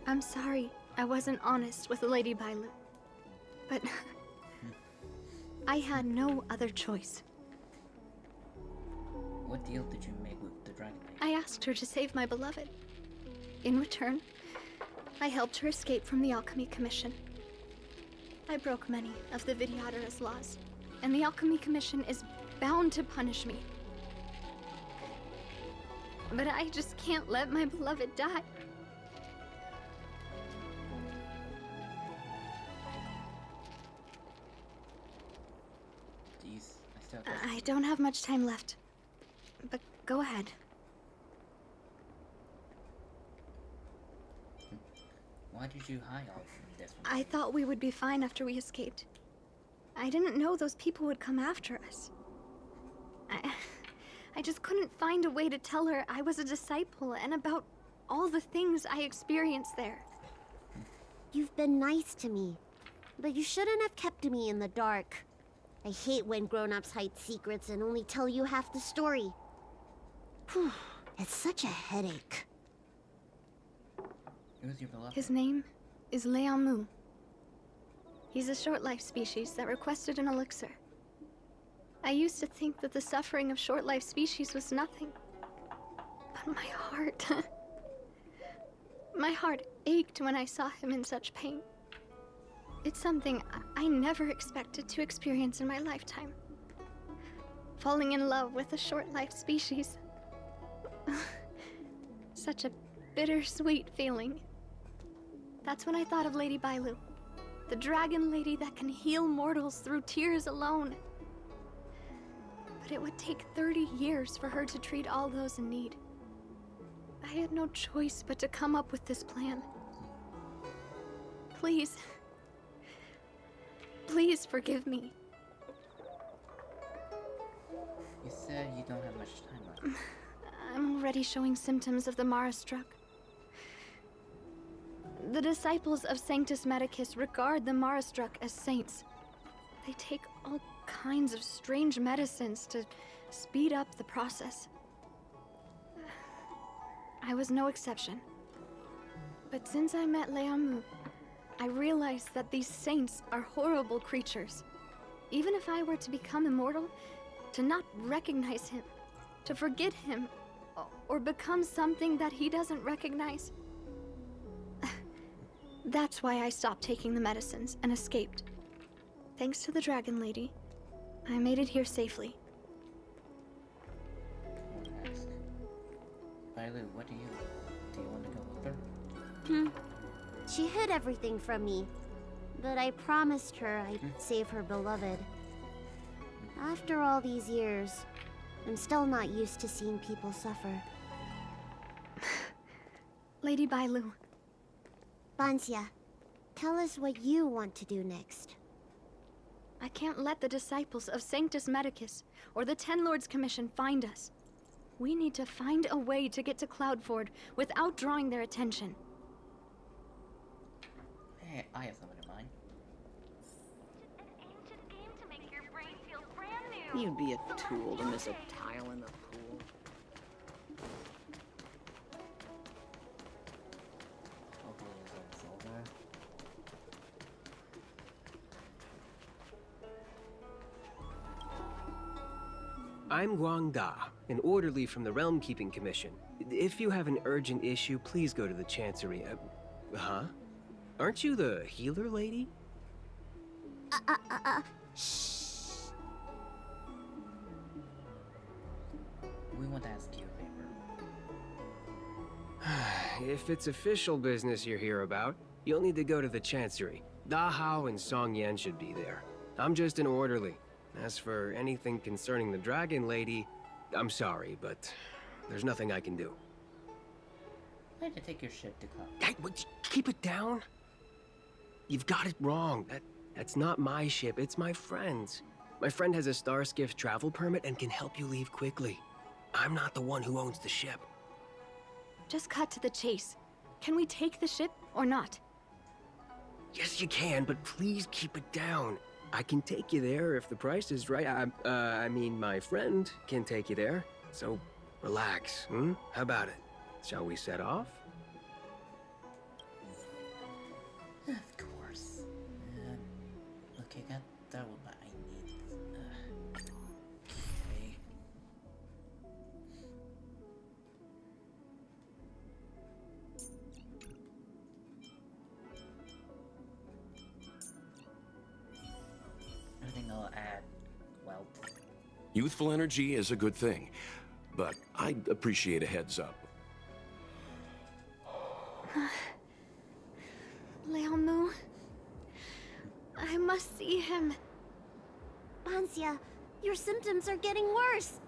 I'm sorry I wasn't honest with Lady Bailu. But I had no other choice. What deal did you make with the Dragon Lady? I asked her to save my beloved. In return, I helped her escape from the Alchemy Commission. I broke many of the Vidyadhara's laws, and the Alchemy Commission is bound to punish me. But I just can't let my beloved die. I don't have much time left, but go ahead. Why did you hide all from this one? I thought we would be fine after we escaped. I didn't know those people would come after us. I just couldn't find a way to tell her I was a disciple and about all the things I experienced there. You've been nice to me, but you shouldn't have kept me in the dark. I hate when grown-ups hide secrets and only tell you half the story. Whew, it's such a headache. Who's your beloved? His name is Leamu. He's a short-life species that requested an elixir. I used to think that the suffering of short-life species was nothing. But my heart... my heart ached when I saw him in such pain. It's something I never expected to experience in my lifetime. Falling in love with a short-life species. Such a bittersweet feeling. That's when I thought of Lady Bailu, the dragon lady that can heal mortals through tears alone. But it would take 30 years for her to treat all those in need. I had no choice but to come up with this plan. Please. Please forgive me. You said you don't have much time left. I'm already showing symptoms of the Mara struck. The disciples of Sanctus Medicus regard the Mara struck as saints. They take all kinds of strange medicines to speed up the process. I was no exception. But since I met Leamu, I realized that these saints are horrible creatures. Even if I were to become immortal, to not recognize him, to forget him, or become something that he doesn't recognize. That's why I stopped taking the medicines and escaped. Thanks to the Dragon Lady, I made it here safely. Bailu, what do you want to go with her? She hid everything from me, but I promised her I'd save her beloved. After all these years, I'm still not used to seeing people suffer. Lady Bailu. Bansia, tell us what you want to do next. I can't let the disciples of Sanctus Medicus or the Ten Lords Commission find us. We need to find a way to get to Cloudford without drawing their attention. Hey, I have someone in mind. You'd be a tool to miss a tile in the pool. I'm Guang Da, an orderly from the Realm Keeping Commission. If you have an urgent issue, please go to the Chancery. Huh? Aren't you the healer lady? Shh. We want to ask you a favor. If it's official business you're here about, you'll need to go to the Chancery. Da Hao and Song Yan should be there. I'm just an orderly. As for anything concerning the Dragon Lady, I'm sorry, but there's nothing I can do. I had to take your ship to Cloud. Hey, keep it down. You've got it wrong. That's not my ship, it's my friend's. My friend has a Starskiff travel permit and can help you leave quickly. I'm not the one who owns the ship. Just cut to the chase. Can we take the ship or not? Yes, you can, but please keep it down. I can take you there if the price is right. I mean, my friend can take you there. So, relax, How about it? Shall we set off? Of course. Okay, that what I need. Okay. Youthful energy is a good thing, but I'd appreciate a heads up. Leomu, I must see him. Bansia, your symptoms are getting worse.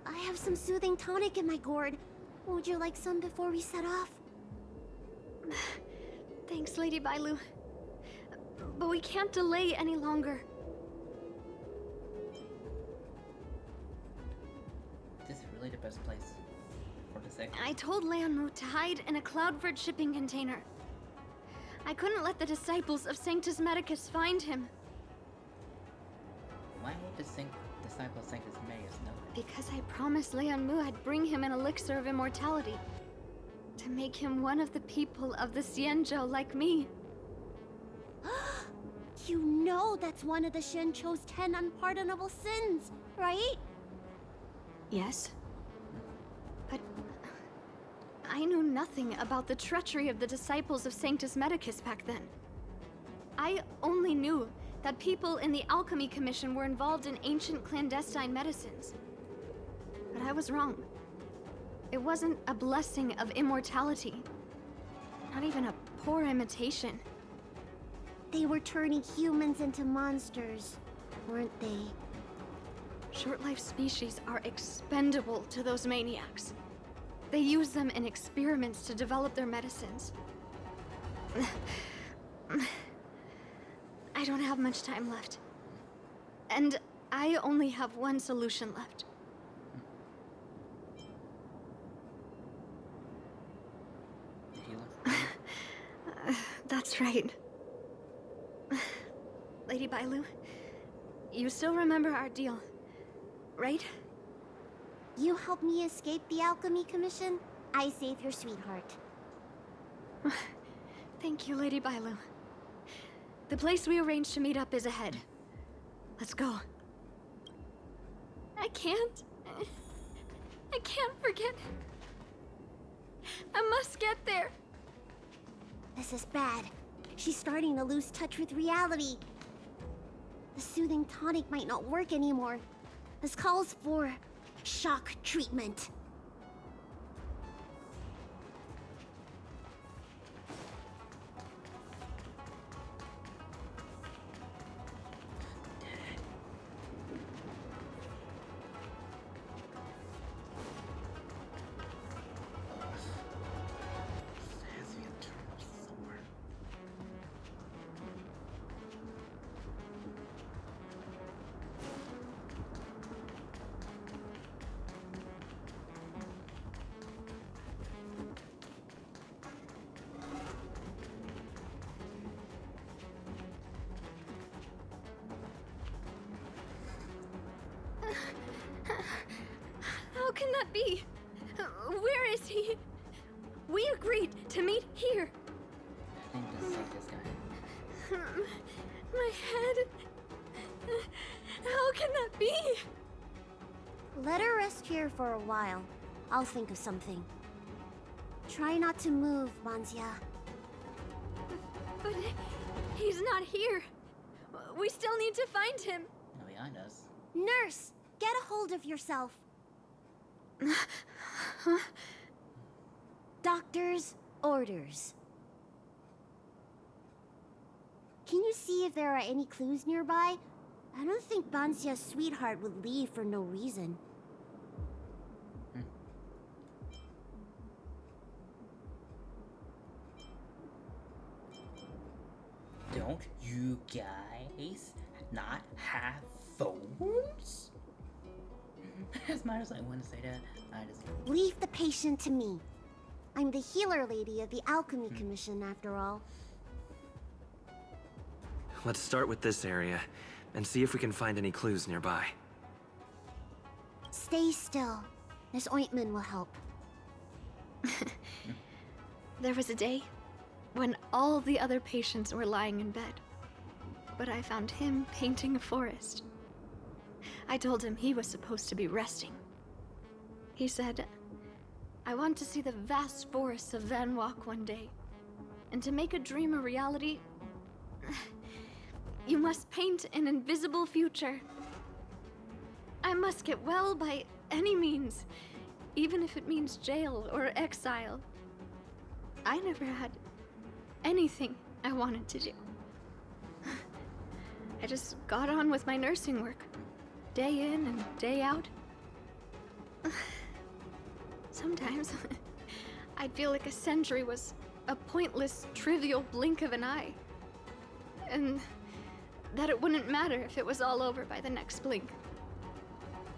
I have some soothing tonic in my gourd. Would you like some before we set off? Thanks, Lady Bailu. But we can't delay any longer. This is really the best place for the second. I told Leonmu to hide in a Cloudford shipping container. I couldn't let the disciples of Sanctus Medicus find him. Why would the disciple of Sanctus Medicus know? Because I promised Leonmu I'd bring him an elixir of immortality. To make him one of the people of the Xianzhou like me. You know that's one of the Shincho's 10 unpardonable sins, right? Yes. But I knew nothing about the treachery of the disciples of Sanctus Medicus back then. I only knew that people in the Alchemy Commission were involved in ancient clandestine medicines. But I was wrong. It wasn't a blessing of immortality. Not even a poor imitation. They were turning humans into monsters, weren't they? Short-life species are expendable to those maniacs. They use them in experiments to develop their medicines. I don't have much time left. And I only have one solution left. That's right. Lady Bailu, you still remember our deal, right? You helped me escape the Alchemy Commission, I save your sweetheart. Thank you, Lady Bailu. The place we arranged to meet up is ahead. Let's go. I can't forget. I must get there. This is bad. She's starting to lose touch with reality. The soothing tonic might not work anymore. This calls for shock treatment. How can that be? Where is he? We agreed to meet here. I think this is like this guy. My head. How can that be? Let her rest here for a while. I'll think of something. Try not to move, Bansia. But he's not here. We still need to find him. No, behind us. Nurse, get a hold of yourself. Doctor's orders. Can you see if there are any clues nearby? I don't think Bansia's sweetheart would leave for no reason. Don't you guys not have phones? As much as I want to say that, I just... Leave the patient to me. I'm the healer lady of the Alchemy Commission, after all. Let's start with this area, and see if we can find any clues nearby. Stay still. This ointment will help. There was a day when all the other patients were lying in bed. But I found him painting a forest. I told him he was supposed to be resting. He said, I want to see the vast forests of Van Walk one day. And to make a dream a reality, you must paint an invisible future. I must get well by any means, even if it means jail or exile. I never had anything I wanted to do. I just got on with my nursing work, day in and day out. Sometimes, I'd feel like a century was a pointless, trivial blink of an eye. And that it wouldn't matter if it was all over by the next blink.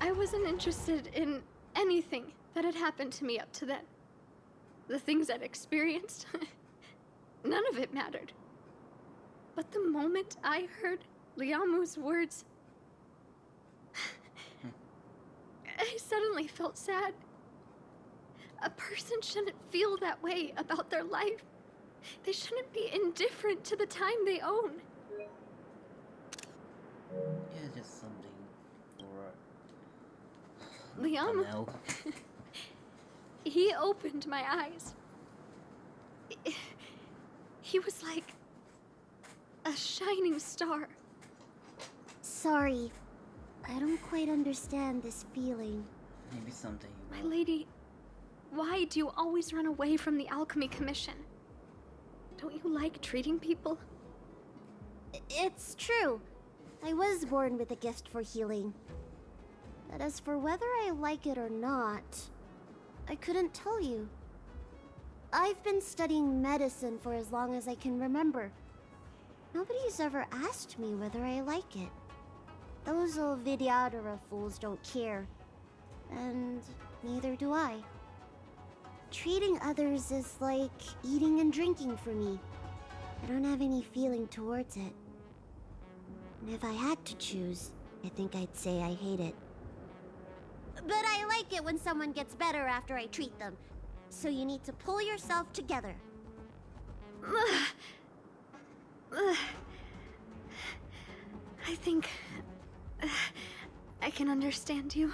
I wasn't interested in anything that had happened to me up to then. The things I'd experienced, none of it mattered. But the moment I heard Liamu's words, I suddenly felt sad. A person shouldn't feel that way about their life. They shouldn't be indifferent to the time they own. Yeah, just something for Liam, he opened my eyes. He was like a shining star. Sorry, I don't quite understand this feeling. Maybe someday you My will. lady, why do you always run away from the Alchemy Commission? Don't you like treating people? It's true. I was born with a gift for healing. But as for whether I like it or not, I couldn't tell you. I've been studying medicine for as long as I can remember. Nobody's ever asked me whether I like it. Those old Vidyadhara fools don't care. And neither do I. Treating others is like eating and drinking for me. I don't have any feeling towards it. And if I had to choose, I think I'd say I hate it. But I like it when someone gets better after I treat them. So you need to pull yourself together. I think I can understand you.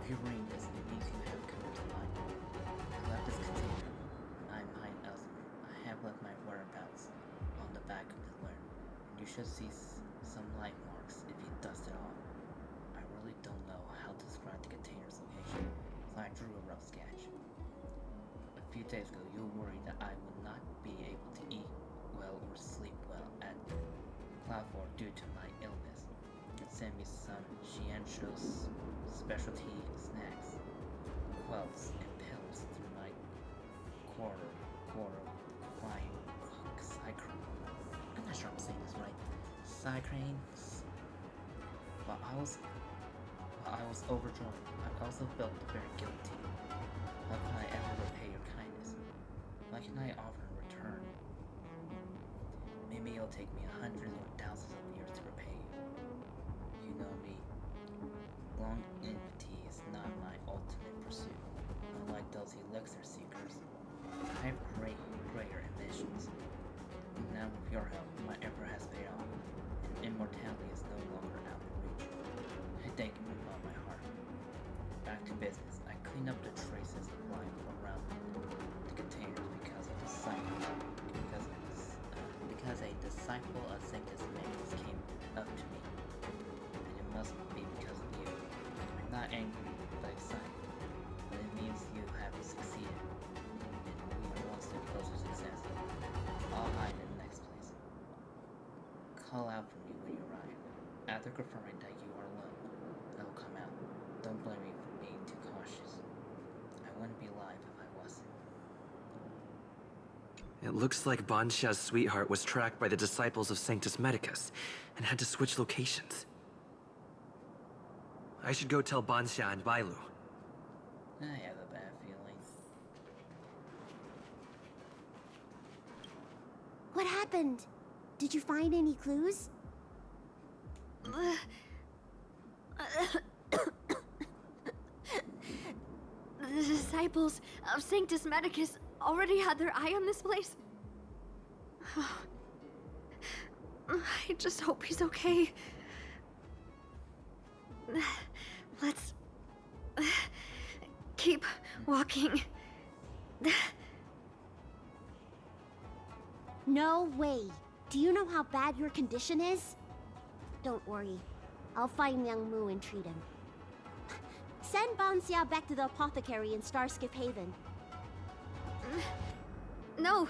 If you ring this, it means you have come to life. I left this container. I might elsewhere. I have left my whereabouts on the back of the letter. You should see some light marks if you dust it off. I really don't know how to describe the container's location, so I drew a rough sketch. A few days ago, you were worried that I would not be able to eat well or sleep well at Cloud 4 due to my illness. And sent me some Shiansho's specialty snacks, quilts, and pills through my quarter flying cyclone. I'm not sure I'm saying this right. Cyclone. While I was overjoyed, I also felt very guilty. How can I ever repay your kindness? What can I offer in return? Maybe it'll take me hundreds or thousands of years to repay you. You know me. Longevity is not my ultimate pursuit. Unlike those elixir seekers, I have greater ambitions. Now with your help, my effort has paid off, and immortality is no longer out of reach. I thank you with all my heart. Back to business. I clean up the traces of life around the containers because a disciple of Sanctus Magus came up to me, and it must be because of you. I'm not angry, but excited. But it means you have succeeded, and we are one step closer to success. I'll hide in the next place. Call out for me when you arrive. After confirming that you are alone, I will come out. Don't blame me for being too cautious. I wouldn't be alive if I wasn't. It looks like Bansha's sweetheart was tracked by the disciples of Sanctus Medicus and had to switch locations. I should go tell Bansha and Bailu. I have a bad feeling. What happened? Did you find any clues? The disciples of Sanctus Medicus already had their eye on this place. I just hope he's okay. Let's keep walking. No way. Do you know how bad your condition is? Don't worry. I'll find Young Mu and treat him. Send Banxia back to the apothecary in Starskip Haven. No.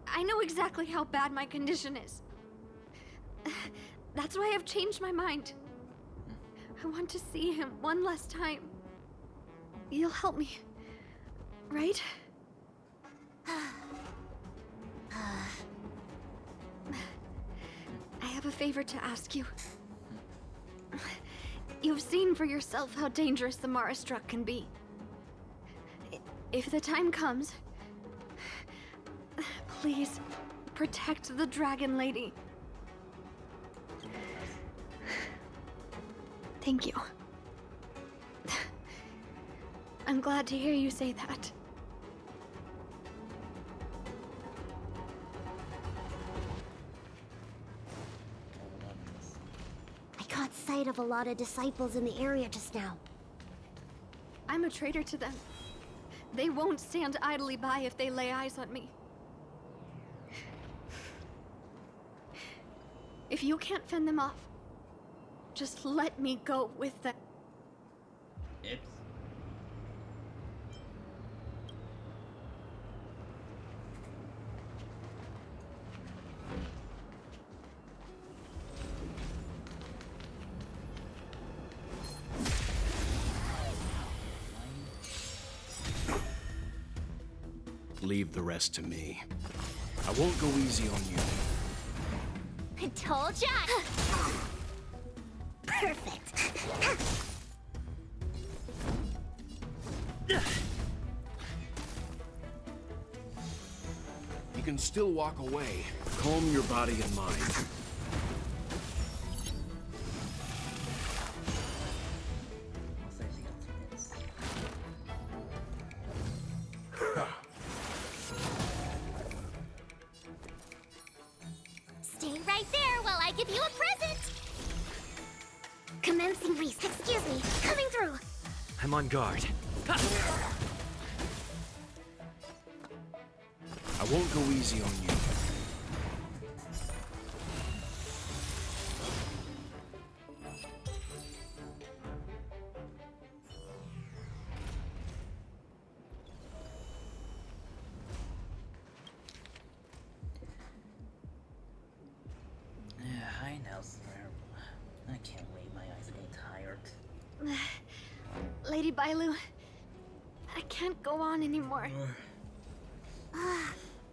I know exactly how bad my condition is. That's why I've changed my mind. I want to see him one last time. You'll help me, right? I have a favor to ask you. You've seen for yourself how dangerous the Marastruck can be. If the time comes, please protect the Dragon Lady. Thank you. I'm glad to hear you say that. I caught sight of a lot of disciples in the area just now. I'm a traitor to them. They won't stand idly by if they lay eyes on me. If you can't fend them off, just let me go with them. Oops. Leave the rest to me. I won't go easy on you. I told ya! Perfect. You can still walk away. Calm your body and mind. Stay right there while I give you a present! Commencing Reese, excuse me, coming through! I'm on guard. I won't go easy on you. I know, sir. I can't wait. My eyes are getting tired. Lady Bailu, I can't go on anymore.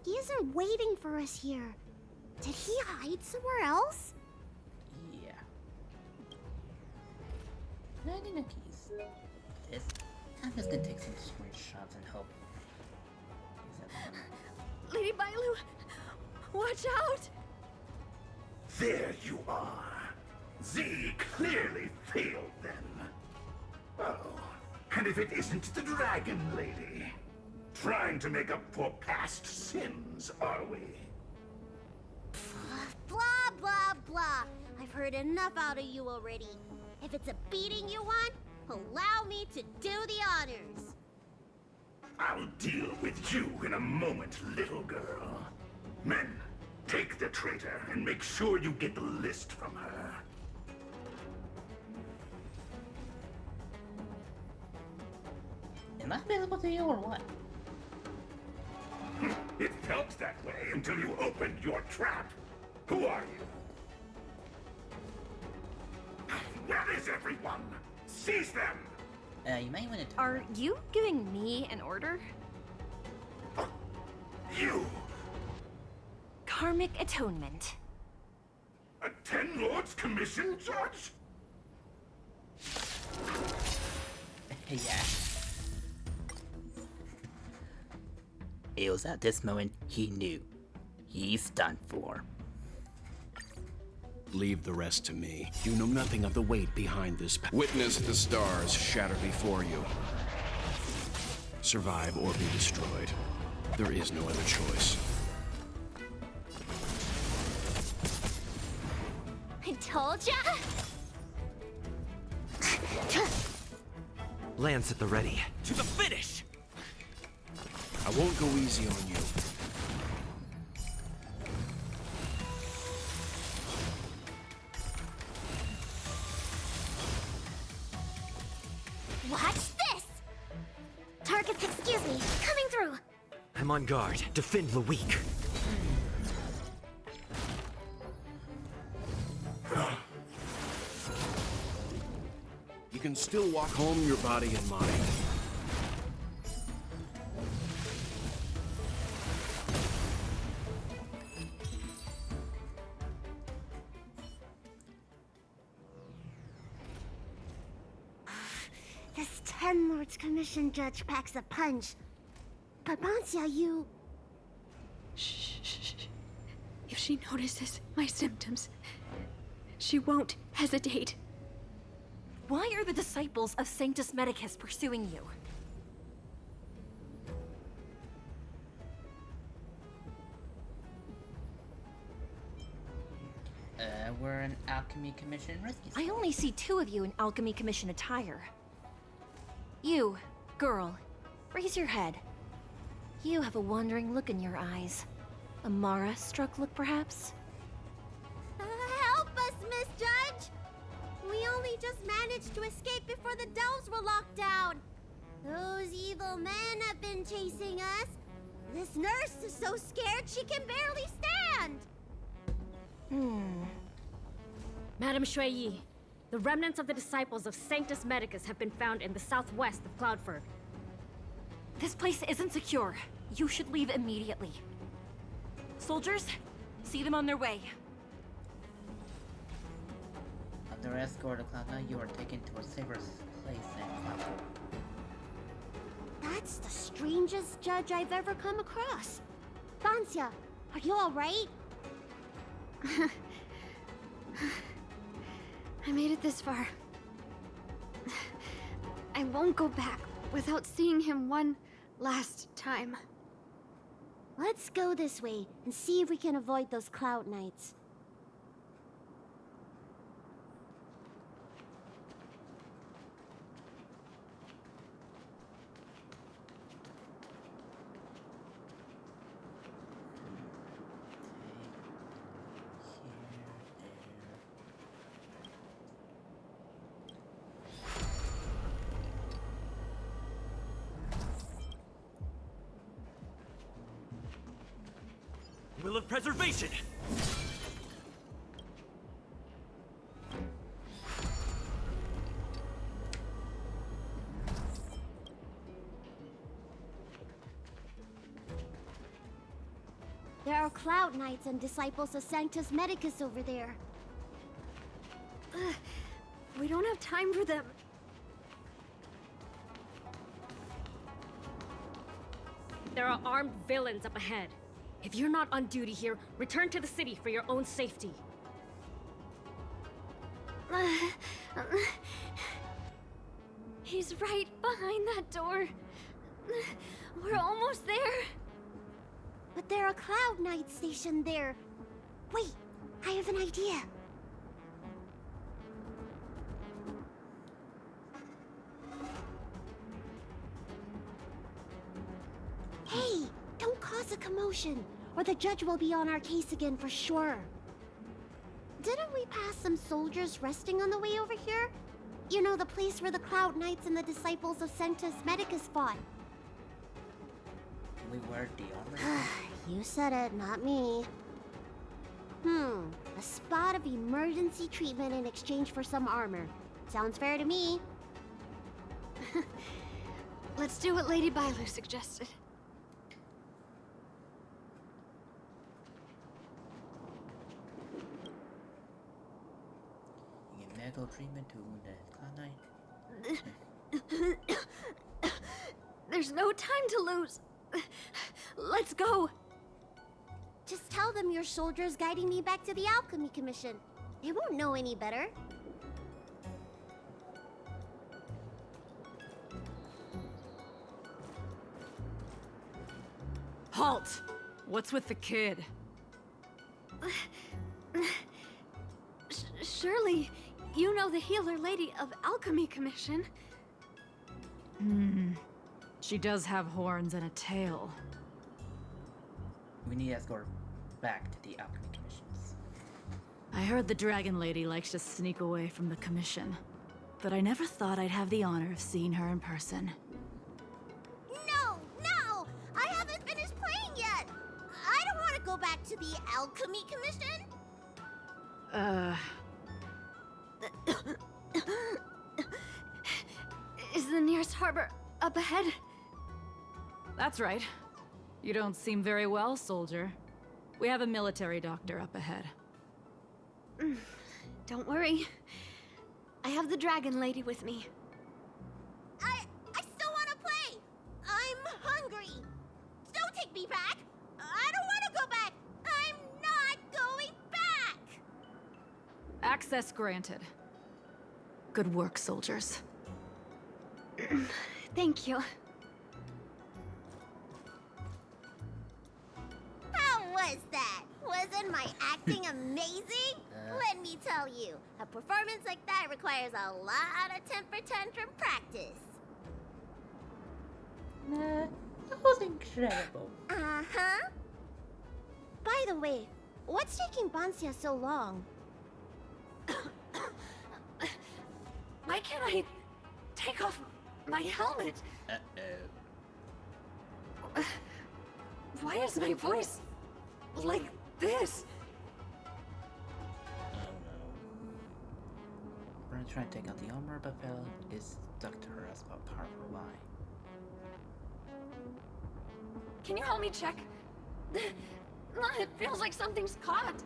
He isn't waiting for us here. Did he hide somewhere else? Yeah. I didn't know keys. This. I'm just gonna take some screenshots and hope. Lady Bailu, watch out! There you are. Z clearly failed them. Oh, and if it isn't the Dragon Lady? Trying to make up for past sins, are we? Blah, blah, blah. I've heard enough out of you already. If it's a beating you want, allow me to do the honors. I'll deal with you in a moment, little girl. Men, take the traitor and make sure you get the list from her. Am I available to you or what? It felt that way until you opened your trap. Who are you? Where is everyone? Seize them! You might want to. Are you giving me an order? You! Karmic atonement. A Ten Lords Commission judge? Yeah. It was at this moment he knew. He's done for. Leave the rest to me. You know nothing of the weight behind this. Witness the stars shatter before you. Survive or be destroyed. There is no other choice. told ya! Lance at the ready. To the finish! I won't go easy on you. Watch this! Targets, excuse me, coming through. I'm on guard. Defend the weak. You can still walk home your body and mind. This Ten Lords Commission judge packs a punch. But Bancia, you... Shh. If she notices my symptoms, she won't hesitate. Why are the disciples of Sanctus Medicus pursuing you? We're an Alchemy Commission rescue squad. I only see 2 of you in Alchemy Commission attire. You, girl, raise your head. You have a wandering look in your eyes. A Mara-struck look, perhaps? Help us, Miss Judge! We only just managed to escape before the delves were locked down. Those evil men have been chasing us. This nurse is so scared she can barely stand. Madame Shui, the remnants of the disciples of Sanctus Medicus have been found in the southwest of Cloudford. This place isn't secure. You should leave immediately. Soldiers, see them on their way. Under escort of Cloud9, you are taken to a safer place in Cloudford. That's the strangest judge I've ever come across. Bancia, are you alright? I made it this far. I won't go back without seeing him one last time. Let's go this way and see if we can avoid those Cloud Knights. Will of preservation! There are Cloud Knights and disciples of Sanctus Medicus over there. We don't have time for them. There are armed villains up ahead. If you're not on duty here, return to the city for your own safety. He's right behind that door. We're almost there. But there are Cloud Knights stationed there. Wait, I have an idea. Hey, don't cause a commotion, or the judge will be on our case again for sure. Didn't we pass some soldiers resting on the way over here? You know, the place where the Cloud Knights and the disciples of Sanctus Medicus fought. Can we wear the armor? You said it, not me. A spot of emergency treatment in exchange for some armor. Sounds fair to me. Let's do what Lady Bailu suggested. You get medical treatment to the Cloud Knight. There's no time to lose. Let's go. Just tell them your soldiers guiding me back to the Alchemy Commission. They won't know any better. Halt! What's with the kid? Surely, you know the healer lady of Alchemy Commission. She does have horns and a tail. We need to escort back to the Alchemy Commissions. I heard the Dragon Lady likes to sneak away from the Commission, but I never thought I'd have the honor of seeing her in person. No! No! I haven't finished playing yet! I don't want to go back to the Alchemy Commission! Is the nearest harbor up ahead? That's right. You don't seem very well, soldier. We have a military doctor up ahead. Don't worry. I have the Dragon Lady with me. I still want to play! I'm hungry! Don't take me back! I don't want to go back! I'm not going back! Access granted. Good work, soldiers. Thank you. How was that? Wasn't my acting amazing? Let me tell you, a performance like that requires a lot of temper tantrum practice. Nah, that was incredible. Uh-huh. By the way, what's taking Bansia so long? Why can't I take off my helmet? Why is my voice like this? We're gonna try and take out the armor, but Bella is stuck to her as about powerful why. Can you help me check? It feels like something's caught.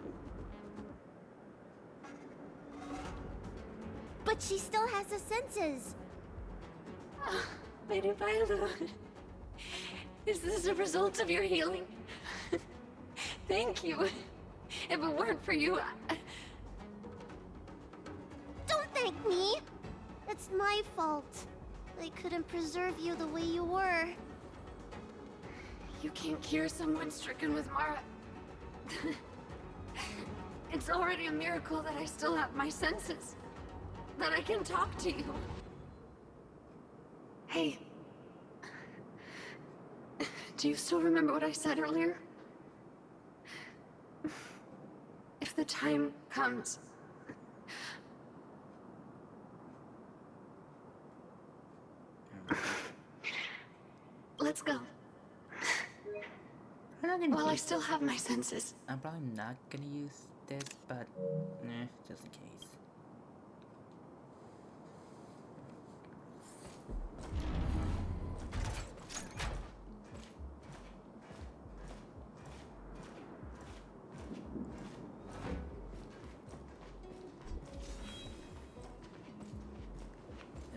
But she still has the senses. Lady Viola, is this a result of your healing? Thank you. If it weren't for you, Don't thank me. It's my fault. I couldn't preserve you the way you were. You can't cure someone stricken with Mara. It's already a miracle that I still have my senses. That I can talk to you. Hey. Do you still remember what I said earlier? If the time comes... Let's go. While I still have my senses. I'm probably not gonna use this, but just in case.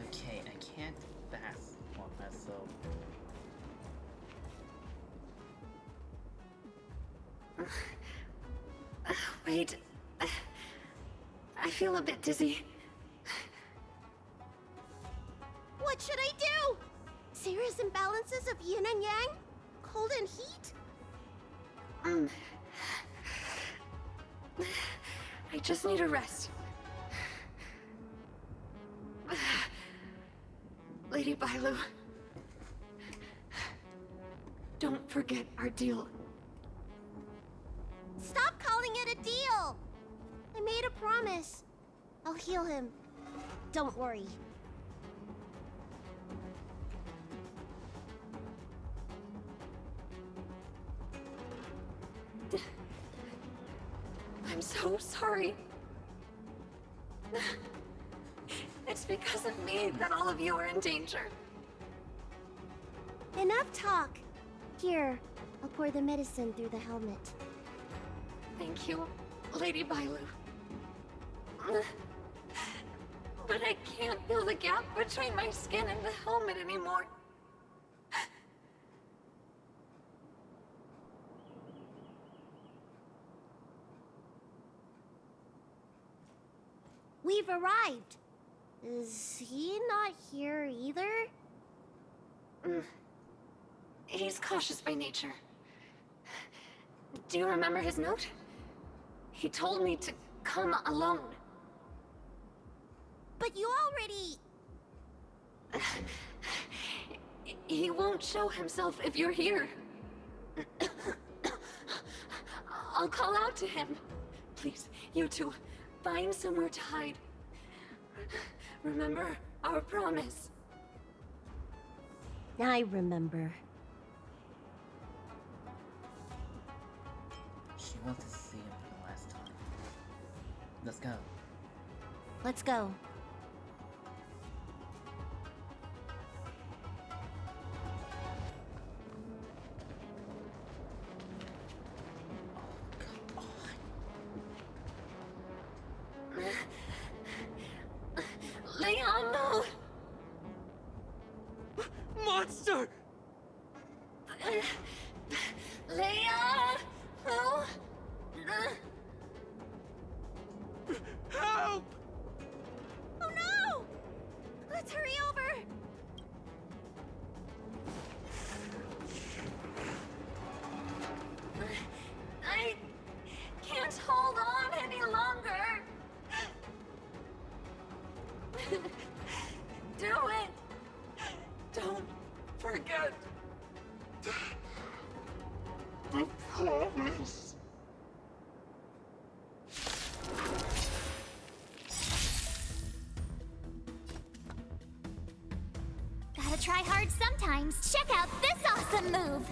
Okay, I can't fast walk myself. Wait. I feel a bit dizzy. What should I do? Serious imbalances of yin and yang? Cold and heat? I just need a rest. Lady Bailu, don't forget our deal. Stop calling it a deal! I made a promise. I'll heal him. Don't worry. I'm so sorry. It's because of me that all of you are in danger. Enough talk. Here, I'll pour the medicine through the helmet. Thank you, Lady Bailu. But I can't feel the gap between my skin and the helmet anymore. We've arrived. Is he not here either? He's cautious by nature. Do you remember his note? He told me to come alone. But you already... He won't show himself if you're here. I'll call out to him. Please, you two, find somewhere to hide. Remember our promise. I remember. She wants to see him for the last time. Let's go. Let's go. Leon, no! Monster! Leon! No! Help! Oh no! Let's hurry over! I can't hold on any longer. Do it! Don't forget the promise. Gotta try hard sometimes. Check out this awesome move!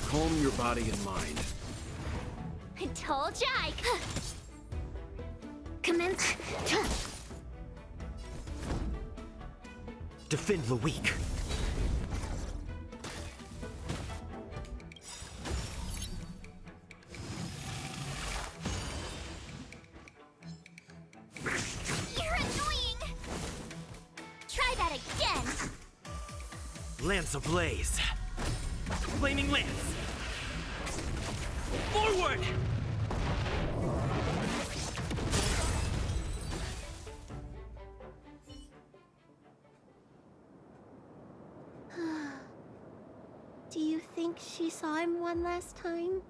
Calm your body and mind. I told ya I could. Commence. Defend the weak. You're annoying! Try that again! Lance ablaze. Flaming lance. Forward! Do you think she saw him one last time?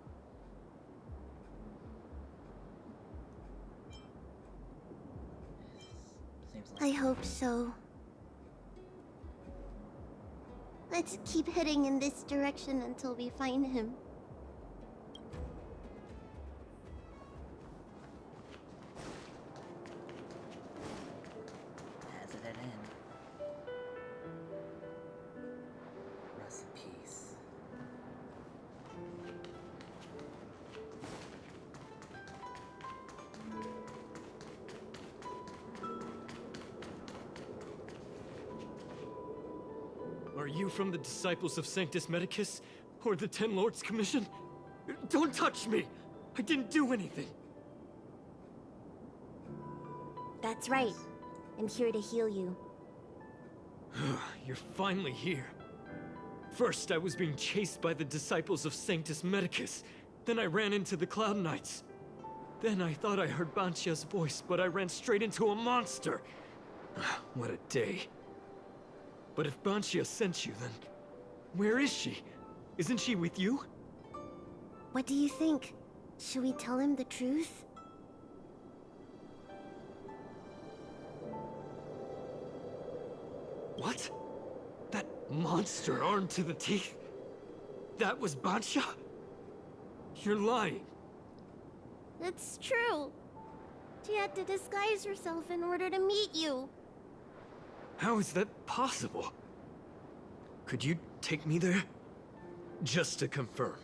Seems like I hope so. Let's keep heading in this direction until we find him. has it at end. Rest in peace. Are you from the Disciples of Sanctus Medicus? Or the Ten Lords Commission? Don't touch me! I didn't do anything! That's right. I'm here to heal you. You're finally here. First, I was being chased by the Disciples of Sanctus Medicus. Then I ran into the Cloud Knights. Then I thought I heard Banchia's voice, but I ran straight into a monster. What a day. But if Banchia sent you, then where is she? Isn't she with you? What do you think? Should we tell him the truth? What? That monster armed to the teeth? That was Banchia? You're lying. It's true. She had to disguise herself in order to meet you. How is that possible? Could you take me there? Just to confirm.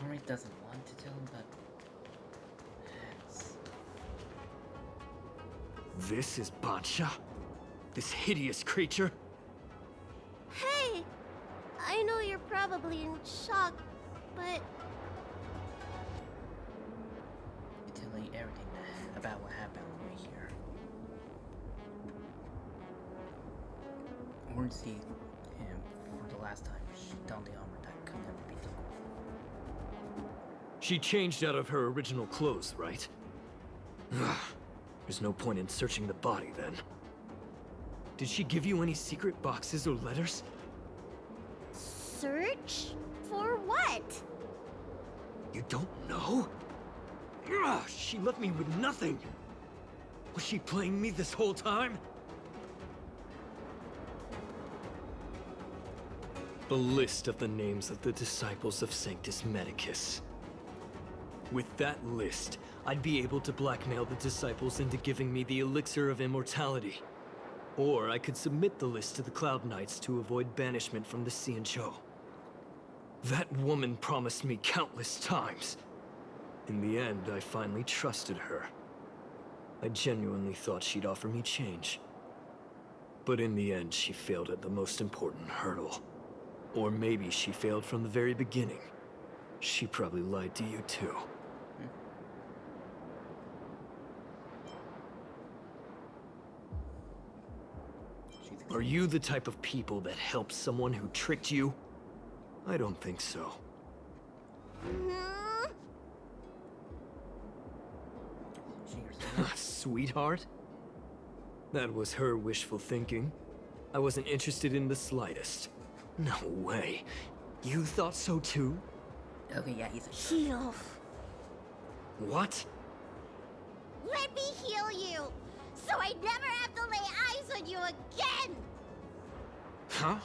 Part doesn't want to tell him, but it's... This is Banchia? This hideous creature? Hey! I know you're probably in shock, but... Tell me everything about what happened right here. Or see him for the last time. She donned the armor that could never be done. She changed out of her original clothes, right? There's no point in searching the body, then. Did she give you any secret boxes or letters? Search? For what? You don't know? Ugh, she left me with nothing! Was she playing me this whole time? A list of the names of the disciples of Sanctus Medicus. With that list, I'd be able to blackmail the disciples into giving me the elixir of immortality. Or I could submit the list to the Cloud Knights to avoid banishment from the Xianzhou. That woman promised me countless times. In the end, I finally trusted her. I genuinely thought she'd offer me change. But in the end, she failed at the most important hurdle. Or maybe she failed from the very beginning. She probably lied to you too. Are you the type of people that helps someone who tricked you? I don't think so. Sweetheart? That was her wishful thinking. I wasn't interested in the slightest. No way. You thought so too? Okay, yeah, he's a Heal. What? Let me heal you, so I never have to lay eyes on you again! Huh?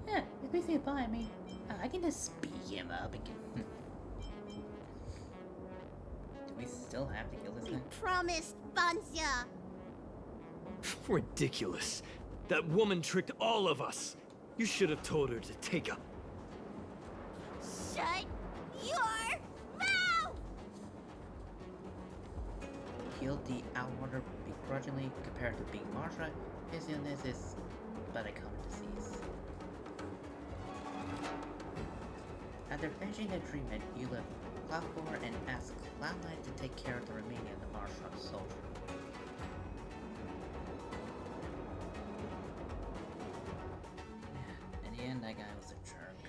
Yeah, if we say bye, I mean, I can just speed him up and get... Do we still have to kill this guy? Promised, Bansya! Ridiculous. That woman tricked all of us. You should have told her to take a... Shut your mouth! Killed the Outwater begrudgingly compared to being Marsha. His illness is but a common disease. After finishing the treatment, you left Cloud 4 and asked Cloud Knight to take care of the remaining of the Marsha soldier. In the end, that guy was a jerk.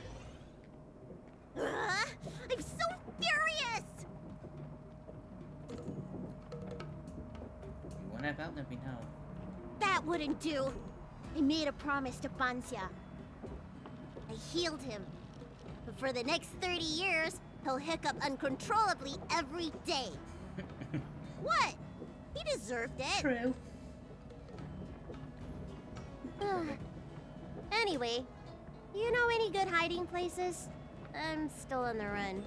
I'm so furious! You want to help? Let me know. That wouldn't do. I made a promise to Bansya. I healed him. But for the next 30 years, he'll hiccup uncontrollably every day. What? He deserved it. True. Anyway, you know any good hiding places? I'm still on the run.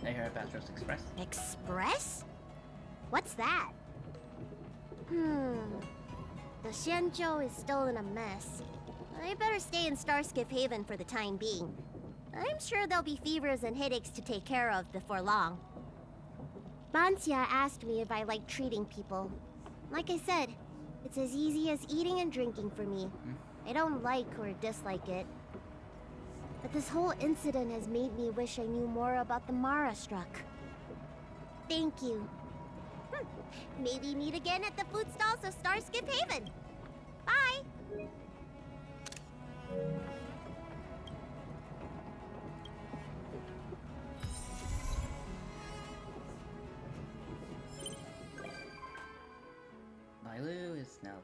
I hear about Rose Express. Express? What's that? The Xianzhou is still in a mess. I better stay in Starskiff Haven for the time being. I'm sure there'll be fevers and headaches to take care of before long. Bansya asked me if I like treating people. Like I said, it's as easy as eating and drinking for me. I don't like or dislike it. But this whole incident has made me wish I knew more about the Mara Struck. Thank you. Maybe meet again at the food stalls of Starskip Haven. Bye! Bailu is now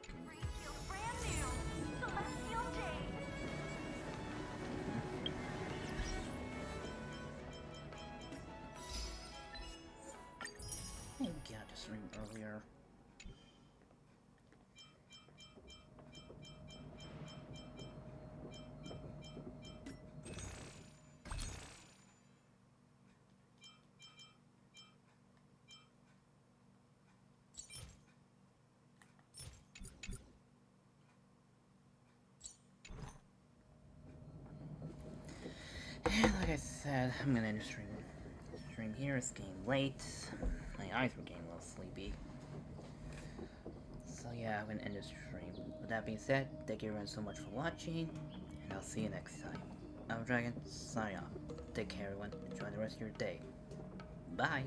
I got to stream earlier. And like I said, I'm gonna end the stream. Stream here, it's getting late. My eyes were getting a little sleepy. So yeah, I'm gonna end the stream. With that being said, thank you everyone so much for watching, and I'll see you next time. I'm Dragon, signing off. Take care everyone, enjoy the rest of your day. Bye!